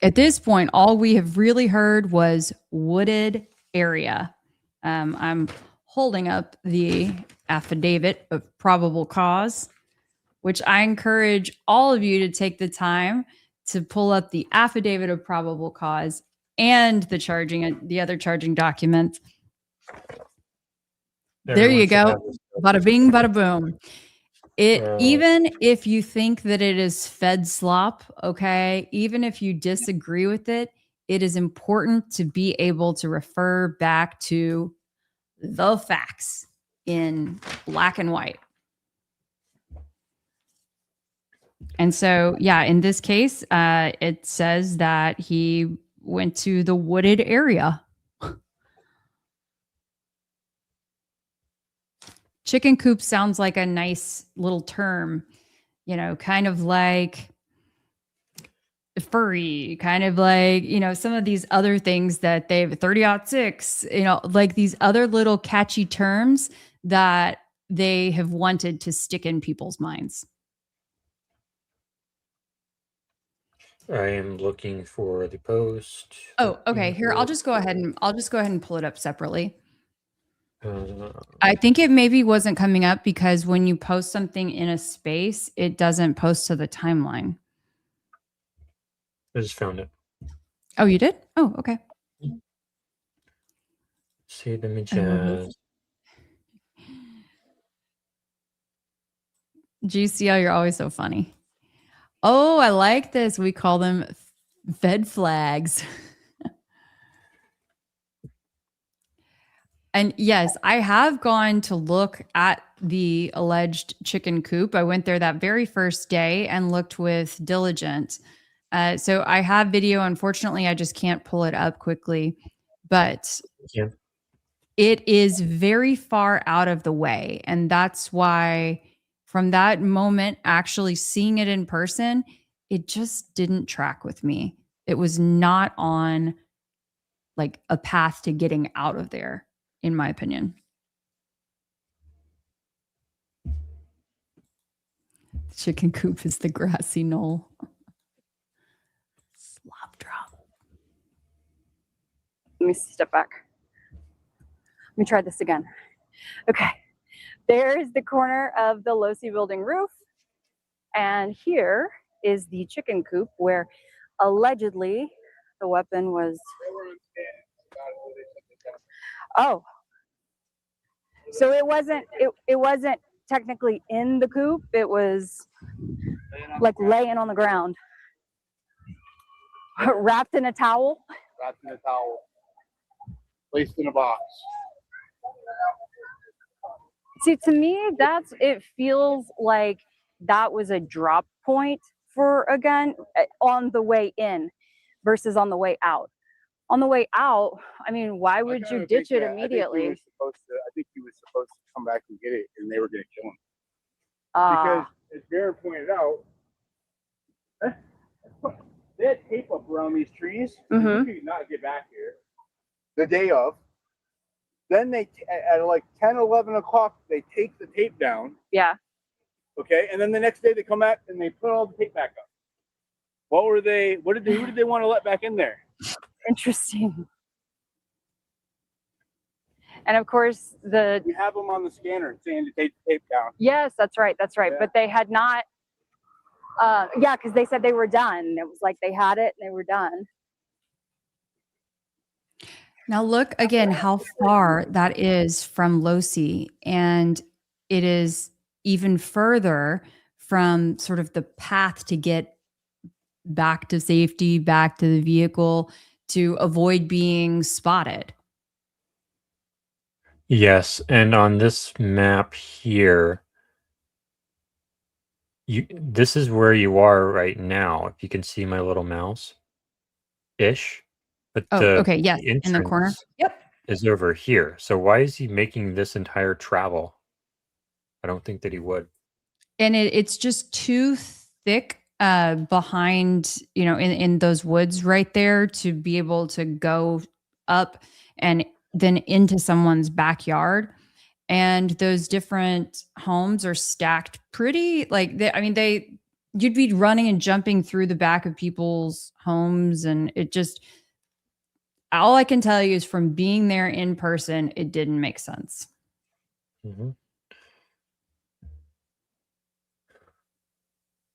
Speaker 3: At this point, all we have really heard was wooded area. I'm holding up the affidavit of probable cause, which I encourage all of you to take the time to pull up the affidavit of probable cause and the other charging documents. There you go. Bada bing, bada boom. Even if you think that it is Fed slop, okay, even if you disagree with it, it is important to be able to refer back to the facts in black and white. And so, yeah, in this case, it says that he went to the wooded area. Chicken coop sounds like a nice little term, you know, kind of like furry, kind of like, you know, some of these other things that they've 30-06, you know, like these other little catchy terms that they have wanted to stick in people's minds.
Speaker 1: I am looking for the post.
Speaker 3: Oh, okay. Here, I'll just go ahead and pull it up separately. I think it maybe wasn't coming up because when you post something in a space, it doesn't post to the timeline.
Speaker 1: I just found it.
Speaker 3: Oh, you did? Oh, okay.
Speaker 1: See the images.
Speaker 3: GCL, you're always so funny. Oh, I like this. We call them Fed flags. And yes, I have gone to look at the alleged chicken coop. I went there that very first day and looked with diligence. So I have video. Unfortunately, I just can't pull it up quickly. But it is very far out of the way. And that's why from that moment, actually seeing it in person, it just didn't track with me. It was not on like a path to getting out of there, in my opinion. Chicken coop is the grassy knoll. Slop drop.
Speaker 10: Let me step back. Let me try this again. Okay. There is the corner of the Losi building roof. And here is the chicken coop where allegedly the weapon was. Oh. So it wasn't technically in the coop. It was like laying on the ground. Wrapped in a towel.
Speaker 6: Wrapped in a towel. Placed in a box.
Speaker 10: See, to me, it feels like that was a drop point for a gun on the way in versus on the way out. On the way out, I mean, why would you ditch it immediately?
Speaker 6: I think he was supposed to come back and get it, and they were going to kill him. Because, as Jared pointed out, they had tape up around these trees. You could not get back here. the day of. Then they, at like 10, 11 o'clock, they take the tape down.
Speaker 10: Yeah.
Speaker 6: Okay. And then the next day they come back and they put all the tape back up. Who did they want to let back in there?
Speaker 10: Interesting. And of course,
Speaker 6: we have them on the scanner saying to take the tape down.
Speaker 10: Yes, that's right. That's right. Yeah. But they had not. Yeah, because they said they were done. It was like they had it and they were done.
Speaker 3: Now look again how far that is from Losi, and it is even further from sort of the path to get back to safety, back to the vehicle, to avoid being spotted.
Speaker 1: Yes, and on this map here, this is where you are right now. If you can see my little mouse, ish. But
Speaker 3: okay, yes, in the corner. Yep,
Speaker 1: is over here. So why is he making this entire travel? I don't think that he would.
Speaker 3: And it's just too thick behind, in those woods right there to be able to go up and then into someone's backyard. And those different homes are stacked pretty you'd be running and jumping through the back of people's homes. And it just, all I can tell you is from being there in person, it didn't make sense.
Speaker 1: Mm-hmm.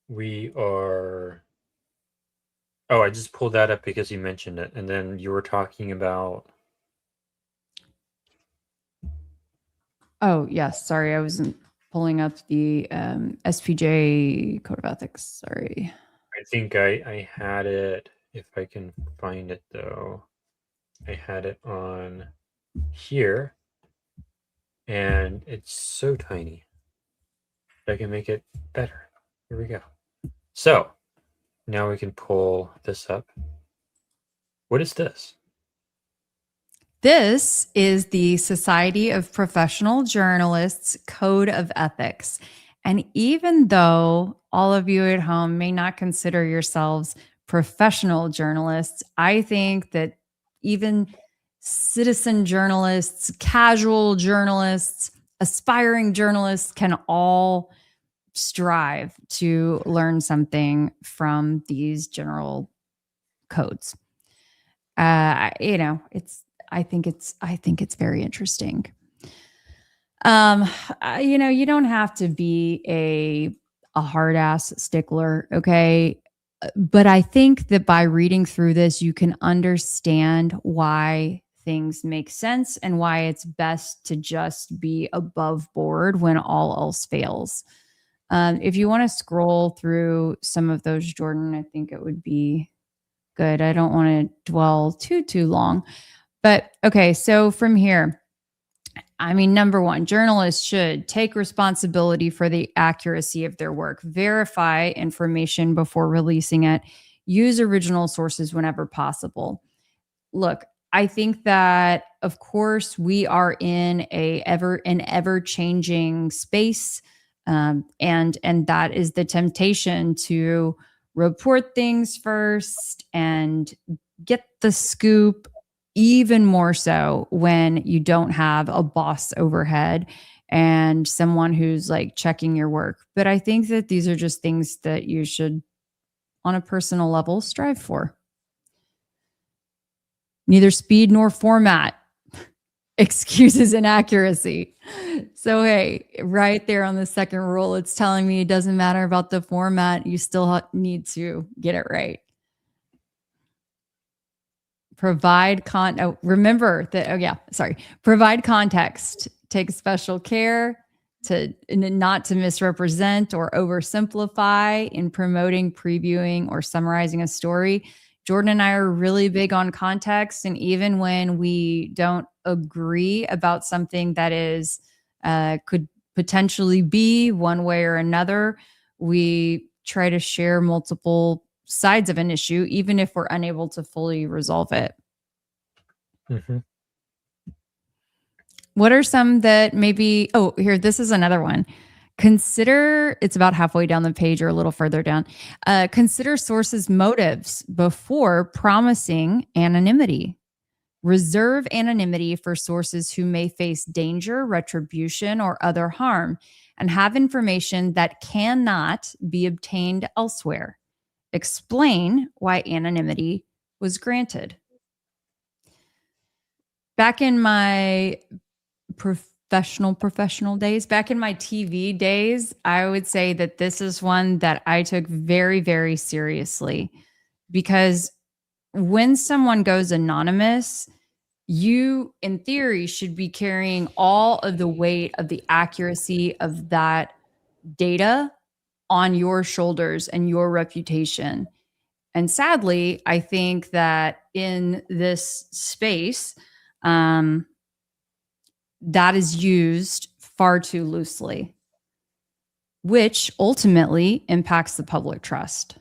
Speaker 1: We are. Oh, I just pulled that up because you mentioned it. And then you were talking about.
Speaker 3: Oh, yes. Sorry. I wasn't pulling up the SPJ Code of Ethics. Sorry.
Speaker 1: I think I had it. If I can find it, though. I had it on here. And it's so tiny. I can make it better. Here we go. So now we can pull this up. What is this?
Speaker 3: This is the Society of Professional Journalists Code of Ethics. And even though all of you at home may not consider yourselves professional journalists, I think that even citizen journalists, casual journalists, aspiring journalists can all strive to learn something from these general codes. I think it's very interesting. You don't have to be a hard ass stickler, okay? But I think that by reading through this, you can understand why things make sense and why it's best to just be above board when all else fails. If you want to scroll through some of those, Jordan, I think it would be good. I don't want to dwell too long. But okay, so from here, number one, journalists should take responsibility for the accuracy of their work, verify information before releasing it, use original sources whenever possible. Look, I think that, of course, we are in an ever-changing space, and that is the temptation to report things first and get the scoop, even more so when you don't have a boss overhead and someone who's like checking your work. But I think that these are just things that you should, on a personal level, strive for. Neither speed nor format excuses inaccuracy. So, hey, right there on the second rule, it's telling me it doesn't matter about the format. You still need to get it right. Provide remember that, provide context. Take special care not to misrepresent or oversimplify in promoting, previewing, or summarizing a story. Jordan and I are really big on context, and even when we don't agree about something that is could potentially be one way or another, we try to share multiple sides of an issue, even if we're unable to fully resolve it.
Speaker 1: Mm-hmm.
Speaker 3: What are some that maybe, here, this is another one. Consider, it's about halfway down the page or a little further down. Consider sources' motives before promising anonymity. Reserve anonymity for sources who may face danger, retribution, or other harm, and have information that cannot be obtained elsewhere. Explain why anonymity was granted. Back in my professional days, back in my TV days, I would say that this is one that I took very, very seriously, because when someone goes anonymous, you, in theory, should be carrying all of the weight of the accuracy of that data on your shoulders and your reputation. And sadly, I think that in this space, that is used far too loosely, which ultimately impacts the public trust.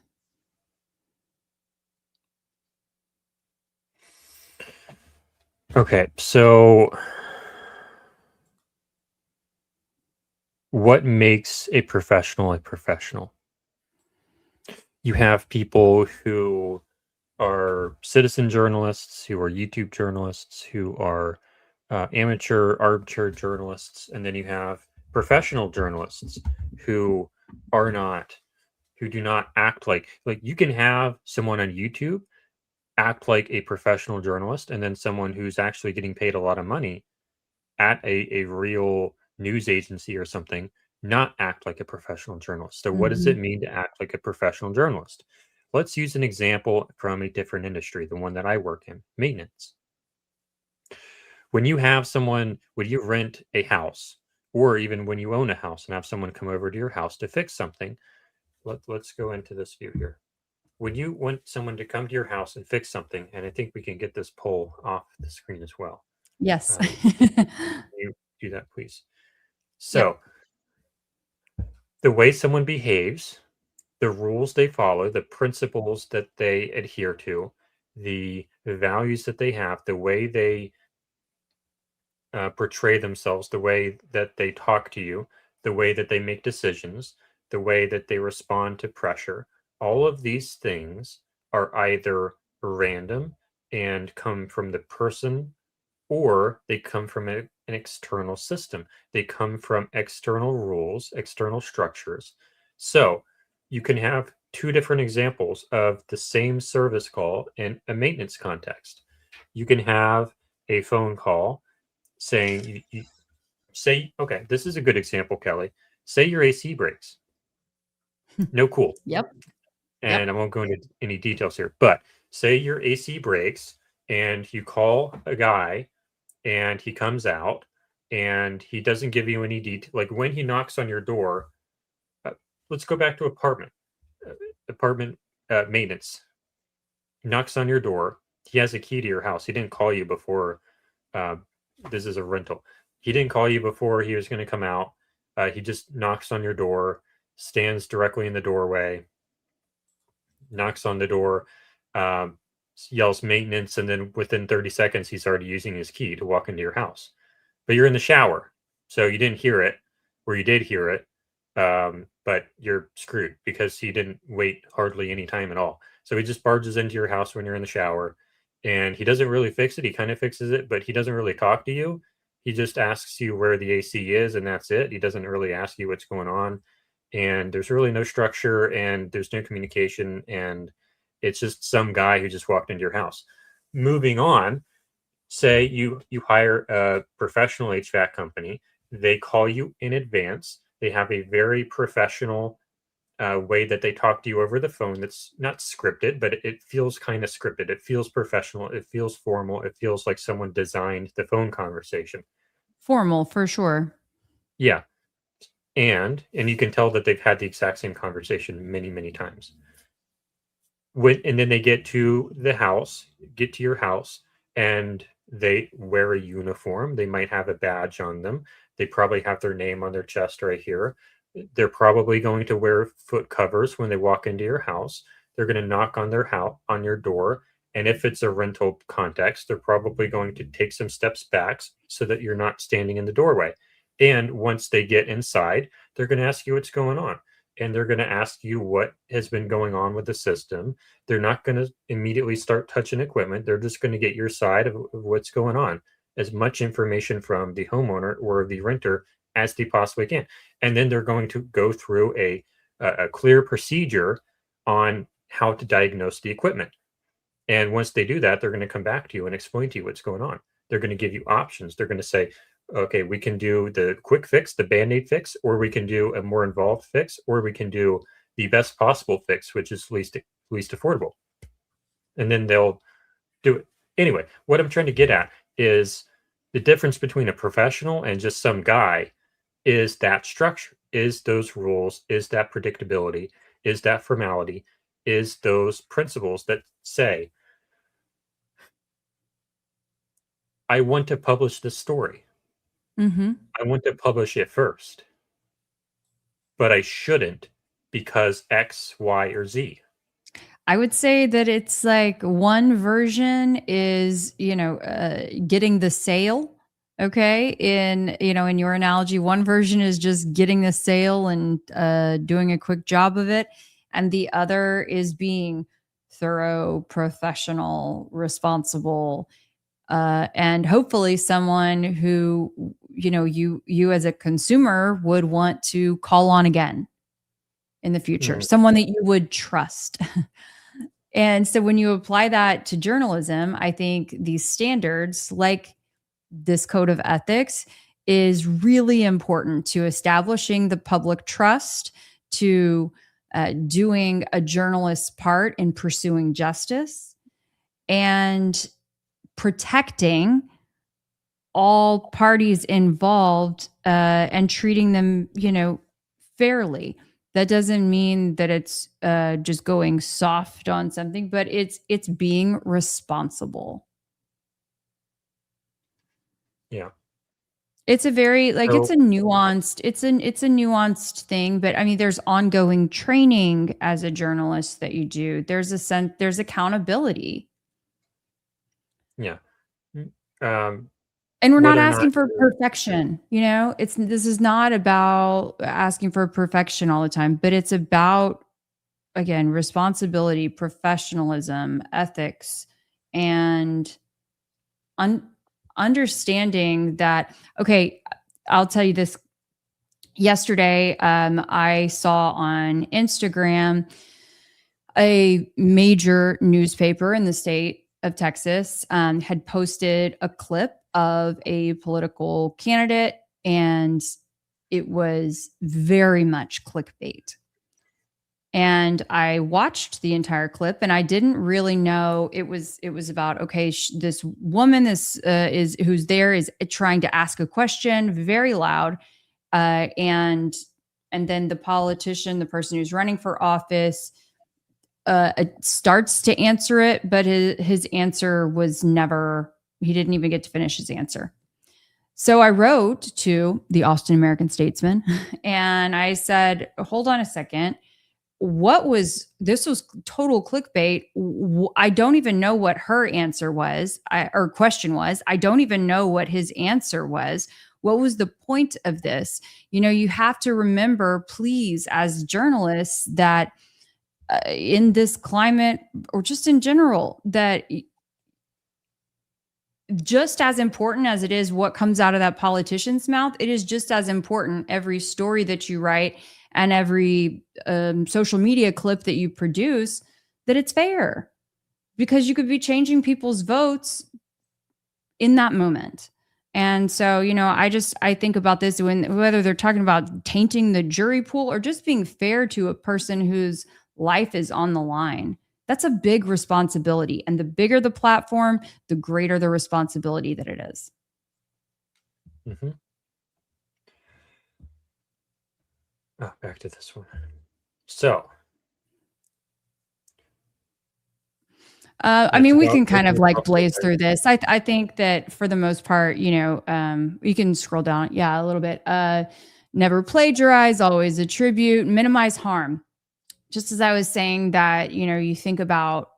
Speaker 1: Okay, so what makes a professional a professional? You have people who are citizen journalists, who are YouTube journalists, who are amateur, armchair journalists, and then you have professional journalists who are not, who do not act like you can have someone on YouTube act like a professional journalist, and then someone who's actually getting paid a lot of money at a real news agency or something not act like a professional journalist. So what does it mean to act like a professional journalist? Let's use an example from a different industry, the one that I work in, maintenance. When you have someone, when you rent a house, or even when you own a house and have someone come over to your house to fix something, let's go into this view here. When you want someone to come to your house and fix something, and I think we can get this poll off the screen as well.
Speaker 3: Yes.
Speaker 1: Can you do that, please? So, the way someone behaves, the rules they follow, the principles that they adhere to, the values that they have, the way they portray themselves, the way that they talk to you, the way that they make decisions, the way that they respond to pressure, all of these things are either random and come from the person, or they come from an external system. They come from external rules, external structures. So you can have two different examples of the same service call in a maintenance context. You can have a phone call saying, you say, okay, this is a good example, Kelly. Say your AC breaks. No cool.
Speaker 3: Yep.
Speaker 1: And I won't go into any details here, but say your AC breaks and you call a guy and he comes out and he doesn't give you any detail. Like when he knocks on your door, let's go back to apartment maintenance. He knocks on your door. He has a key to your house. He didn't call you before. This is a rental. He didn't call you before he was going to come out. He just knocks on your door, stands directly in the doorway, knocks on the door, yells maintenance, and then within 30 seconds, he's already using his key to walk into your house. But you're in the shower, so you didn't hear it, or you did hear it, but you're screwed because he didn't wait hardly any time at all. So he just barges into your house when you're in the shower, and he doesn't really fix it. He kind of fixes it, but he doesn't really talk to you. He just asks you where the AC is, and that's it. He doesn't really ask you what's going on. And there's really no structure, and there's no communication, and it's just some guy who just walked into your house. Moving on, say you hire a professional HVAC company. They call you in advance. They have a very professional way that they talk to you over the phone that's not scripted, but it feels kind of scripted. It feels professional. It feels formal. It feels like someone designed the phone conversation.
Speaker 3: Formal, for sure.
Speaker 1: Yeah. And you can tell that they've had the exact same conversation many, many times. And then they get to your house, and they wear a uniform. They might have a badge on them. They probably have their name on their chest right here. They're probably going to wear foot covers when they walk into your house. They're going to knock on on your door. And if it's a rental context, they're probably going to take some steps back so that you're not standing in the doorway. And once they get inside, they're going to ask you what's going on. and they're going to ask you what has been going on with the system. They're not going to immediately start touching equipment. They're just going to get your side of what's going on, as much information from the homeowner or the renter as they possibly can. And then they're going to go through a clear procedure on how to diagnose the equipment. And once they do that, they're going to come back to you and explain to you what's going on. They're going to give you options. They're going to say, okay, we can do the quick fix, the Band-Aid fix, or we can do a more involved fix, or we can do the best possible fix, which is least affordable. And then they'll do it. Anyway, what I'm trying to get at is the difference between a professional and just some guy is that structure, is those rules, is that predictability, is that formality, is those principles that say, I want to publish this story. I want to publish it first, but I shouldn't because X, Y, or Z.
Speaker 3: I would say that it's like one version is, getting the sale. Okay. In your analogy, one version is just getting the sale and doing a quick job of it. And the other is being thorough, professional, responsible, and hopefully someone who, you as a consumer would want to call on again in the future, someone that you would trust. And so when you apply that to journalism, I think these standards, like this code of ethics, is really important to establishing the public trust, to doing a journalist's part in pursuing justice, and protecting all parties involved and treating them, fairly. That doesn't mean that it's just going soft on something, but it's being responsible.
Speaker 1: Yeah.
Speaker 3: It's a very it's a nuanced thing, but I mean, there's ongoing training as a journalist that you do. There's accountability.
Speaker 1: Yeah.
Speaker 3: And we're not asking for perfection, this is not about asking for perfection all the time, but it's about, again, responsibility, professionalism, ethics, and understanding that, okay, I'll tell you this. Yesterday, I saw on Instagram a major newspaper in the state of Texas had posted a clip of a political candidate, and it was very much clickbait. And I watched the entire clip, and I didn't really know it was about, okay, this woman who's there is trying to ask a question very loud, and then the politician, the person who's running for office, starts to answer it, but his answer was never. He didn't even get to finish his answer. So I wrote to the Austin American-Statesman and I said, hold on a second. This was total clickbait. I don't even know what her answer was, or question was. I don't even know what his answer was. What was the point of this? You have to remember, please, as journalists, that in this climate, or just in general, that just as important as it is what comes out of that politician's mouth, it is just as important every story that you write and every social media clip that you produce, that it's fair, because you could be changing people's votes in that moment. And so, I think about this whether they're talking about tainting the jury pool or just being fair to a person whose life is on the line. That's a big responsibility. And the bigger the platform, the greater the responsibility that it is.
Speaker 1: Mm-hmm. Back to this one. So.
Speaker 3: I mean, we can kind of blaze through this. I think that for the most part, you can scroll down. Yeah, a little bit. Never plagiarize, always attribute, minimize harm. Just as I was saying that, you think about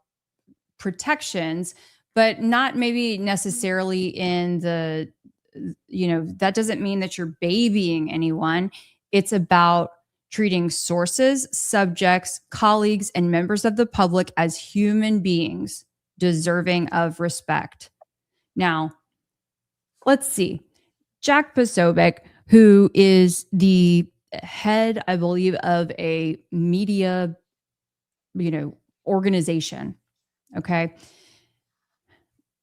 Speaker 3: protections, but not maybe necessarily in that doesn't mean that you're babying anyone. It's about treating sources, subjects, colleagues, and members of the public as human beings deserving of respect. Now, let's see. Jack Posobiec, who is the head, I believe, of a media, organization. Okay.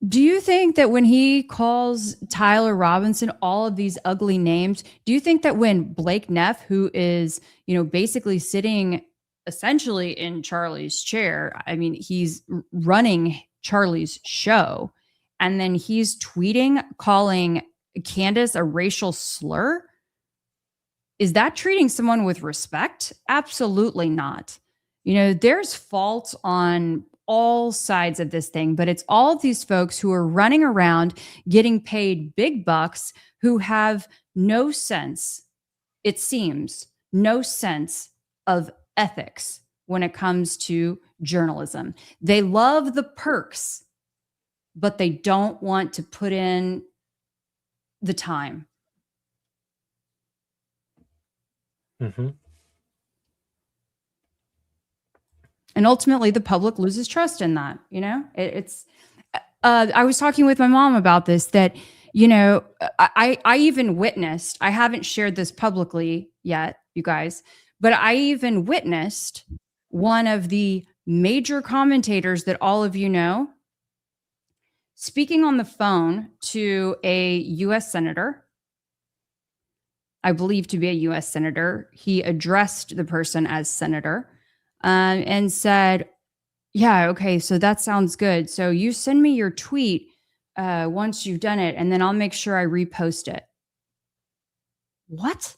Speaker 3: Do you think that when he calls Tyler Robinson all of these ugly names, do you think that when Blake Neff, who is, basically sitting essentially in Charlie's chair, I mean, he's running Charlie's show, and then he's tweeting calling Candace a racial slur? Is that treating someone with respect? Absolutely not. There's fault on all sides of this thing, but it's all of these folks who are running around getting paid big bucks who have no sense, it seems, no sense of ethics when it comes to journalism. They love the perks, but they don't want to put in the time.
Speaker 1: Mm-hmm.
Speaker 3: And ultimately, the public loses trust in that. It's. I was talking with my mom about this. That I even witnessed. I haven't shared this publicly yet, you guys, but I even witnessed one of the major commentators that all of you know speaking on the phone to a U.S. senator. I believe to be a U.S. senator. He addressed the person as senator. And said, yeah, okay, so that sounds good. So you send me your tweet once you've done it, and then I'll make sure I repost it. What?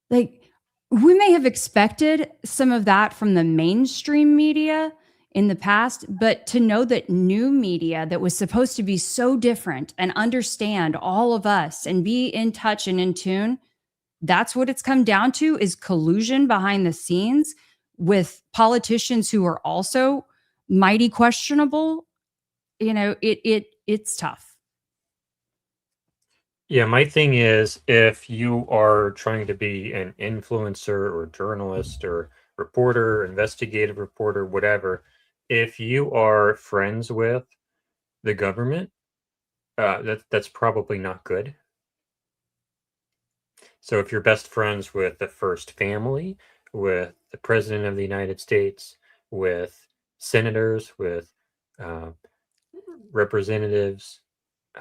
Speaker 3: Like, we may have expected some of that from the mainstream media in the past, but to know that new media that was supposed to be so different and understand all of us and be in touch and in tune, that's what it's come down to, is collusion behind the scenes with politicians who are also mighty questionable. It's tough.
Speaker 1: Yeah, my thing is, if you are trying to be an influencer or journalist or reporter, investigative reporter, whatever, if you are friends with the government, that's probably not good. So if you're best friends with the first family, with the president of the United States, with senators, with representatives,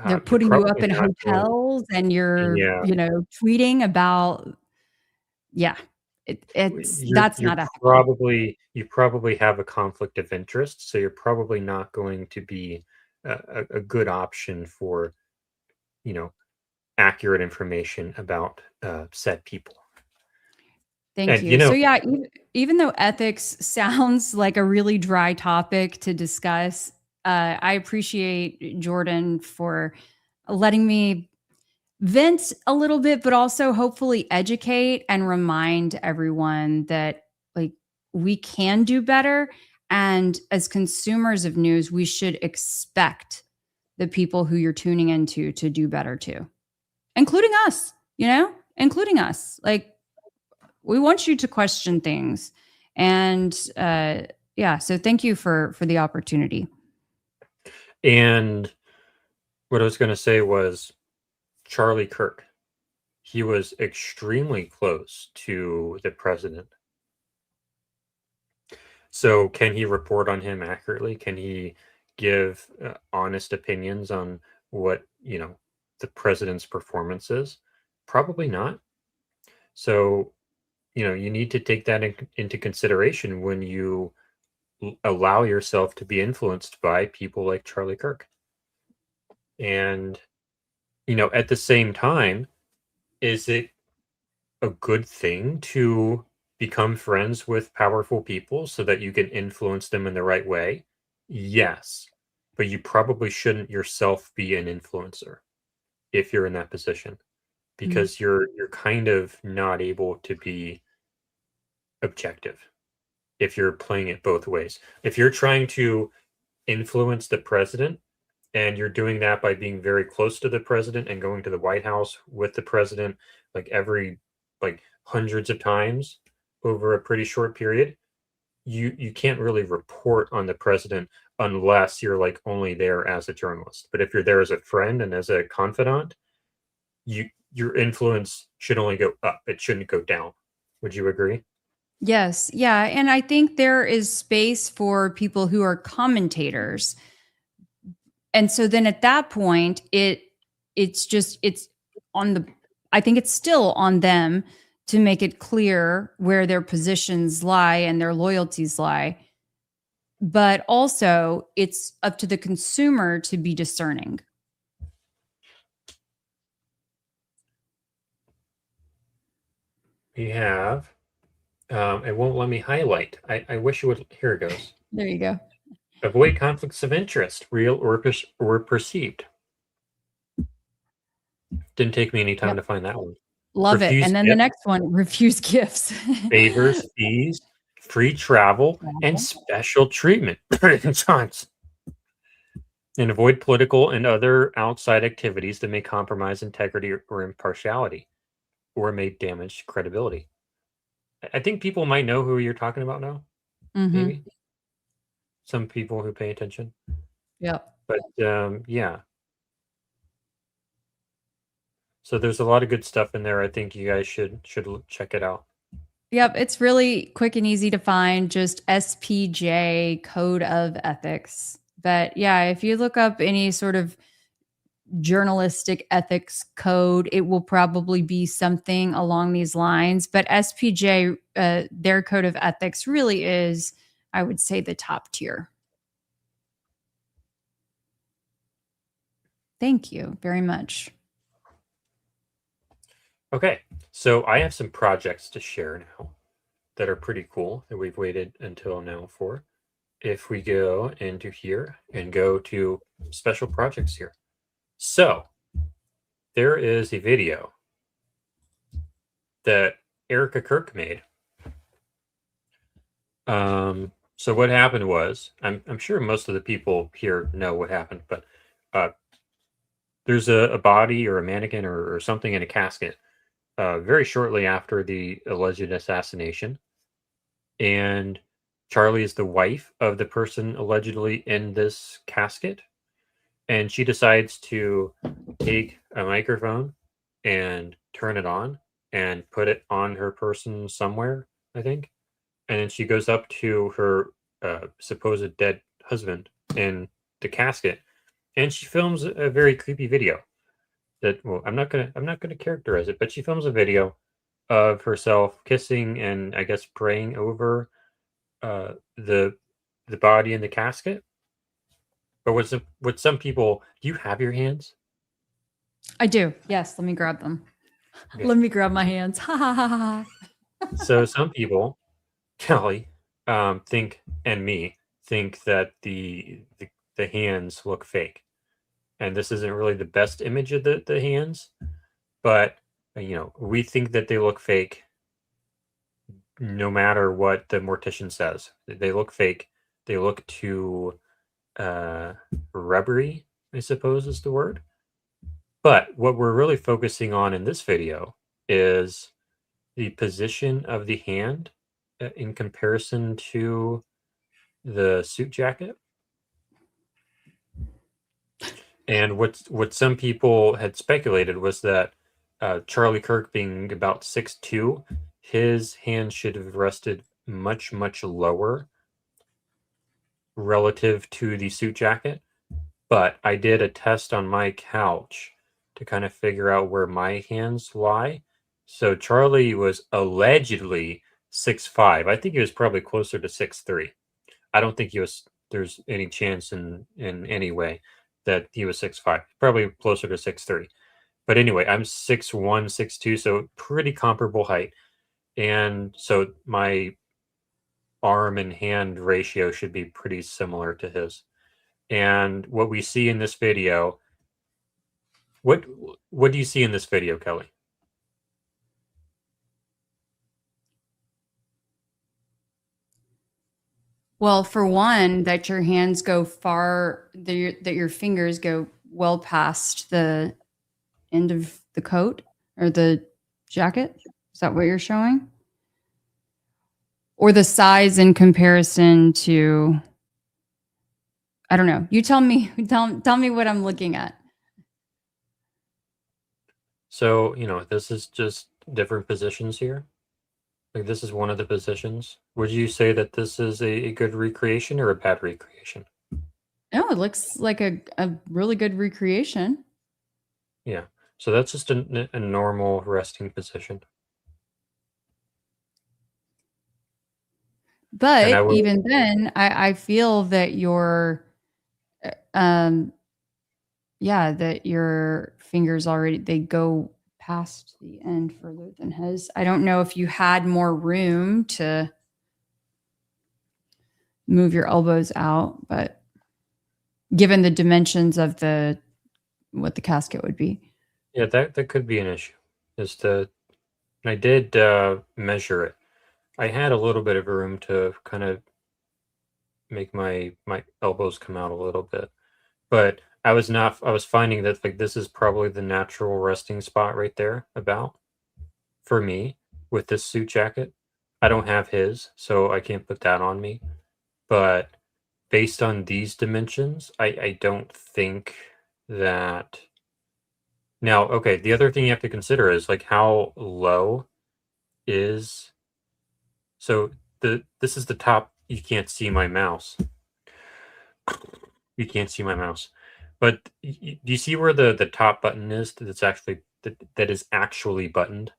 Speaker 3: they're putting you up in hotels and you're, tweeting about, that's not ethical.
Speaker 1: You probably have a conflict of interest, so you're probably not going to be a good option for, accurate information about said people.
Speaker 3: Thank you. So yeah, even though ethics sounds like a really dry topic to discuss, I appreciate Jordan for letting me vent a little bit, but also hopefully educate and remind everyone that we can do better. And as consumers of news, we should expect the people who you're tuning into to do better too, including us, including us. We want you to question things. And so thank you for the opportunity.
Speaker 1: And what I was going to say was Charlie Kirk. He was extremely close to the president. So can he report on him accurately? Can he give honest opinions on what, the president's performance is? Probably not. So, you need to take that into consideration when you allow yourself to be influenced by people like Charlie Kirk. And, at the same time, is it a good thing to become friends with powerful people so that you can influence them in the right way? Yes. But you probably shouldn't yourself be an influencer if you're in that position, because you're kind of not able to be objective if you're playing it both ways. If you're trying to influence the president and you're doing that by being very close to the president and going to the White House with the president every hundreds of times over a pretty short period, you can't really report on the president unless you're like only there as a journalist. But if you're there as a friend and as a confidant, your influence should only go up. It shouldn't go down. Would you agree?
Speaker 11: Yes. Yeah. And I think there is space for people who are commentators. And so then at that point, it's on the, I think it's still on them to make it clear where their positions lie and their loyalties lie. But also it's up to the consumer to be discerning.
Speaker 1: We have, it won't let me highlight. I wish it would, here it goes.
Speaker 11: There you go.
Speaker 1: Avoid conflicts of interest, real or perceived. Didn't take me any time to find that one.
Speaker 11: Love it. And then the next one, refuse gifts.
Speaker 1: Favors, fees, free travel, and special treatment. And avoid political and other outside activities that may compromise integrity or impartiality or may damage credibility. I think people might know who you're talking about now. Maybe. Some people who pay attention.
Speaker 11: Yeah.
Speaker 1: But yeah. So there's a lot of good stuff in there. I think you guys should check it out.
Speaker 11: Yep, it's really quick and easy to find, just SPJ Code of Ethics. But yeah, if you look up any sort of journalistic ethics code, it will probably be something along these lines. But SPJ, their code of ethics really is, I would say, the top tier. Thank you very much.
Speaker 1: Okay, so I have some projects to share now that are pretty cool that we've waited until now for. If we go into here and go to special projects here. So there is a video that Erica Kirk made. So what happened was, I'm sure most of the people here know what happened, but there's a body or a mannequin or something in a casket very shortly after the alleged assassination. And Charlie is the wife of the person allegedly in this casket. And she decides to take a microphone and turn it on and put it on her person somewhere, I think. And then she goes up to her supposed dead husband in the casket, and she films a very creepy video. That, well, I'm not gonna characterize it, but she films a video of herself kissing and I guess praying over the body in the casket. But with some people, do you have your hands?
Speaker 11: I do. Yes. Let me grab them.
Speaker 1: Okay.
Speaker 11: Let me grab my hands. Ha ha ha ha.
Speaker 1: So some people, Kelly, think, and me think that the hands look fake, and this isn't really the best image of the hands, but you know, we think that they look fake. No matter what the mortician says, they look fake. They look too rubbery, I suppose is the word. But what we're really focusing on in this video is the position of the hand in comparison to the suit jacket. And what some people had speculated was that Charlie Kirk, being about 6'2", his hand should have rested much, much lower relative to the suit jacket. But I did a test on my couch to kind of figure out where my hands lie. So Charlie was allegedly 6'5". I think he was probably closer to 6'3". I don't think there's any chance in any way that he was 6'5". Probably closer to 6'3". But anyway, I'm 6'1", 6'2", so pretty comparable height. And so my arm and hand ratio should be pretty similar to his. And what we see in this video, what do you see in this video, Kelly?
Speaker 11: Well, for one, that your hands go far, that your fingers go well past the end of the coat or the jacket. Is that what you're showing? Or the size in comparison to, I don't know. You tell me, tell me what I'm looking at.
Speaker 1: So, this is just different positions here. Like this is one of the positions. Would you say that this is a good recreation or a bad recreation?
Speaker 11: Oh, it looks like a really good recreation.
Speaker 1: Yeah. So that's just a normal resting position. And I
Speaker 11: But
Speaker 1: would,
Speaker 11: even then, I feel that that your fingers already, they go past the end further than his. I don't know if you had more room to move your elbows out, but given the dimensions of what the casket would be.
Speaker 1: yeah, that could be an issue. I did measure it. I had a little bit of room to kind of make my elbows come out a little bit, but I was finding that like this is probably the natural resting spot right there about for me with this suit jacket. I don't have his, so I can't put that on me. But based on these dimensions, I don't think that. Now, okay, the other thing you have to consider is like how low is so this is the top. You can't see my mouse. You can't see my mouse. But do you see where the top button is that is actually buttoned?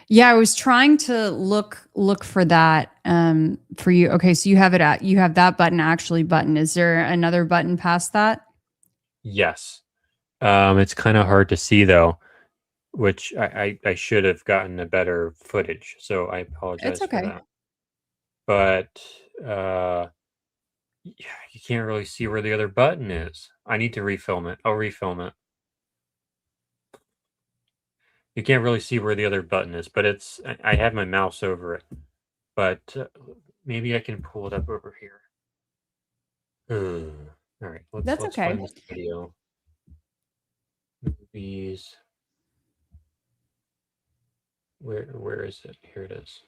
Speaker 11: Yeah, I was trying to look for that for you. Okay, so you have that button actually buttoned. Is there another button past that?
Speaker 1: Yes. It's kind of hard to see though, which I should have gotten a better footage, so I
Speaker 11: It's
Speaker 1: apologize for
Speaker 11: okay.
Speaker 1: that. But yeah, you can't really see where the other button is. I need to refilm it. I'll refilm it. You can't really see where the other button is, but I have my mouse over it. But maybe I can pull it up over here. All right,
Speaker 11: That's
Speaker 1: let's
Speaker 11: okay.
Speaker 1: find this video. Movies. Where is it? Here it is.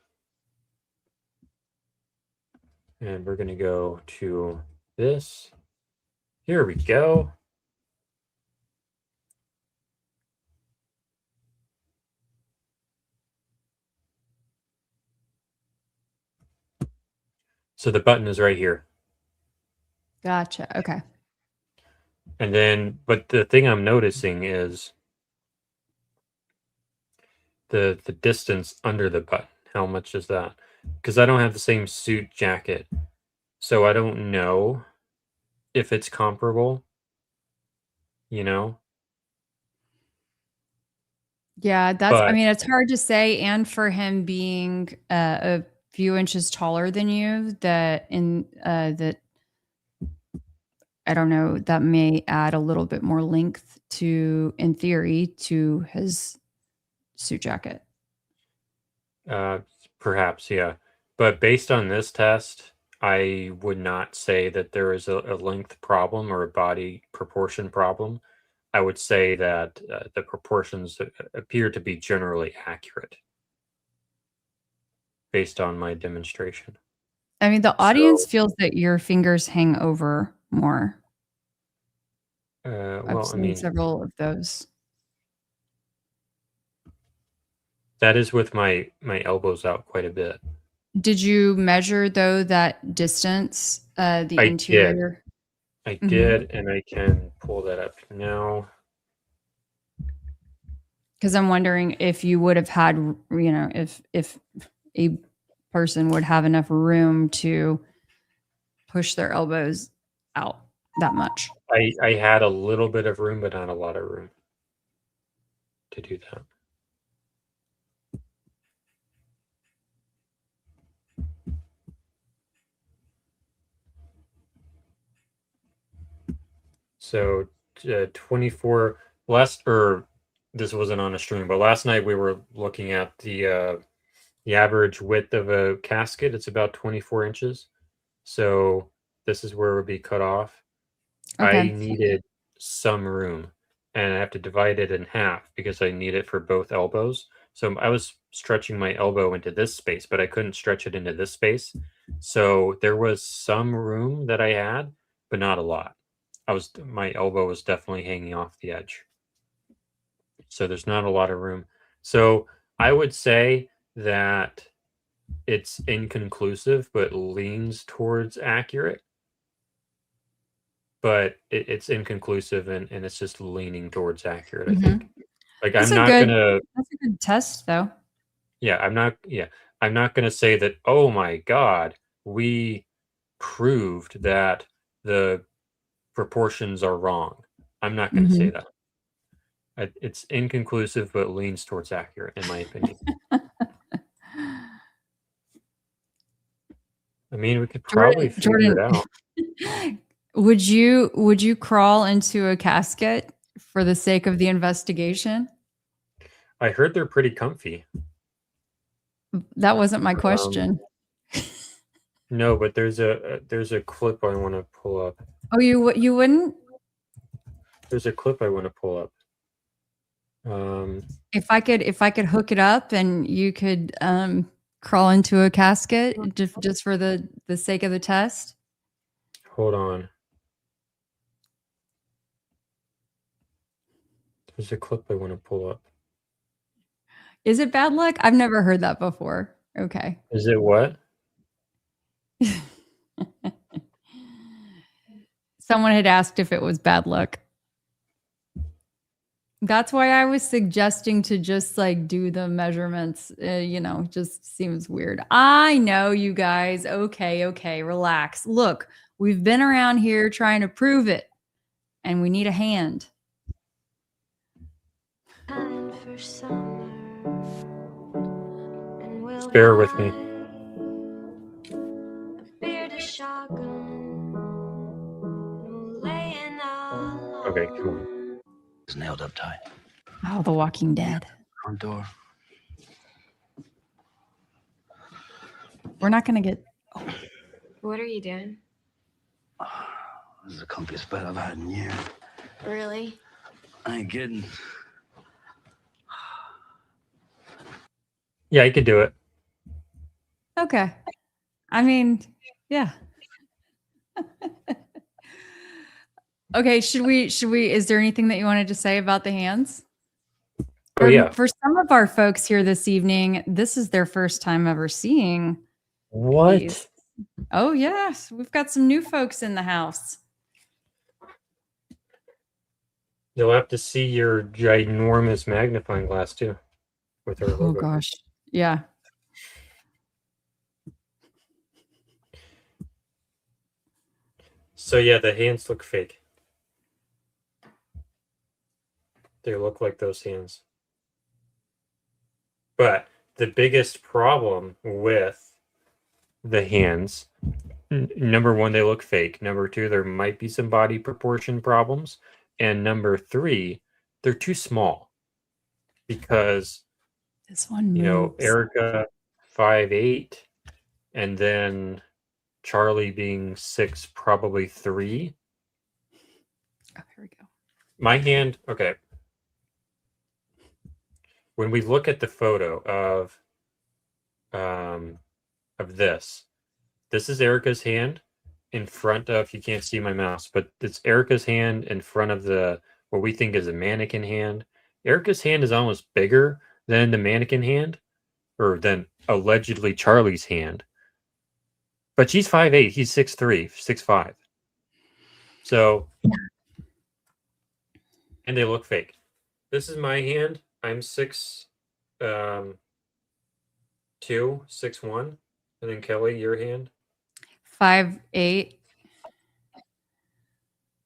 Speaker 1: And we're gonna go to this. Here we go. So the button is right here.
Speaker 11: Gotcha. Okay.
Speaker 1: And then, but the thing I'm noticing is the distance under the button. How much is that? Because I don't have the same suit jacket, so I don't know if it's comparable. You know,
Speaker 11: Yeah, I
Speaker 1: but
Speaker 11: mean, it's hard to say. And for him being a few inches taller than you, that I don't know, that may add a little bit more length in theory, to his suit jacket.
Speaker 1: uh, perhaps, yeah. But based on this test, I would not say that there is a length problem or a body proportion problem. I would say that the proportions appear to be generally accurate based on my demonstration.
Speaker 11: I mean, the audience
Speaker 1: So,
Speaker 11: feels that your fingers hang over more. I've
Speaker 1: well, I
Speaker 11: seen
Speaker 1: mean,
Speaker 11: several of those.
Speaker 1: that is with my elbows out quite a bit.
Speaker 11: Did you measure though that distance, the
Speaker 1: I did.
Speaker 11: interior?
Speaker 1: I
Speaker 11: Mhm.
Speaker 1: did, and I can pull that up now.
Speaker 11: Because I'm wondering if you would have had, if a person would have enough room to push their elbows out that much.
Speaker 1: I had a little bit of room, but not a lot of room to do that. So 24 or this wasn't on a stream, but last night we were looking at the average width of a casket. It's about 24 inches. So this is where it would be cut off. I
Speaker 11: Okay.
Speaker 1: needed some room, and I have to divide it in half because I need it for both elbows. So I was stretching my elbow into this space, but I couldn't stretch it into this space. So there was some room that I had, but not a lot. My elbow was definitely hanging off the edge. So there's not a lot of room. So I would say that it's inconclusive, but leans towards accurate. But it's inconclusive and it's just leaning towards accurate, I think. Like
Speaker 11: That's
Speaker 1: I'm not gonna
Speaker 11: that's a good test though.
Speaker 1: I'm not gonna say that, oh my God, we proved that the proportions are wrong. I'm not gonna say that. It's inconclusive, but leans towards accurate, in my opinion. I mean, we could probably figure it out.
Speaker 11: Would you crawl into a casket for the sake of the investigation?
Speaker 1: I heard they're pretty comfy.
Speaker 11: That wasn't my question.
Speaker 1: No, but there's a clip I want to pull up.
Speaker 11: Oh, you wouldn't?
Speaker 1: There's a clip I want to pull up.
Speaker 11: If I could hook it up and you could crawl into a casket just for the sake of the test.
Speaker 1: Hold on. There's a clip I want to pull up.
Speaker 11: Is it bad luck? I've never heard that before. Okay.
Speaker 1: Is it what?
Speaker 11: Someone had asked if it was bad luck. That's why I was suggesting to just like do the measurements. Just seems weird. I know, you guys. Okay, relax. Look, we've been around here trying to prove it, and we need a hand.
Speaker 1: Bear with me. Okay, come on.
Speaker 12: It's nailed up tight.
Speaker 11: Oh, The Walking Dead.
Speaker 12: Front door.
Speaker 11: We're not going to get...
Speaker 13: What are you doing?
Speaker 12: This is the comfiest bed I've had in years.
Speaker 13: Really?
Speaker 12: I ain't kidding.
Speaker 1: Yeah, you could do it.
Speaker 11: Okay. I mean, yeah. Okay, should we, is there anything that you wanted to say about the hands?
Speaker 1: Oh, yeah.
Speaker 11: For some of our folks here this evening, this is their first time ever seeing
Speaker 1: what?
Speaker 11: these. Oh, yes. We've got some new folks in the house.
Speaker 1: You'll have to see your ginormous magnifying glass too. With our logo.
Speaker 11: Oh, gosh. Yeah.
Speaker 1: So yeah, the hands look fake. They look like those hands. But the biggest problem with the hands, number one, they look fake. Number two, there might be some body proportion problems. And number three, they're too small. Because,
Speaker 11: this one moves.
Speaker 1: Erica 5'8", and then Charlie being 6, probably 3.
Speaker 11: Oh, here we go.
Speaker 1: My hand, okay. When we look at the photo of this is Erica's hand in front of, you can't see my mouse, but it's Erica's hand in front of what we think is a mannequin hand. Erica's hand is almost bigger than the mannequin hand, or than allegedly Charlie's hand. But she's 5'8", he's 6'3", 6'5". So, and they look fake. This is my hand. I'm 6'2", 6'1", and then Kelly, your hand.
Speaker 11: 5'8".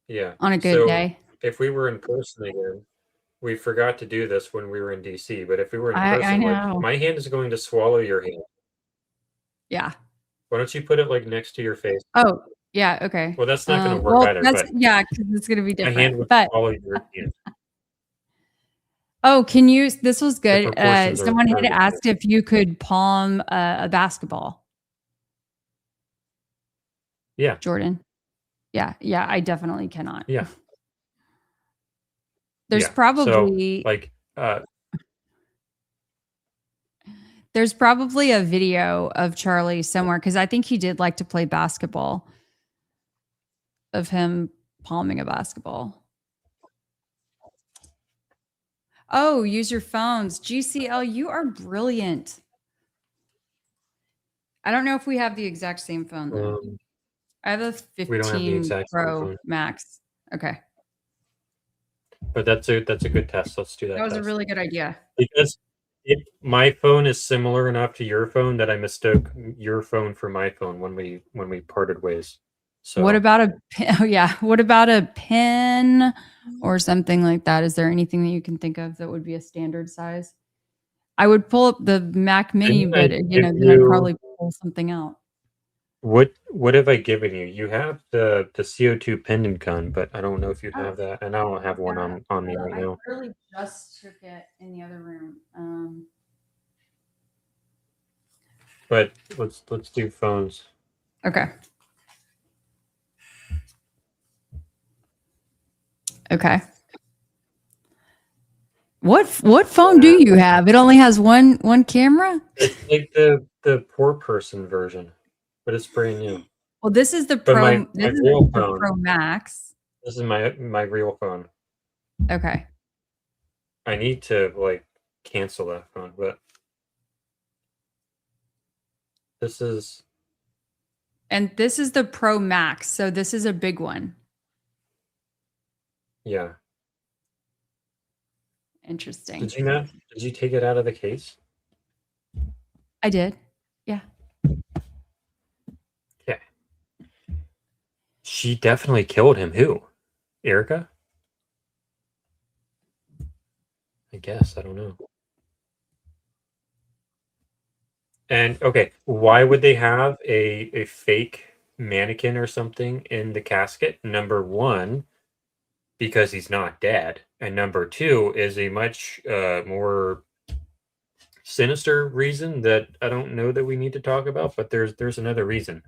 Speaker 1: Yeah.
Speaker 11: On a good day.
Speaker 1: If we were in person again, we forgot to do this when we were in DC. But if we were in person,
Speaker 11: I know.
Speaker 1: my hand is going to swallow your hand.
Speaker 11: Yeah.
Speaker 1: Why don't you put it like next to your face?
Speaker 11: Oh, yeah. Okay.
Speaker 1: Well, that's not going to work either. But
Speaker 11: yeah, because it's going to be different.
Speaker 1: My hand would swallow your hand.
Speaker 11: Oh, can you? This was good.
Speaker 1: proportions are
Speaker 11: Someone had
Speaker 1: very
Speaker 11: asked if you could palm a basketball.
Speaker 1: Yeah.
Speaker 11: Jordan. Yeah. I definitely cannot.
Speaker 1: Yeah.
Speaker 11: There's probably
Speaker 1: so, like
Speaker 11: There's probably a video of Charlie somewhere because I think he did like to play basketball, of him palming a basketball. Oh, use your phones. GCL, you are brilliant. I don't know if we have the exact same phone though. I have a 15
Speaker 1: we don't have the exact same
Speaker 11: Pro
Speaker 1: phone.
Speaker 11: Max. Okay.
Speaker 1: But that's a good test. Let's do that.
Speaker 11: That was
Speaker 1: test.
Speaker 11: a really good idea.
Speaker 1: Because my phone is similar enough to your phone that I mistook your phone for my phone when we parted ways. So
Speaker 11: What about a pen? Oh yeah. What about a pen or something like that? Is there anything that you can think of that would be a standard size? I would pull up the Mac Mini,
Speaker 1: Didn't I
Speaker 11: but then
Speaker 1: give
Speaker 11: I'd
Speaker 1: you-
Speaker 11: probably pull something out.
Speaker 1: What have I given you? You have the CO2 pendant gun, but I don't know if you'd have that, and I don't have one on me right now.
Speaker 11: I literally just took it in the other room.
Speaker 1: But let's do phones.
Speaker 11: Okay. Okay. What phone do you have? It only has one camera?
Speaker 1: It's like the poor person version, but it's brand new.
Speaker 11: Well, this is the
Speaker 1: But
Speaker 11: Pro.
Speaker 1: my
Speaker 11: This is
Speaker 1: real
Speaker 11: the
Speaker 1: phone.
Speaker 11: Pro Max.
Speaker 1: This is my real phone.
Speaker 11: Okay.
Speaker 1: I need to like cancel that phone, but this is
Speaker 11: And this is the Pro Max, so this is a big one.
Speaker 1: yeah.
Speaker 11: Interesting.
Speaker 1: Did you not? Did you take it out of the case?
Speaker 11: I did. Yeah.
Speaker 1: Yeah. She definitely killed him. Who? Erica? I guess. I don't know. And okay, why would they have a fake mannequin or something in the casket? Number one, because he's not dead. And number two is a much more sinister reason that I don't know that we need to talk about, but there's another reason.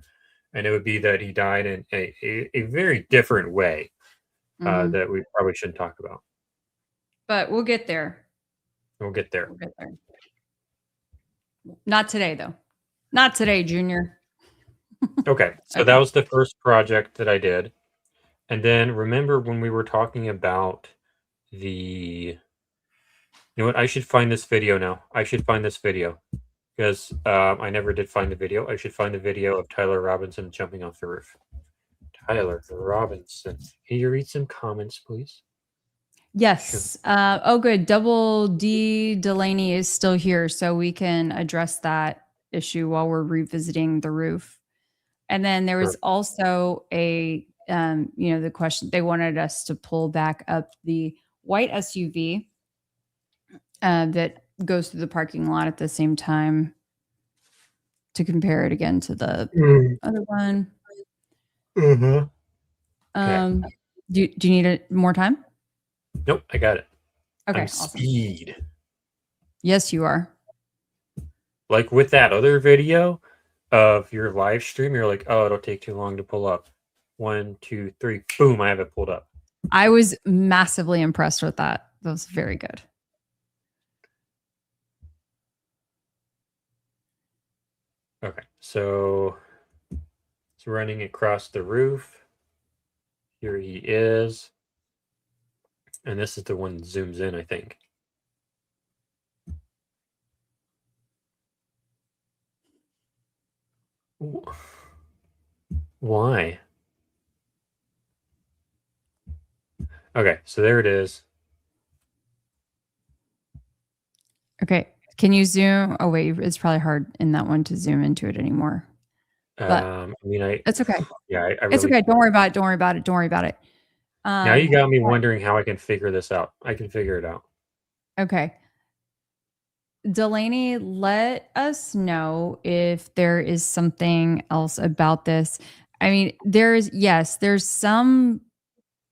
Speaker 1: And it would be that he died in a very different way that we probably shouldn't talk about.
Speaker 11: But we'll get there.
Speaker 1: We'll get there.
Speaker 11: We'll get there. Not today, though. Not today, Junior.
Speaker 1: Okay, so that was the first project that I did. And then remember when we were talking about you know what? I should find this video now. I should find this video because I never did find the video. I should find the video of Tyler Robinson jumping off the roof. Tyler Robinson. Can you read some comments, please?
Speaker 11: Yes. Oh, good. Double D Delaney is still here, so we can address that issue while we're revisiting the roof. And then there was also a, the question, they wanted us to pull back up the white SUV that goes through the parking lot at the same time to compare it again to the other one.
Speaker 1: Mm-hmm.
Speaker 11: Do you need more time?
Speaker 1: Nope, I got it.
Speaker 11: Okay,
Speaker 1: I'm
Speaker 11: awesome.
Speaker 1: speed.
Speaker 11: Yes, you are.
Speaker 1: Like with that other video of your live stream, you're like, oh, it'll take too long to pull up. 1, 2, 3, boom, I have it pulled up.
Speaker 11: I was massively impressed with that. That was very good.
Speaker 1: Okay, so it's running across the roof. Here he is. And this is the one that zooms in, I think. Why? Okay, so there it is.
Speaker 11: Okay. Can you zoom? Oh, wait. It's probably hard in that one to zoom into it anymore. But
Speaker 1: I mean,
Speaker 11: it's okay.
Speaker 1: Yeah,
Speaker 11: It's okay. Don't worry about it. Don't worry about it. Don't worry about it.
Speaker 1: Now you got me wondering how I can figure this out. I can figure it out.
Speaker 11: Okay. Delaney, let us know if there is something else about this. I mean, there's some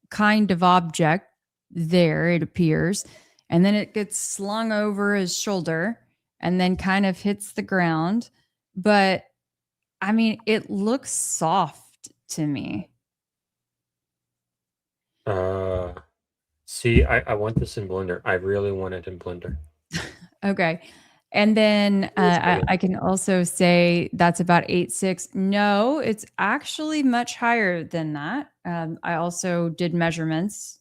Speaker 11: kind of object there, it appears, and then it gets slung over his shoulder and then kind of hits the ground. But I mean, it looks soft to me.
Speaker 1: See, I want this in Blender. I really want it in Blender.
Speaker 11: Okay. And then I can also say that's about 8.6. No, it's actually much higher than that. I also did measurements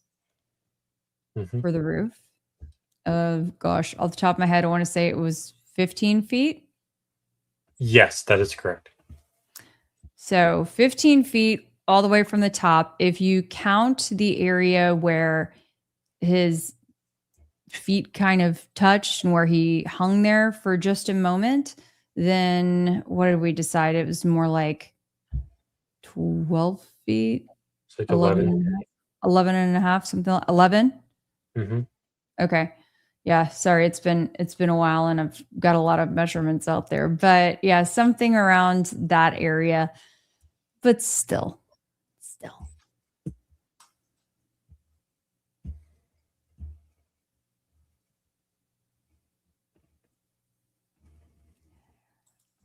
Speaker 11: for the roof. Gosh, off the top of my head, I want to say it was 15 feet.
Speaker 1: Yes, that is correct.
Speaker 11: So 15 feet all the way from the top. If you count the area where his feet kind of touched and where he hung there for just a moment, then what did we decide? It was more like 12 feet,
Speaker 1: It's like
Speaker 11: 11 and a half, something like 11.
Speaker 1: Mm-hmm.
Speaker 11: Okay. Yeah, sorry, it's been a while and I've got a lot of measurements out there, but yeah, something around that area. But still.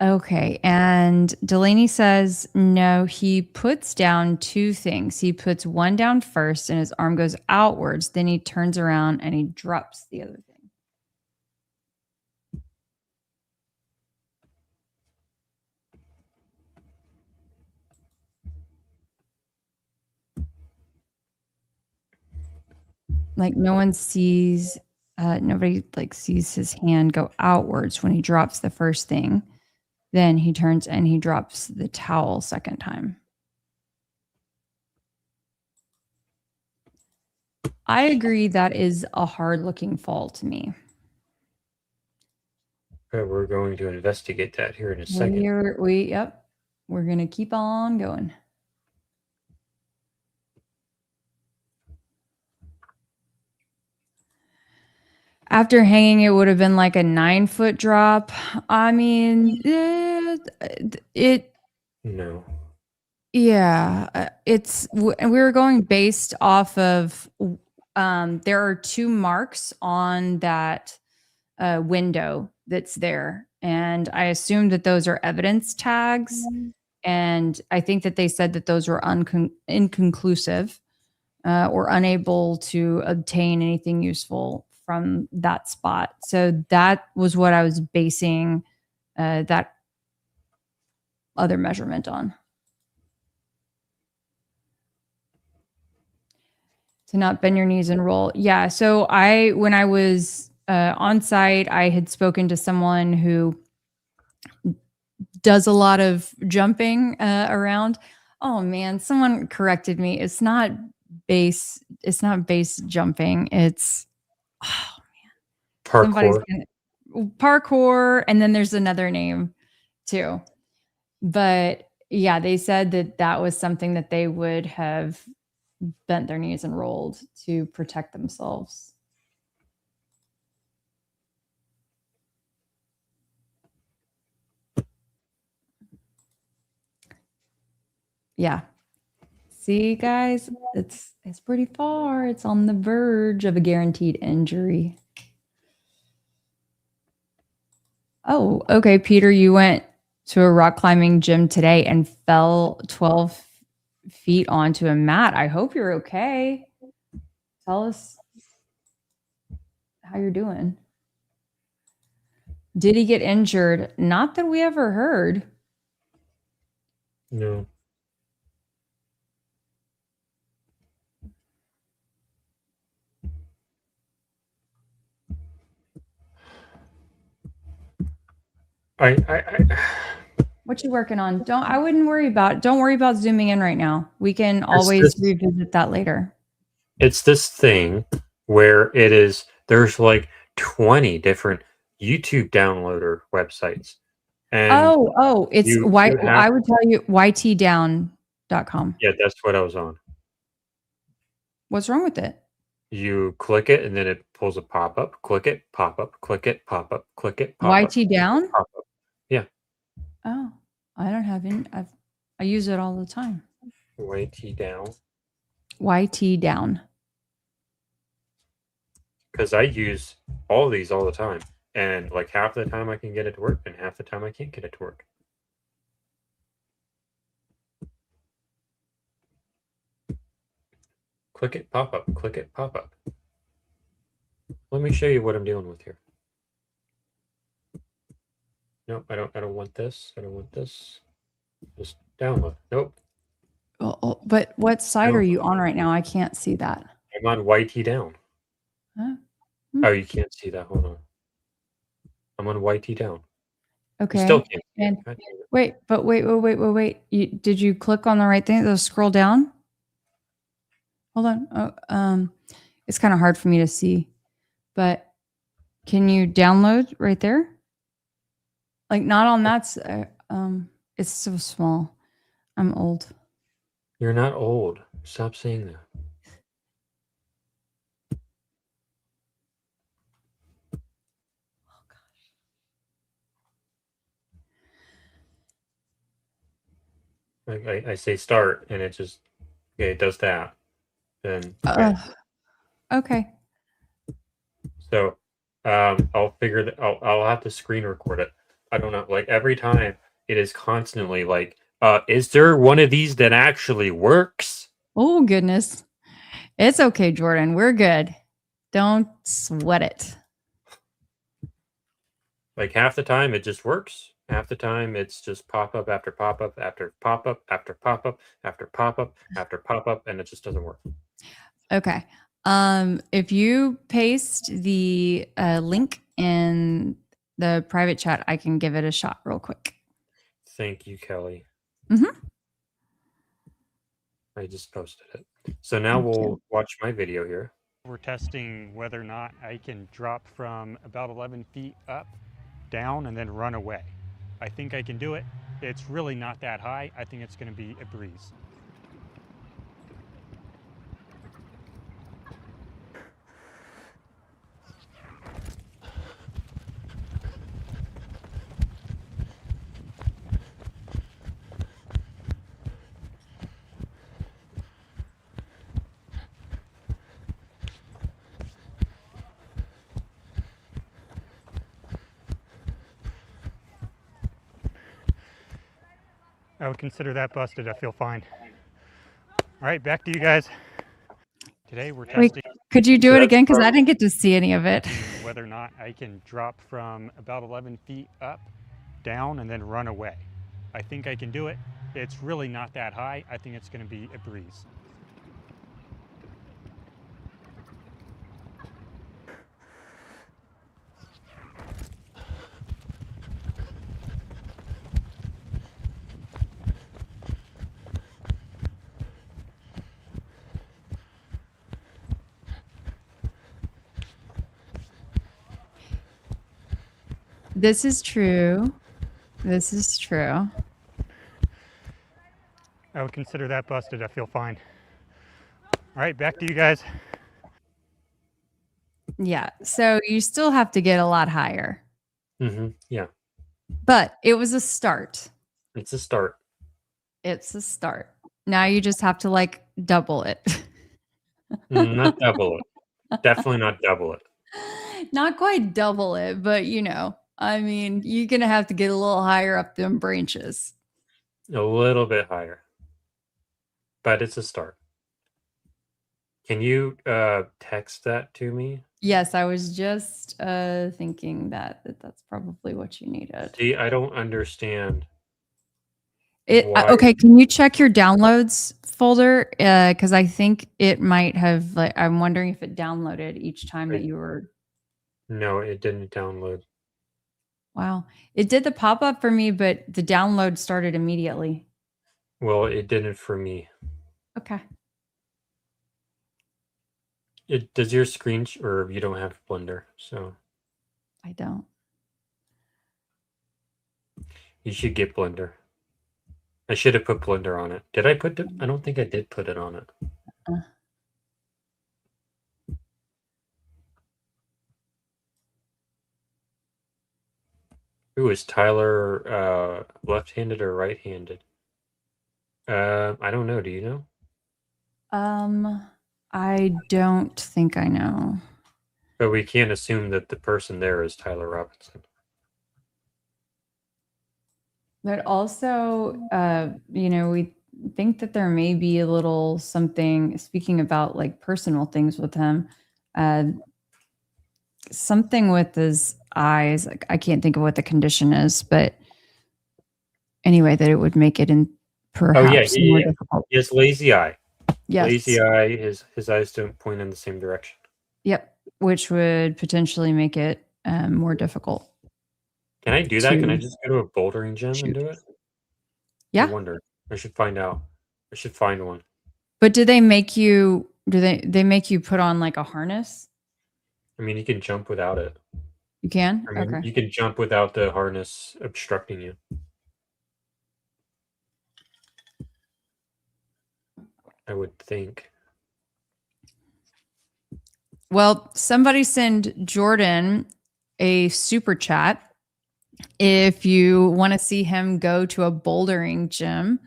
Speaker 11: Okay. And Delaney says, no, he puts down two things. He puts one down first and his arm goes outwards. Then he turns around and he drops the other thing. Like no one sees, nobody like sees his hand go outwards when he drops the first thing. Then he turns and he drops the towel second time. I agree that is a hard looking fall to me.
Speaker 1: Okay, we're going to investigate that here in a second.
Speaker 11: Yep. We're going to keep on going. After hanging, it would have been like a 9-foot drop. I mean,
Speaker 1: No.
Speaker 11: Yeah, we were going based off of. There are 2 marks on that window that's there, and I assume that those are evidence tags. And I think that they said that those were inconclusive or unable to obtain anything useful from that spot. So that was what I was basing that other measurement on. To not bend your knees and roll. Yeah. So when I was on site, I had spoken to someone who does a lot of jumping around. Oh man, someone corrected me. It's not base jumping. It's
Speaker 1: parkour.
Speaker 11: Parkour, and then there's another name too. But yeah, they said that was something that they would have bent their knees and rolled to protect themselves. Yeah. See, guys, it's pretty far. It's on the verge of a guaranteed injury. Oh, okay, Peter, you went to a rock climbing gym today and fell 12 feet onto a mat. I hope you're okay. Tell us how you're doing. Did he get injured? Not that we ever heard.
Speaker 1: No.
Speaker 11: What you working on? Don't worry about zooming in right now. We can always revisit that later.
Speaker 1: It's this thing where there's like 20 different YouTube downloader websites. And
Speaker 11: I would tell you ytdown.com.
Speaker 1: Yeah, that's what I was on.
Speaker 11: What's wrong with it?
Speaker 1: You click it and then it pulls a pop-up, click it, pop-up, click it, pop-up, click it, pop-up.
Speaker 11: YT down?
Speaker 1: Pop-up. Yeah.
Speaker 11: Oh, I don't have any. I use it all the time.
Speaker 1: YT down.
Speaker 11: YT down.
Speaker 1: Because I use all these all the time. And like half the time I can get it to work and half the time I can't get it to work. Click it, pop up, click it, pop up. Let me show you what I'm dealing with here. Nope, I don't want this. I don't want this. Just download. Nope.
Speaker 11: But what side
Speaker 1: No.
Speaker 11: are you on right now? I can't see that.
Speaker 1: I'm on YT down.
Speaker 11: Huh?
Speaker 1: Oh, you can't see that. Hold on. I'm on YT down.
Speaker 11: Okay.
Speaker 1: You still can't see
Speaker 11: And
Speaker 1: it.
Speaker 11: wait. Did you click on the right thing? So scroll down. Hold on. Oh, it's kind of hard for me to see, but can you download right there? Like not on that. It's so small. I'm old.
Speaker 1: You're not old. Stop saying that. I say start, and it just it does that. Then
Speaker 11: Okay.
Speaker 1: So I'll figure that I'll have to screen record it. I don't know. Like every time it is constantly like, is there one of these that actually works?
Speaker 11: Oh goodness. It's okay, Jordan. We're good. Don't sweat it.
Speaker 1: Like half the time it just works. Half the time it's just pop up after pop up after pop up after pop up after pop up after pop up, and it just doesn't work.
Speaker 11: Okay. If you paste the link in the private chat, I can give it a shot real quick.
Speaker 1: Thank you, Kelly.
Speaker 11: Mm-hmm.
Speaker 1: I just posted it. So now we'll watch my video here.
Speaker 4: We're testing whether or not I can drop from about 11 feet up, down, and then run away. I think I can do it. It's really not that high. I think it's going to be a breeze. I would consider that busted. I feel fine. All right, back to you guys. Today we're testing.
Speaker 11: Wait, could you do it again? Because I didn't get to see any of it.
Speaker 4: Whether or not I can drop from about 11 feet up, down, and then run away. I think I can do it. It's really not that high. I think it's going to be a breeze.
Speaker 11: This is true. This is true.
Speaker 4: I would consider that busted. I feel fine. All right, back to you guys.
Speaker 11: Yeah. So you still have to get a lot higher.
Speaker 1: Mm-hmm. Yeah.
Speaker 11: But it was a start.
Speaker 1: It's a start.
Speaker 11: It's a start. Now you just have to like double it.
Speaker 1: Not double it. Definitely not double it.
Speaker 11: Not quite double it, but you know, I mean, you're going to have to get a little higher up them branches.
Speaker 1: A little bit higher. But it's a start. Can you text that to me?
Speaker 11: Yes, I was just thinking that's probably what you needed.
Speaker 1: See, I don't understand.
Speaker 11: Okay, can you check your downloads folder? Because I think it might have. Like, I'm wondering if it downloaded each time that you were.
Speaker 1: No, it didn't download.
Speaker 11: Wow, it did the pop up for me, but the download started immediately.
Speaker 1: Well, it didn't for me.
Speaker 11: Okay.
Speaker 1: Does your screen or you don't have Blender, so
Speaker 11: I don't.
Speaker 1: You should get Blender. I should have put Blender on it. Did I put it? I don't think I did put it on it. Who is Tyler left-handed or right-handed? I don't know. Do you know?
Speaker 11: I don't think I know.
Speaker 1: But we can't assume that the person there is Tyler Robinson.
Speaker 11: But also, you know, we think that there may be a little something, speaking about like personal things with him, something with his eyes. I can't think of what the condition is, but anyway, that it would make it in perhaps more difficult.
Speaker 1: He has lazy eye.
Speaker 11: Yes.
Speaker 1: Lazy eye. His eyes don't point in the same direction.
Speaker 11: Yep, which would potentially make it more difficult.
Speaker 1: Can I do that? Can I just go to a bouldering gym and do it?
Speaker 11: Yeah.
Speaker 1: I wonder. I should find out. I should find one.
Speaker 11: But do they make you? Do they make you put on like a harness?
Speaker 1: I mean, you can jump without it.
Speaker 11: You can.
Speaker 1: I mean,
Speaker 11: Okay.
Speaker 1: you can jump without the harness obstructing you. I would think.
Speaker 11: Well, somebody send Jordan a super chat if you want to see him go to a bouldering gym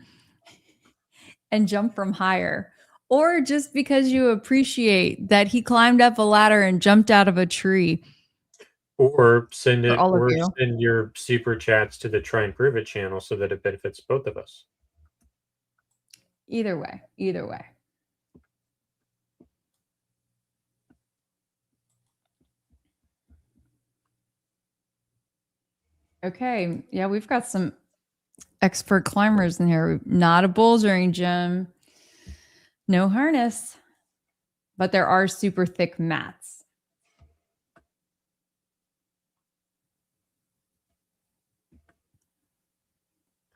Speaker 11: and jump from higher, or just because you appreciate that he climbed up a ladder and jumped out of a tree.
Speaker 1: Or send
Speaker 11: For
Speaker 1: it,
Speaker 11: all of
Speaker 1: or
Speaker 11: you.
Speaker 1: send your super chats to the Try and Prove It channel so that it benefits both of us.
Speaker 11: Either way, either way. Okay, yeah, we've got some expert climbers in here. Not a bouldering gym, no harness, but there are super thick mats.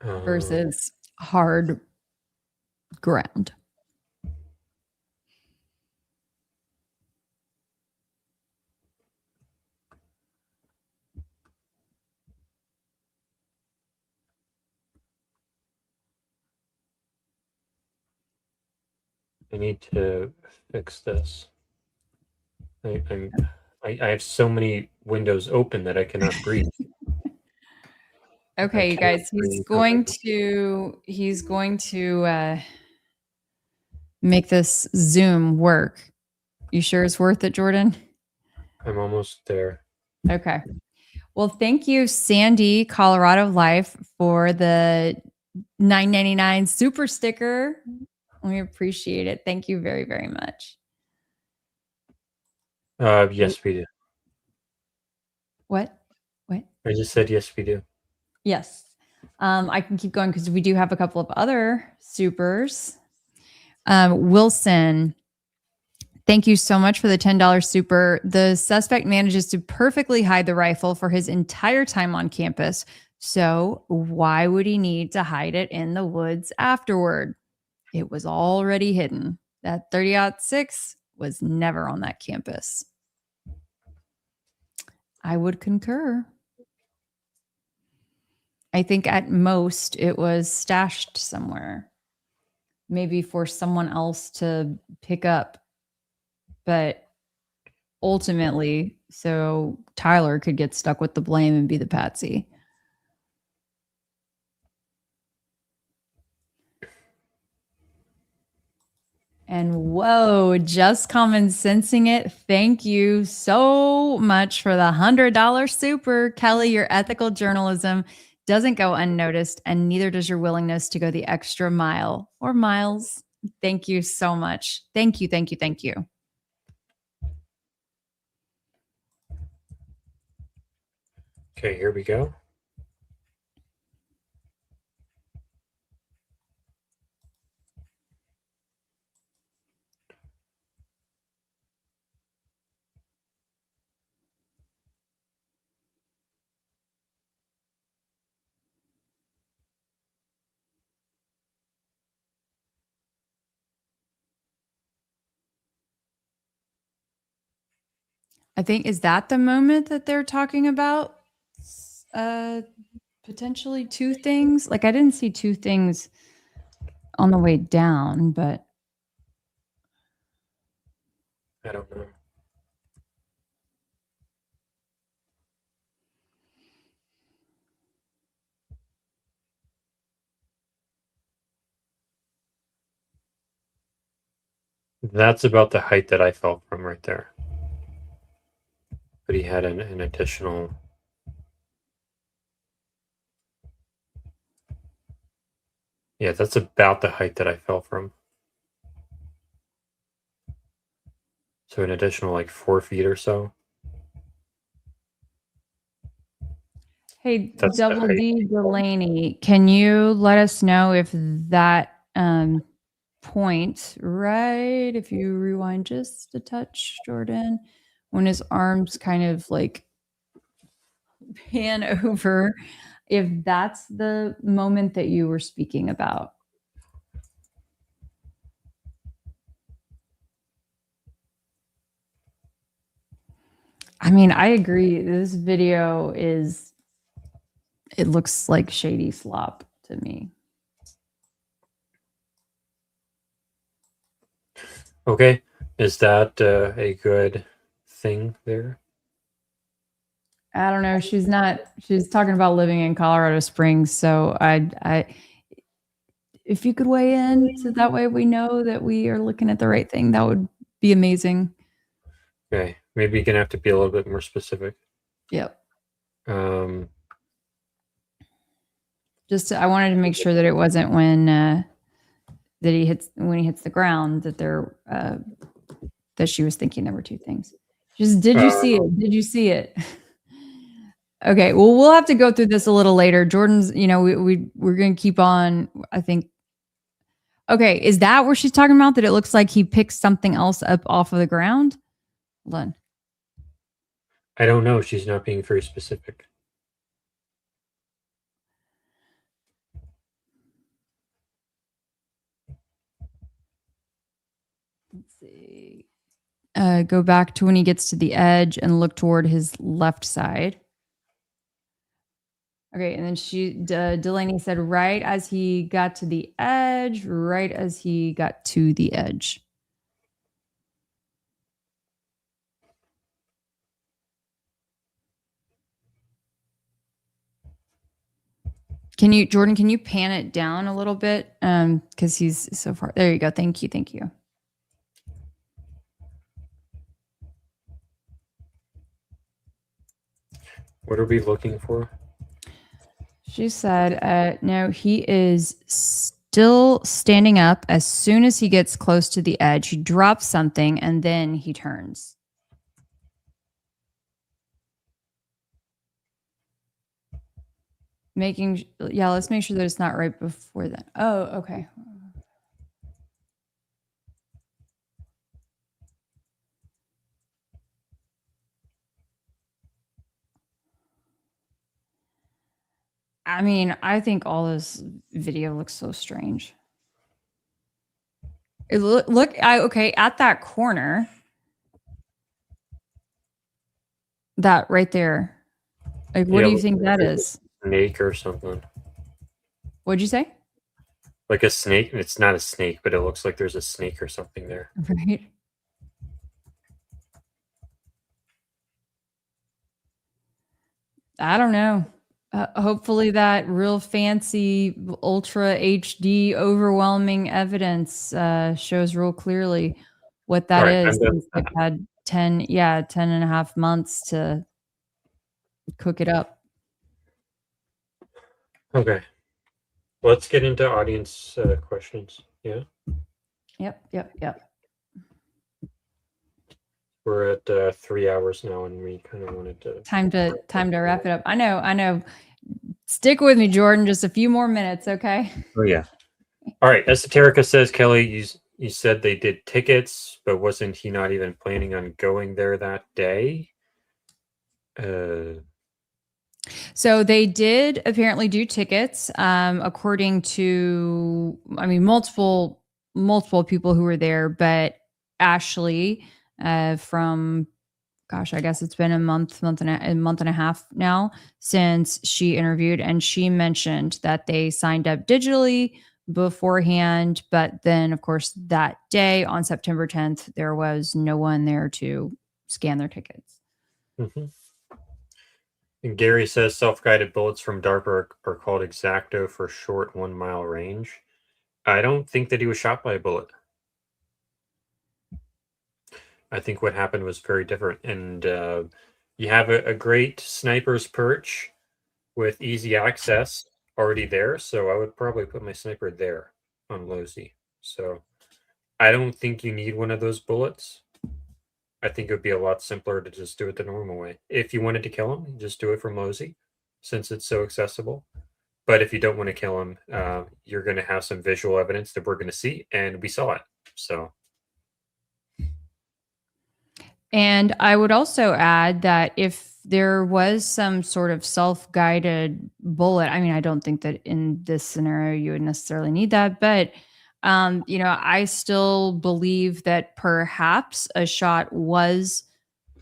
Speaker 11: Versus hard ground.
Speaker 1: I need to fix this. I have so many windows open that I cannot breathe.
Speaker 11: Okay, you guys, he's going to make this Zoom work. You sure it's worth it, Jordan?
Speaker 1: I'm almost there.
Speaker 11: Okay. Well, thank you, Sandy, Colorado Life, for the $9.99 super sticker. We appreciate it. Thank you very, very much.
Speaker 1: Yes, we do.
Speaker 11: What? What?
Speaker 1: I just said yes, we do.
Speaker 11: Yes. I can keep going because we do have a couple of other supers. Wilson, thank you so much for the $10 super. The suspect manages to perfectly hide the rifle for his entire time on campus. So why would he need to hide it in the woods afterward? It was already hidden. That 30-06 was never on that campus. I would concur. I think at most it was stashed somewhere, maybe for someone else to pick up. But ultimately, so Tyler could get stuck with the blame and be the patsy. And whoa, just common sensing it. Thank you so much for the $100 super. Kelly, your ethical journalism doesn't go unnoticed, and neither does your willingness to go the extra mile or miles. Thank you so much. Thank you, thank you, thank you.
Speaker 1: Okay, here we go.
Speaker 11: I think, is that the moment that they're talking about? Potentially two things. Like, I didn't see two things on the way down, but
Speaker 1: I don't know. That's about the height that I fell from right there. But he had an additional. Yeah, that's about the height that I fell from. So an additional like 4 feet or so.
Speaker 11: Hey,
Speaker 1: That's
Speaker 11: Double D Delaney, can you let us know if that point, right? If you rewind just a touch, Jordan, when his arms kind of like pan over, if that's the moment that you were speaking about. I mean, I agree. This video it looks like shady slop to me.
Speaker 1: Okay. Is that a good thing there?
Speaker 11: I don't know. She's talking about living in Colorado Springs. So if you could weigh in so that way we know that we are looking at the right thing, that would be amazing.
Speaker 1: Okay. Maybe you're going to have to be a little bit more specific.
Speaker 11: Yep.
Speaker 1: Um,
Speaker 11: I wanted to make sure that it wasn't when he hits the ground that she was thinking there were two things. Did you see it? Did you see it? Okay, well, we'll have to go through this a little later. Jordan's, we're going to keep on, I think. Okay, is that where she's talking about that it looks like he picked something else up off of the ground? Hold on.
Speaker 1: I don't know. She's not being very specific.
Speaker 11: Let's see. Go back to when he gets to the edge and look toward his left side. Okay, and then Delaney said, right as he got to the edge, right as he got to the edge. Jordan, can you pan it down a little bit? Because he's so far. There you go. Thank you.
Speaker 1: What are we looking for?
Speaker 11: She said, no, he is still standing up. As soon as he gets close to the edge, he drops something and then he turns. Let's make sure that it's not right before that. Oh, okay. I mean, I think all this video looks so strange. Okay, at that corner, that right there. Like, what do you think that is?
Speaker 1: Snake or something.
Speaker 11: What'd you say?
Speaker 1: Like a snake? It's not a snake, but it looks like there's a snake or something there.
Speaker 11: Right. I don't know. Hopefully that real fancy ultra HD overwhelming evidence shows real clearly what that is. They've had 10 and a half months to cook it up.
Speaker 1: Okay. Let's get into audience questions. Yeah.
Speaker 11: Yep.
Speaker 1: We're at 3 hours now, and we kind of wanted to
Speaker 11: time to wrap it up. I know. Stick with me, Jordan. Just a few more minutes, okay?
Speaker 1: Oh yeah. All right. Esoterica says, Kelly, you said they did tickets, but wasn't he not even planning on going there that day?
Speaker 11: So they did apparently do tickets, according to, multiple people who were there, but Ashley, from, gosh, I guess it's been a month and a half now since she interviewed, and she mentioned that they signed up digitally beforehand, but then of course that day on September 10th, there was no one there to scan their tickets.
Speaker 1: Mm-hmm. And Gary says self-guided bullets from DARPA are called Exacto for short 1 mile range. I don't think that he was shot by a bullet. I think what happened was very different. And you have a great sniper's perch with easy access already there. So I would probably put my sniper there on Lozy. So I don't think you need one of those bullets. I think it would be a lot simpler to just do it the normal way. If you wanted to kill him, just do it from Lozy. since it's so accessible. But if you don't want to kill him, you're going to have some visual evidence that we're going to see, and we saw it. So,
Speaker 11: and I would also add that if there was some sort of self-guided bullet, I mean, I don't think that in this scenario you would necessarily need that, but I still believe that perhaps a shot was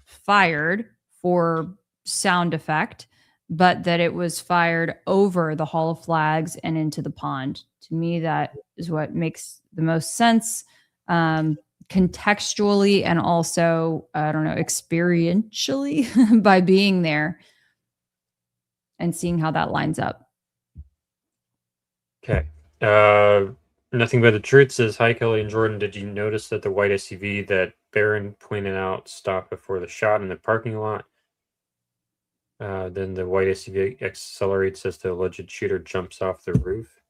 Speaker 11: fired for sound effect, but that it was fired over the Hall of Flags and into the pond. To me, that is what makes the most sense, contextually and also, I don't know, experientially by being there and seeing how that lines up.
Speaker 1: okay. Nothing but the truth says, hi, Kelly and Jordan. Did you notice that the white SUV that Barron pointed out stopped before the shot in the parking lot? Then the white SUV accelerates as the alleged shooter jumps off the roof.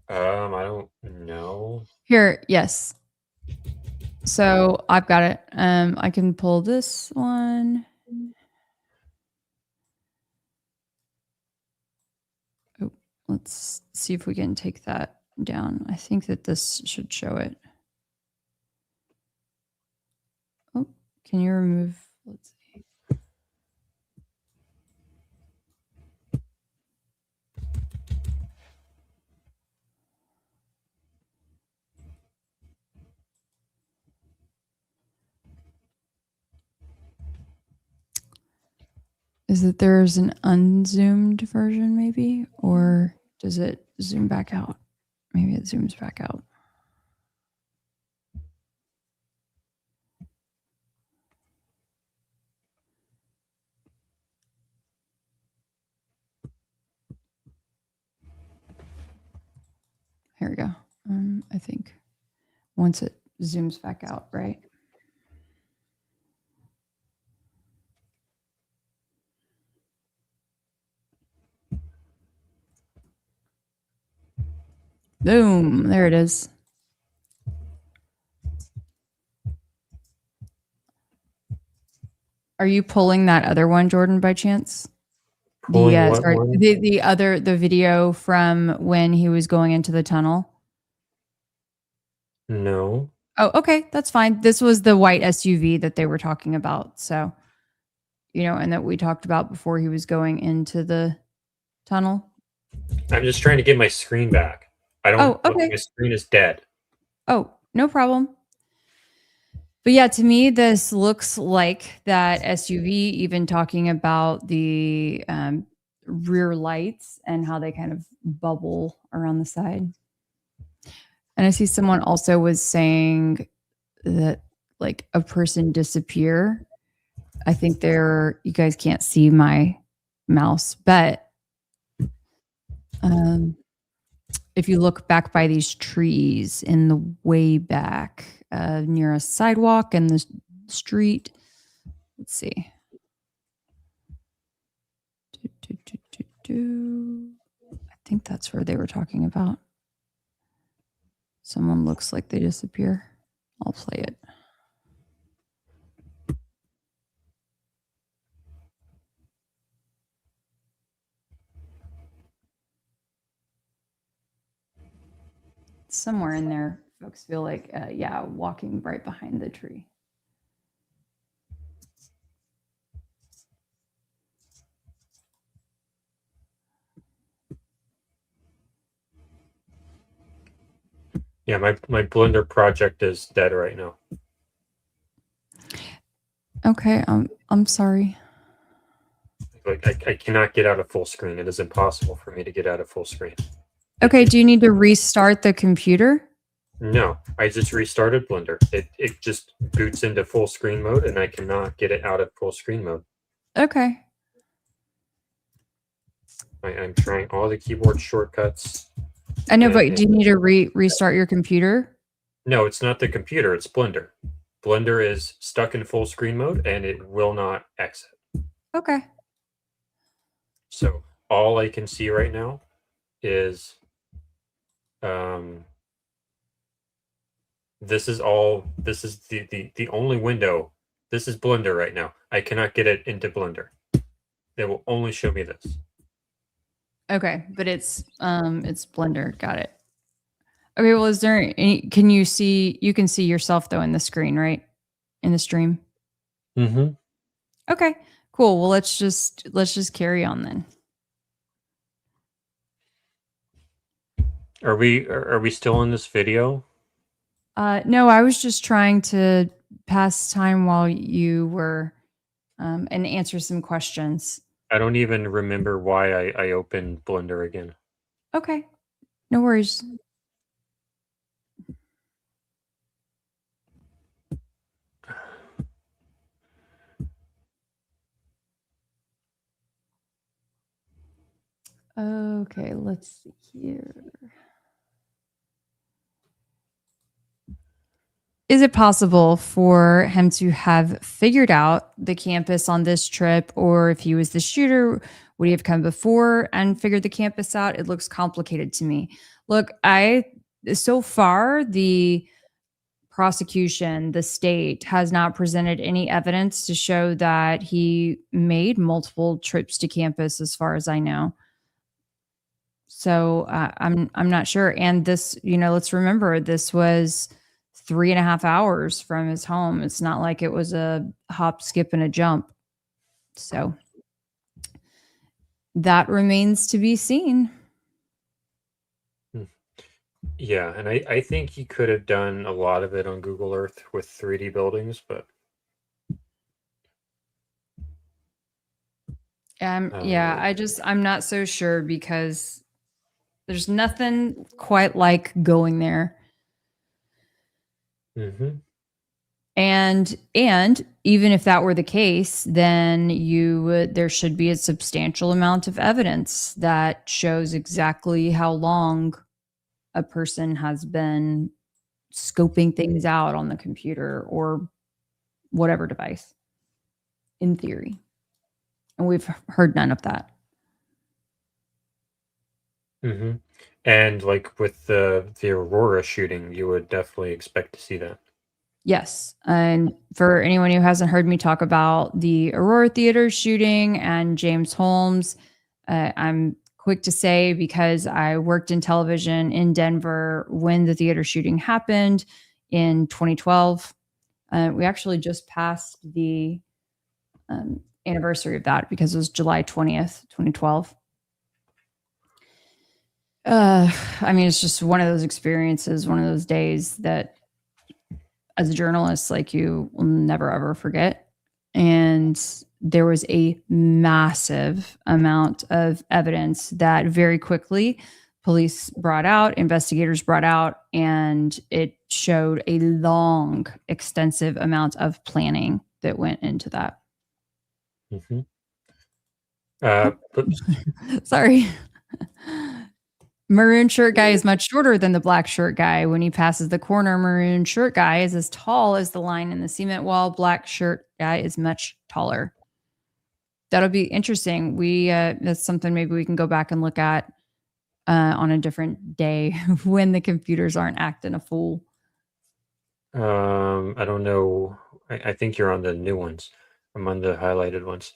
Speaker 1: I don't know.
Speaker 11: Here, yes. So I've got it. I can pull this one. Oh, let's see if we can take that down. I think that this should show it. Oh, can you remove? Let's see. Is that there's an unzoomed version maybe, or does it zoom back out? Maybe it zooms back out. Here we go. I think once it zooms back out, right? Boom, there it is. Are you pulling that other one, Jordan, by chance? The video from when he was going into the tunnel?
Speaker 1: No.
Speaker 11: Oh, okay, that's fine. This was the white SUV that they were talking about. So, and that we talked about before he was going into the tunnel.
Speaker 1: I'm just trying to get my screen back. I don't.
Speaker 11: Oh, okay.
Speaker 1: My screen is dead.
Speaker 11: Oh, no problem. But yeah, to me, this looks like that SUV, even talking about the rear lights and how they kind of bubble around the side. And I see someone also was saying that like a person disappear. I think you guys can't see my mouse, but if you look back by these trees in the way back near a sidewalk and the street, let's see. I think that's where they were talking about. Someone looks like they disappear. I'll play it. Somewhere in there, folks feel like, walking right behind the tree.
Speaker 1: Yeah, my Blender project is dead right now.
Speaker 11: Okay, I'm sorry.
Speaker 1: Like I cannot get out of full screen. It is impossible for me to get out of full screen.
Speaker 11: Okay, do you need to restart the computer?
Speaker 1: No, I just restarted Blender. It just boots into full screen mode, and I cannot get it out of full screen mode.
Speaker 11: Okay.
Speaker 1: I'm trying all the keyboard shortcuts.
Speaker 11: I know, but do you need to restart your computer?
Speaker 1: No, it's not the computer. It's Blender. Blender is stuck in full screen mode, and it will not exit.
Speaker 11: Okay.
Speaker 1: So all I can see right now is this is the only window. This is Blender right now. I cannot get it into Blender. It will only show me this.
Speaker 11: Okay, but it's Blender. Got it. Okay, well, is there any, can you see, you can see yourself though in the screen, right? In the stream.
Speaker 1: Mm-hmm.
Speaker 11: Okay, cool. Well, let's just carry on then.
Speaker 1: Are we still in this video?
Speaker 11: No, I was just trying to pass time while you were and answer some questions.
Speaker 1: I don't even remember why I opened Blender again.
Speaker 11: Okay, no worries. Okay, let's see here. Is it possible for him to have figured out the campus on this trip, or if he was the shooter, would he have come before and figured the campus out? It looks complicated to me. Look, so far, the prosecution, the state, has not presented any evidence to show that he made multiple trips to campus, as far as I know. So I'm not sure. And this, let's remember, this was 3.5 hours from his home. It's not like it was a hop, skip, and a jump. So that remains to be seen.
Speaker 1: Yeah, and I think he could have done a lot of it on Google Earth with 3D buildings, but
Speaker 11: yeah, I'm not so sure because there's nothing quite like going there.
Speaker 1: Mm-hmm.
Speaker 11: And even if that were the case, then there should be a substantial amount of evidence that shows exactly how long a person has been scoping things out on the computer or whatever device, in theory. And we've heard none of that.
Speaker 1: Mm-hmm. And like with the Aurora shooting, you would definitely expect to see that.
Speaker 11: Yes. And for anyone who hasn't heard me talk about the Aurora Theater shooting and James Holmes, I'm quick to say, because I worked in television in Denver when the theater shooting happened in 2012. We actually just passed the anniversary of that because it was July 20th, 2012. I mean, it's just one of those experiences, one of those days that as a journalist, like, you will never ever forget. And there was a massive amount of evidence that very quickly police brought out, investigators brought out, and it showed a long, extensive amount of planning that went into that.
Speaker 1: Mm-hmm.
Speaker 11: Sorry. Maroon shirt guy is much shorter than the black shirt guy. When he passes the corner, maroon shirt guy is as tall as the line in the cement wall. Black shirt guy is much taller. That'll be interesting. That's something maybe we can go back and look at on a different day when the computers aren't acting a fool.
Speaker 1: I don't know. I think you're on the new ones. I'm on the highlighted ones.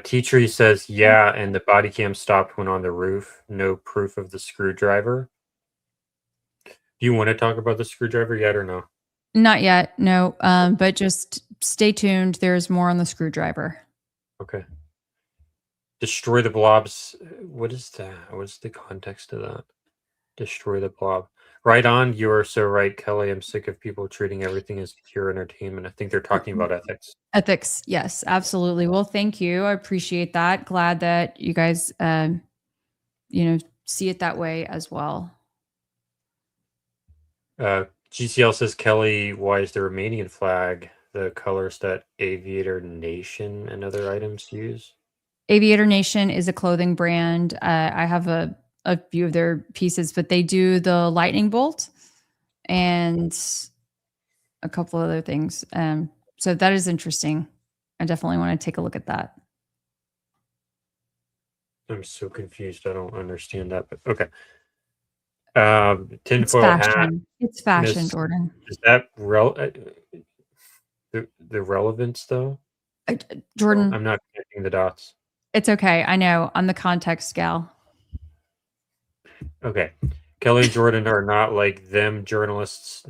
Speaker 1: T-Tree says, yeah, and the body cam stopped when on the roof. No proof of the screwdriver. Do you want to talk about the screwdriver yet or no?
Speaker 11: Not yet, no. But just stay tuned. There's more on the screwdriver.
Speaker 1: Okay. Destroy the blobs. What is that? What's the context of that? Destroy the blob. Right on. You are so right, Kelly. I'm sick of people treating everything as pure entertainment. I think they're talking about ethics.
Speaker 11: Ethics. Yes, absolutely. Well, thank you. I appreciate that. Glad that you guys, see it that way as well.
Speaker 1: GCL says, Kelly, why is the Romanian flag the colors that Aviator Nation and other items use?
Speaker 11: Aviator Nation is a clothing brand. I have a few of their pieces, but they do the lightning bolt and a couple other things. So that is interesting. I definitely want to take a look at that.
Speaker 1: I'm so confused. I don't understand that, but okay.
Speaker 11: It's
Speaker 1: Tinfoil hat.
Speaker 11: fashion. It's fashion, Jordan.
Speaker 1: Is that the relevance though?
Speaker 11: Jordan,
Speaker 1: I'm not connecting the dots.
Speaker 11: it's okay. I know. I'm the context gal.
Speaker 1: Okay. Kelly and Jordan are not like them journalists.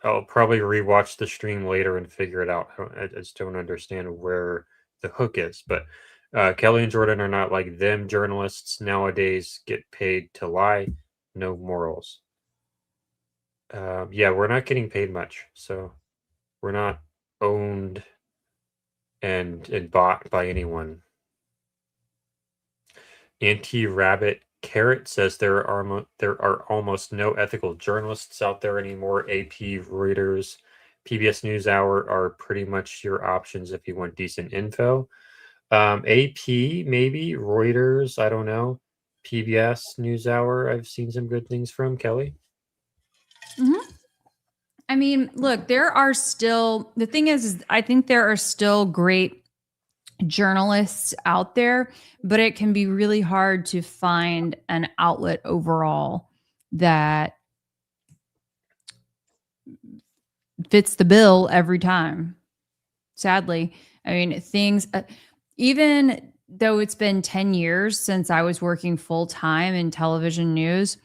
Speaker 1: I'll probably rewatch the stream later and figure it out. I just don't understand where the hook is. But Kelly and Jordan are not like them journalists nowadays get paid to lie. No morals. Yeah, we're not getting paid much. So we're not owned and bought by anyone. Anti-Rabbit Carrot says there are almost no ethical journalists out there anymore. AP, Reuters, PBS NewsHour are pretty much your options if you want decent info. AP maybe, Reuters, I don't know. PBS NewsHour, I've seen some good things from. Kelly.
Speaker 11: I mean, look, the thing is I think there are still great journalists out there, but it can be really hard to find an outlet overall that fits the bill every time. Sadly, I mean, things, even though it's been 10 years since I was working full time in television news,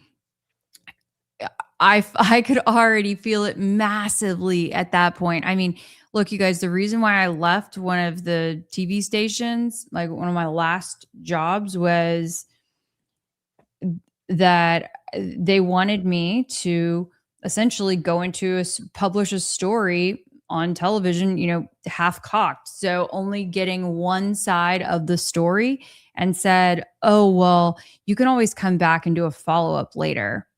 Speaker 11: I could already feel it massively at that point. I mean, look, you guys, the reason why I left one of the TV stations, like one of my last jobs, was that they wanted me to essentially go into publish a story on television, half cocked. So only getting one side of the story, and said, oh, well, you can always come back and do a follow up later.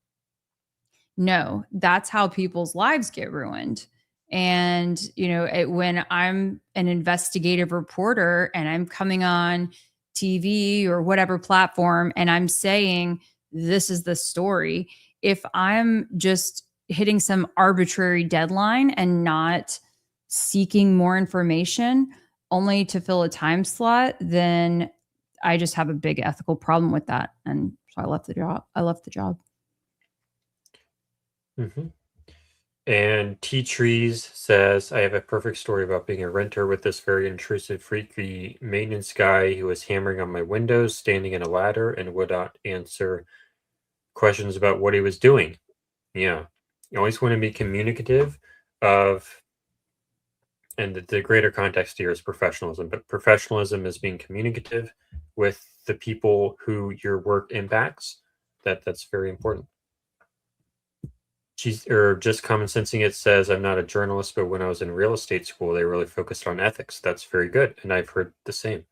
Speaker 11: No, that's how people's lives get ruined. And, when I'm an investigative reporter and I'm coming on TV or whatever platform and I'm saying, this is the story, if I'm just hitting some arbitrary deadline and not seeking more information only to fill a time slot, then I just have a big ethical problem with that. And so I left the job.
Speaker 1: Mm-hmm. And T Trees says, I have a perfect story about being a renter with this very intrusive, freaky maintenance guy who was hammering on my windows, standing in a ladder, and would not answer questions about what he was doing. Yeah. You always want to be communicative and the greater context here is professionalism, but professionalism is being communicative with the people who your work impacts. That's very important. Just common sensing it says, I'm not a journalist, but when I was in real estate school, they really focused on ethics. That's very good. And I've heard the same.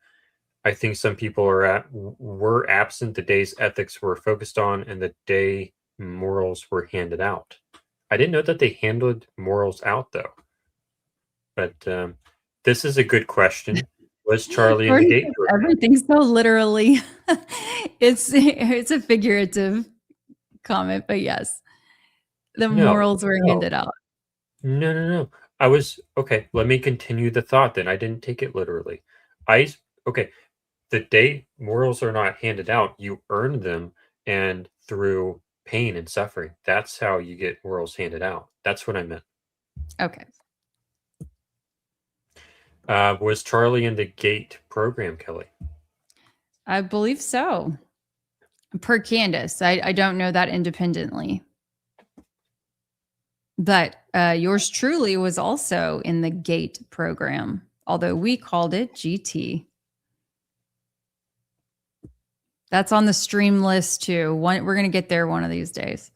Speaker 1: I think some people were absent the days ethics were focused on and the day morals were handed out. I didn't know that they handed morals out, though. But this is a good question. Was Charlie in the gate?
Speaker 11: Everything so literally. It's a figurative comment, but yes. The morals were handed out.
Speaker 1: No. Okay, let me continue the thought then. I didn't take it literally. The day morals are not handed out, you earn them, and through pain and suffering. That's how you get morals handed out. That's what I meant.
Speaker 11: Okay.
Speaker 1: Was Charlie in the GATE program, Kelly?
Speaker 11: I believe so. Per Candace. I don't know that independently. But yours truly was also in the GATE program, although we called it GT. That's on the stream list too. We're going to get there one of these days.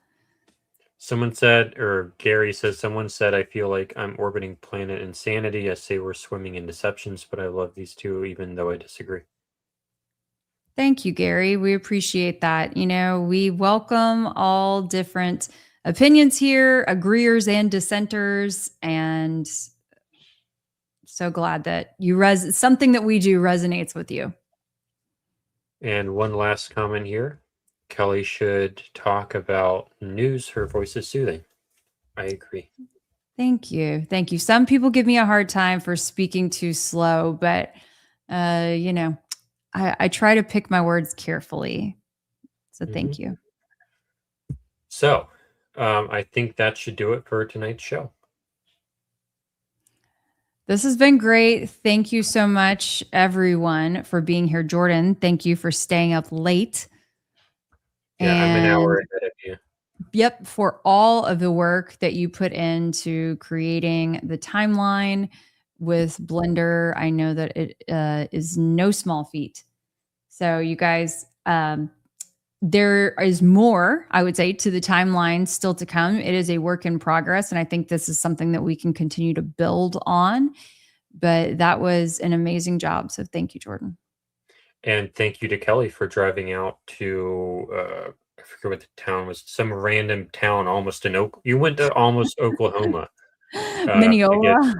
Speaker 1: Someone said, or Gary says, someone said, I feel like I'm orbiting planet insanity. I say we're swimming in deceptions, but I love these two, even though I disagree.
Speaker 11: Thank you, Gary. We appreciate that. We welcome all different opinions here, agreeers and dissenters, and so glad that something that we do resonates with you.
Speaker 1: And one last comment here. Kelly should talk about news. Her voice is soothing. I agree.
Speaker 11: Thank you. Thank you. Some people give me a hard time for speaking too slow, but I try to pick my words carefully. So thank you.
Speaker 1: So I think that should do it for tonight's show.
Speaker 11: This has been great. Thank you so much, everyone, for being here. Jordan, thank you for staying up late.
Speaker 1: Yeah, I'm an hour
Speaker 11: And
Speaker 1: ahead of you.
Speaker 11: yep, for all of the work that you put into creating the timeline with Blender, I know that it is no small feat. So you guys, there is more, I would say, to the timeline still to come. It is a work in progress, and I think this is something that we can continue to build on. But that was an amazing job. So thank you, Jordan.
Speaker 1: And thank you to Kelly for driving out to I forget what the town was, some random town almost in you went to almost Oklahoma
Speaker 11: Mineola.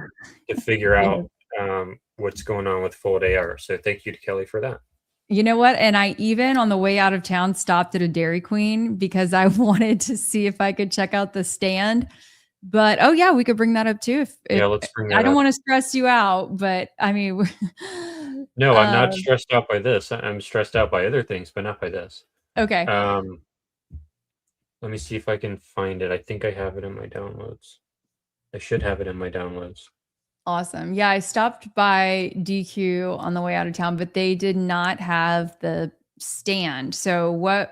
Speaker 1: to figure
Speaker 11: Yeah.
Speaker 1: out what's going on with full AR. So thank you to Kelly for that.
Speaker 11: You know what? And I even on the way out of town stopped at a Dairy Queen because I wanted to see if I could check out the stand. But oh yeah, we could bring that up too.
Speaker 1: Yeah, let's bring that
Speaker 11: I don't
Speaker 1: up.
Speaker 11: want to stress you out, but I mean,
Speaker 1: No, I'm not stressed out by this. I'm stressed out by other things, but not by this.
Speaker 11: Okay.
Speaker 1: Let me see if I can find it. I think I have it in my downloads. I should have it in my downloads.
Speaker 11: Awesome. Yeah, I stopped by DQ on the way out of town, but they did not have the stand. So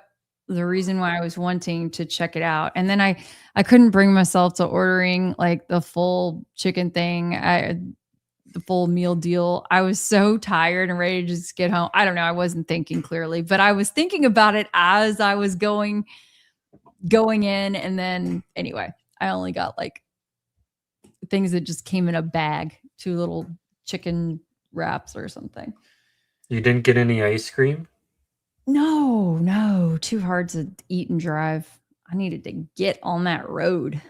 Speaker 11: the reason why I was wanting to check it out. And then I couldn't bring myself to ordering like the full chicken thing, the full meal deal. I was so tired and ready to just get home. I don't know. I wasn't thinking clearly, but I was thinking about it as I was going in. And then anyway, I only got like things that just came in a bag, 2 little chicken wraps or something.
Speaker 1: You didn't get any ice cream?
Speaker 11: No, too hard to eat and drive. I needed to get on that road.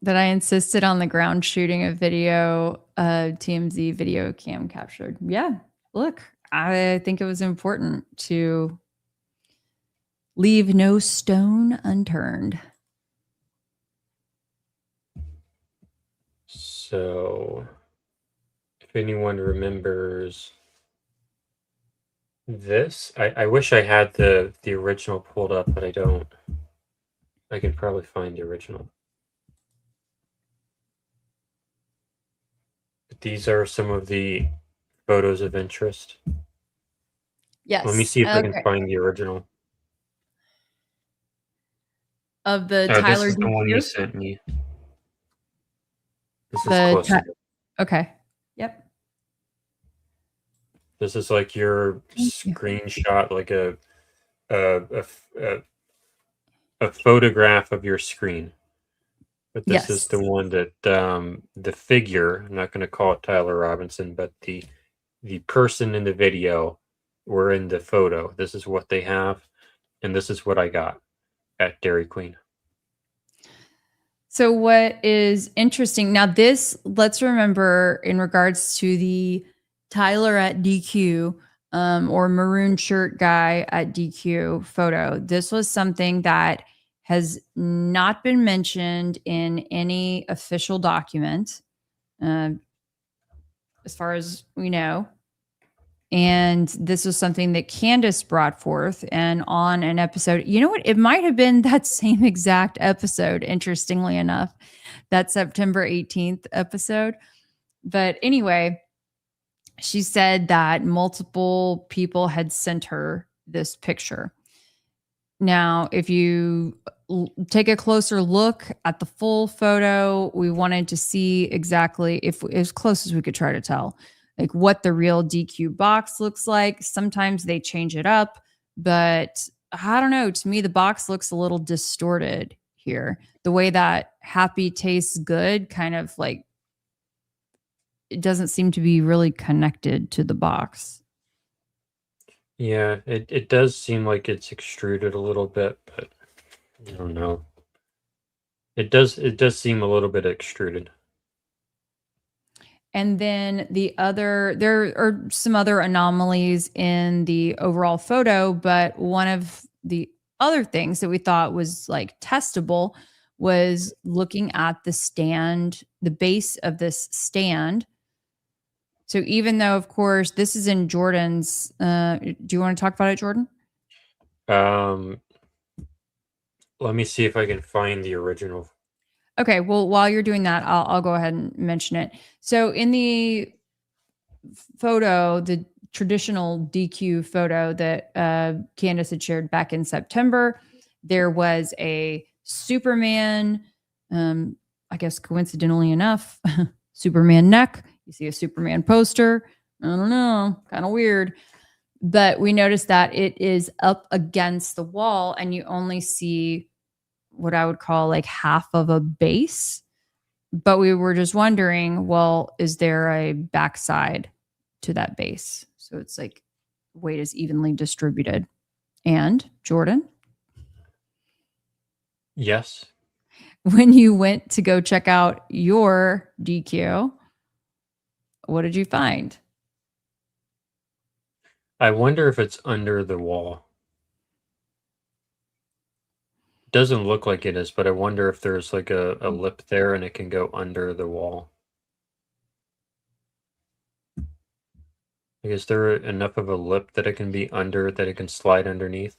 Speaker 11: That I insisted on the ground shooting a video, TMZ video cam captured. Yeah, look, I think it was important to leave no stone unturned.
Speaker 1: So, if anyone remembers this, I wish I had the original pulled up, but I don't. I can probably find the original. These are some of the photos of interest.
Speaker 11: Yes.
Speaker 1: Let me see if I can find the original.
Speaker 11: Of the Tyler
Speaker 1: this is the one you sent me. This is closer.
Speaker 11: Okay. Yep.
Speaker 1: This is like your screenshot, like a photograph of your screen. But this is the one that the figure, I'm not going to call it Tyler Robinson, but the person in the video were in the photo. This is what they have, and this is what I got at Dairy Queen.
Speaker 11: So what is interesting now, this, let's remember in regards to the Tyler at DQ or maroon shirt guy at DQ photo, this was something that has not been mentioned in any official document as far as we know. And this was something that Candace brought forth and on an episode. You know what? It might have been that same exact episode, interestingly enough, that September 18th episode. But anyway, she said that multiple people had sent her this picture. Now, if you take a closer look at the full photo, we wanted to see exactly, if as close as we could try to tell, like what the real DQ box looks like. Sometimes they change it up, but I don't know. To me, the box looks a little distorted here. The way that happy tastes good kind of like, it doesn't seem to be really connected to the box.
Speaker 1: Yeah, it does seem like it's extruded a little bit, but I don't know. It does seem a little bit extruded.
Speaker 11: And then there are some other anomalies in the overall photo, but one of the other things that we thought was like testable was looking at the stand, the base of this stand. So even though, of course, this is in Jordan's, do you want to talk about it, Jordan?
Speaker 1: Let me see if I can find the original.
Speaker 11: Okay, well, while you're doing that, I'll go ahead and mention it. So in the photo, the traditional DQ photo that Candace had shared back in September, there was a Superman, I guess coincidentally enough, Superman neck. You see a Superman poster. I don't know, kind of weird. But we noticed that it is up against the wall and you only see what I would call like half of a base. But we were just wondering, well, is there a backside to that base? So it's like weight is evenly distributed. And Jordan?
Speaker 1: Yes.
Speaker 11: When you went to go check out your DQ, what did you find?
Speaker 1: I wonder if it's under the wall. Doesn't look like it is, but I wonder if there's like a lip there and it can go under the wall. Like, is there enough of a lip that it can be under, that it can slide underneath?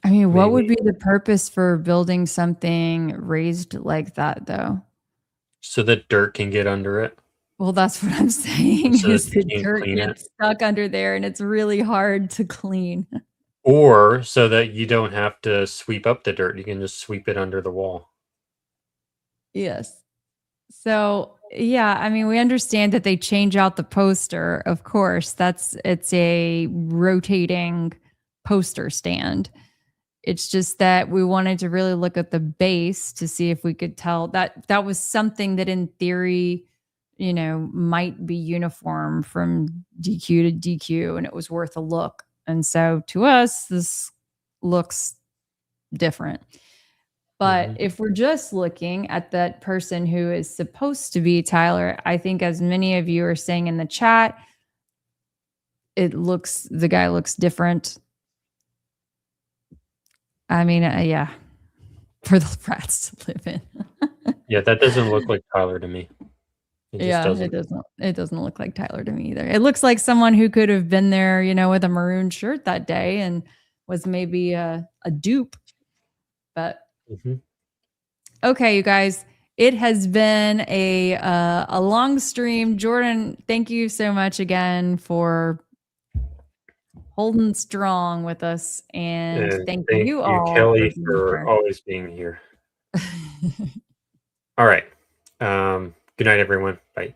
Speaker 11: I mean, what would
Speaker 1: Maybe.
Speaker 11: be the purpose for building something raised like that, though?
Speaker 1: So that dirt can get under it?
Speaker 11: Well, that's what I'm saying,
Speaker 1: So that
Speaker 11: is
Speaker 1: you
Speaker 11: the
Speaker 1: can't
Speaker 11: dirt
Speaker 1: clean it?
Speaker 11: gets stuck under there and it's really hard to clean.
Speaker 1: Or so that you don't have to sweep up the dirt, you can just sweep it under the wall.
Speaker 11: Yes. So, yeah, I mean, we understand that they change out the poster, of course. It's a rotating poster stand. It's just that we wanted to really look at the base to see if we could tell that that was something that in theory, you know, might be uniform from DQ to DQ and it was worth a look. And so to us, this looks different. But if we're just looking at that person who is supposed to be Tyler, I think as many of you are saying in the chat, the guy looks different. I mean, yeah, for the rats to live in.
Speaker 1: Yeah, that doesn't look like Tyler to me. It just doesn't.
Speaker 11: It doesn't look like Tyler to me either. It looks like someone who could have been there, you know, with a maroon shirt that day and was maybe a dupe. But okay, you guys, it has been a long stream. Jordan, thank you so much again for holding strong with us, and thank you all,
Speaker 1: Kelly, for always being here. All right. Good night, everyone. Bye.